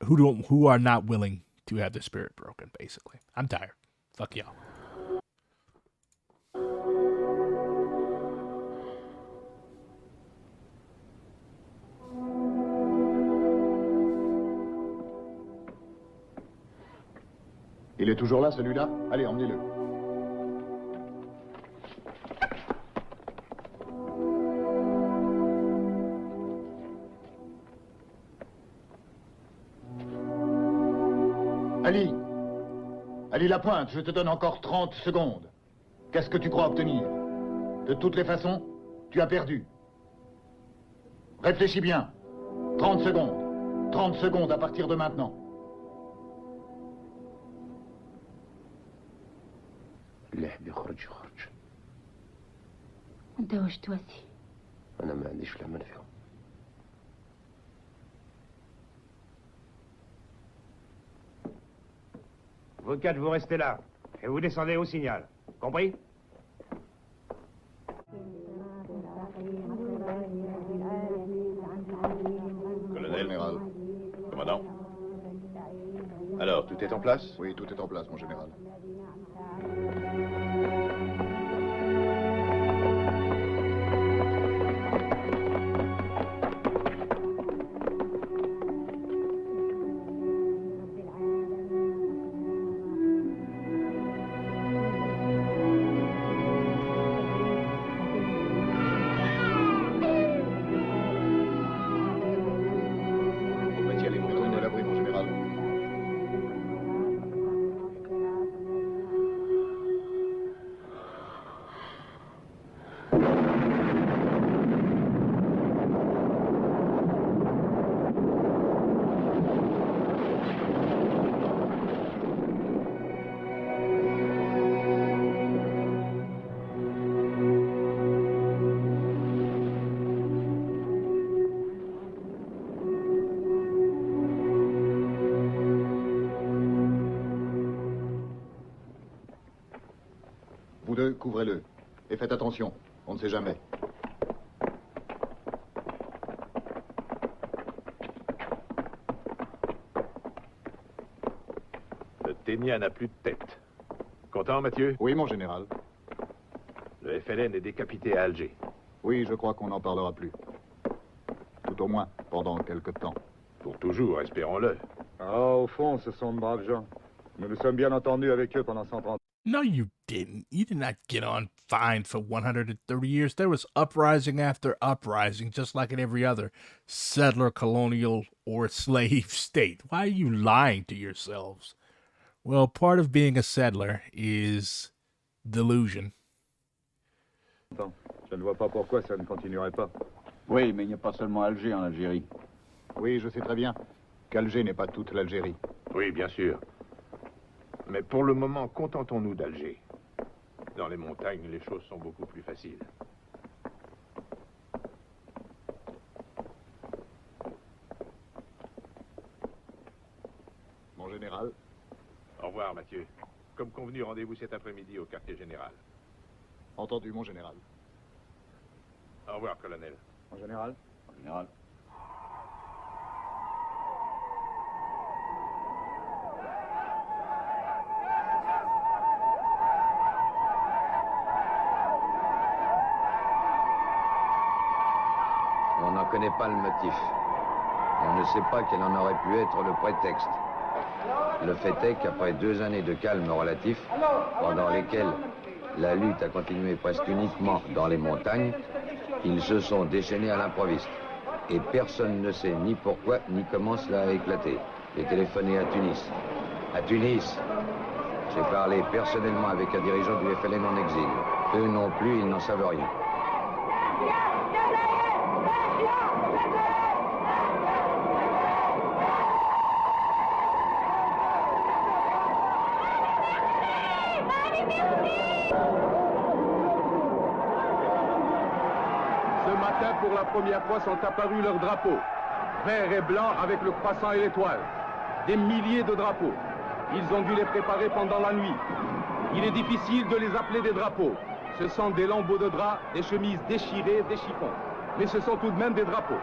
who are not willing to have their spirit broken, basically. I'm tired. Fuck y'all.
Il est toujours là, celui-là? Allez, emmenez-le. Ali! Ali Lapointe, je te donne encore 30 secondes. Qu'est-ce que tu crois obtenir? De toutes les façons, tu as perdu. Réfléchis bien. 30 secondes. 30 secondes à partir de maintenant.
اللعب يخرج يخرج.
انت واش تواسي؟
أنا ما عنديش لا من فيهم.
Vous quatre, vous restez là. Et vous descendez au signal. Compris?
Colonel. Général. Commandant. Alors, tout est en place?
Oui, tout est en place, mon général. Vous deux, couvrez-le. Et faites attention, on ne sait jamais.
Le Ténia n'a plus de tête. Content, Mathieu?
Oui, mon général.
Le FLN est décapité à Alger.
Oui, je crois qu'on n'en parlera plus. Tout au moins, pendant quelque temps.
Pour toujours, espérons-le.
Ah, au fond, ce sont de braves gens. Nous nous sommes bien entendus avec eux pendant 130 ans.
No, you didn't. You did not get on fine for 130 years. There was uprising after uprising, just like in every other settler, colonial, or slave state. Why are you lying to yourselves? Well, part of being a settler is delusion.
Attends, je ne vois pas pourquoi ça ne continuerait pas.
Oui, mais il n'y a pas seulement Alger en Algérie.
Oui, je sais très bien qu'Alger n'est pas toute l'Algérie.
Oui, bien sûr. Mais pour le moment, contentons-nous d'Alger. Dans les montagnes, les choses sont beaucoup plus faciles.
Mon général.
Au revoir, Mathieu. Comme convenu, rendez-vous cet après-midi au quartier général.
Entendu, mon général.
Au revoir, colonel.
En général.
En général.
On n'en connaît pas le motif. On ne sait pas quel en aurait pu être le prétexte. Le fait est qu'après 2 années de calme relatif, pendant lesquelles la lutte a continué presque uniquement dans les montagnes, ils se sont déchaînés à l'improviste. Et personne ne sait ni pourquoi ni comment cela a éclaté. J'ai téléphoné à Tunis. À Tunis, j'ai parlé personnellement avec un dirigeant du FLN en exil. Eux non plus, ils n'en savent rien.
Ce matin, pour la première fois, sont apparus leurs drapeaux, vert et blanc avec le croissant et l'étoile. Des milliers de drapeaux. Ils ont dû les préparer pendant la nuit. Il est difficile de les appeler des drapeaux. Ce sont des lambeaux de drap, des chemises déchirées, des chiffons. Mais ce sont tout de même des drapeaux.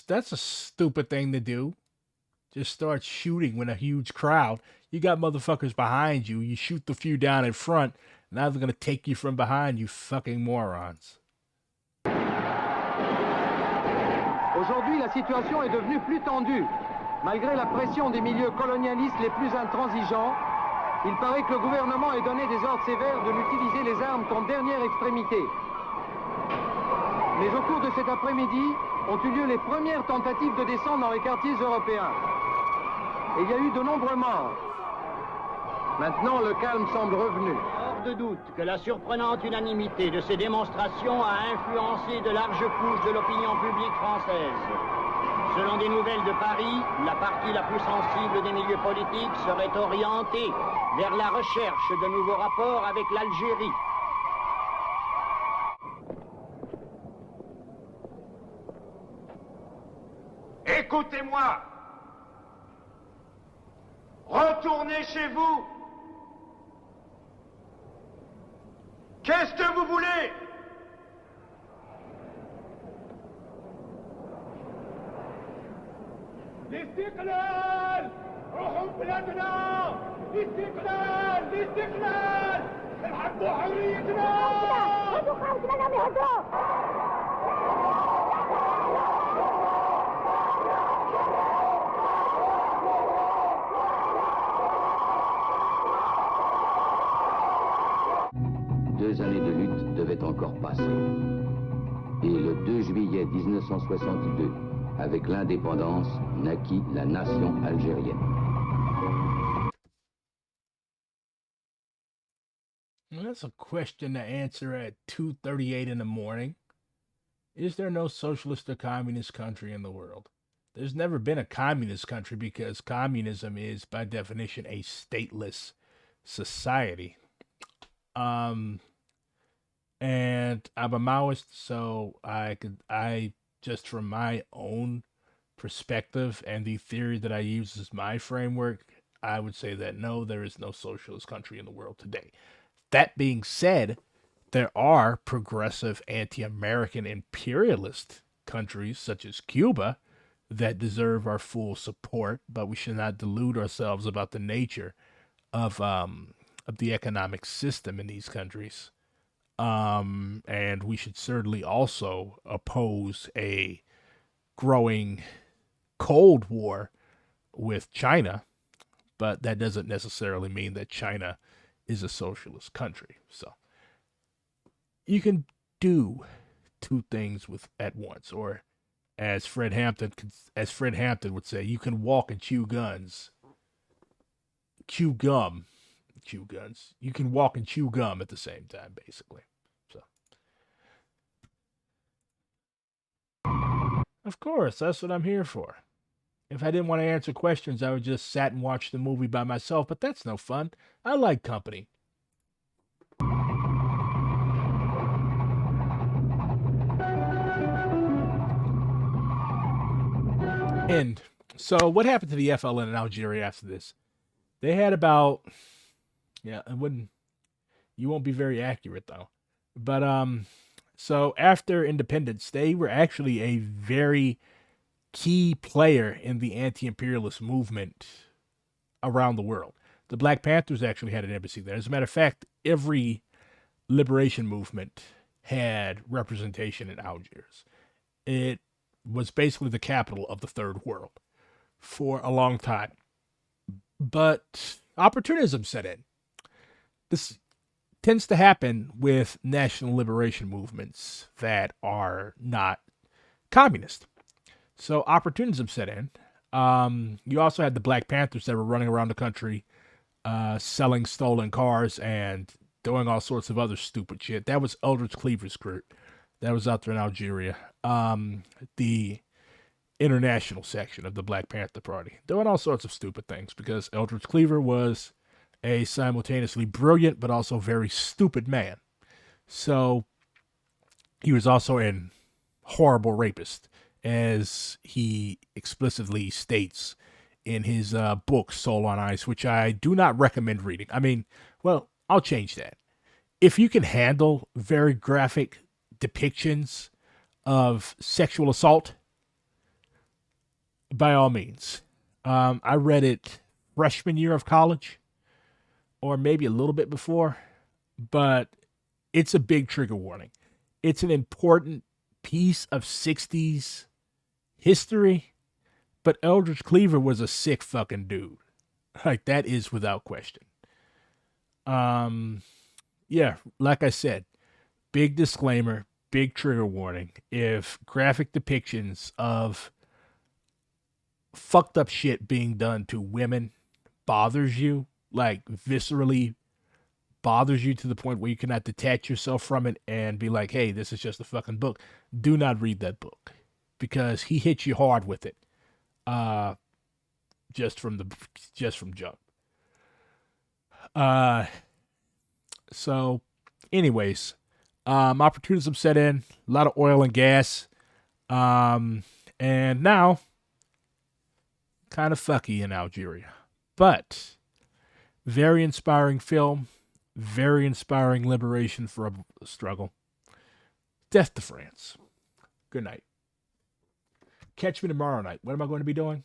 That's a stupid thing to do. Just start shooting with a huge crowd. You got motherfuckers behind you. You shoot the few down in front. Now they're gonna take you from behind. You fucking morons.
Aujourd'hui, la situation est devenue plus tendue. Malgré la pression des milieux colonialistes les plus intransigeants, il paraît que le gouvernement ait donné des ordres sévères de n'utiliser les armes qu'en dernière extrémité. Mais au cours de cet après-midi, ont eu lieu les premières tentatives de descente dans les quartiers européens. Et il y a eu de nombreux morts. Maintenant, le calme semble revenu.
Hors de doute que la surprenante unanimité de ces démonstrations a influencé de larges couches de l'opinion publique française. Selon des nouvelles de Paris, la partie la plus sensible des milieux politiques serait orientée vers la recherche de nouveaux rapports avec l'Algérie.
Écoutez-moi. Retournez chez vous. Qu'est-ce que vous voulez?
الاستقلال! روحوا بلادنا! الاستقلال! الاستقلال! الحق حريتنا! هدوا خالد لنا هدوا!
Deux années de lutte devaient encore passer. Et le 2 juillet 1962, avec l'indépendance, naquit la nation algérienne.
Well, that's a question to answer at 2:38 in the morning. Is there no socialist or communist country in the world? There's never been a communist country because communism is, by definition, a stateless society. And I'm a Maoist, so I just from my own perspective and the theory that I use as my framework, I would say that no, there is no socialist country in the world today. That being said, there are progressive anti-American imperialist countries such as Cuba that deserve our full support, but we should not delude ourselves about the nature of the economic system in these countries. And we should certainly also oppose a growing Cold War with China, but that doesn't necessarily mean that China is a socialist country. So you can do two things at once, or as Fred Hampton would say, you can walk and chew guns. Chew gum. Chew guns. You can walk and chew gum at the same time, basically. So, of course, that's what I'm here for. If I didn't want to answer questions, I would just sat and watch the movie by myself, but that's no fun. I like company. And so what happened to the FLN in Algeria after this? They had about, you won't be very accurate though. But so after independence, they were actually a very key player in the anti-imperialist movement around the world. The Black Panthers actually had an embassy there. As a matter of fact, every liberation movement had representation in Algiers. It was basically the capital of the third world for a long time. But opportunism set in. This tends to happen with national liberation movements that are not communist. So opportunism set in. You also had the Black Panthers that were running around the country selling stolen cars and doing all sorts of other stupid shit. That was Eldridge Cleaver's group. That was out there in Algeria. The international section of the Black Panther Party. Doing all sorts of stupid things because Eldridge Cleaver was a simultaneously brilliant but also very stupid man. So he was also a horrible rapist, as he explicitly states in his book, Soul on Ice, which I do not recommend reading. I mean, well, I'll change that. If you can handle very graphic depictions of sexual assault, by all means. I read it freshman year of college, or maybe a little bit before, but it's a big trigger warning. It's an important piece of 60s history, but Eldridge Cleaver was a sick fucking dude. Like, that is without question. Yeah, like I said, big disclaimer, big trigger warning. If graphic depictions of fucked up shit being done to women bothers you, like viscerally bothers you to the point where you cannot detach yourself from it and be like, hey, this is just a fucking book, do not read that book, because he hits you hard with it. Just from jump. So anyways, opportunism set in, a lot of oil and gas. And now kind of fucky in Algeria, but very inspiring film, very inspiring liberation for a struggle. Death to France. Good night. Catch me tomorrow night. What am I going to be doing?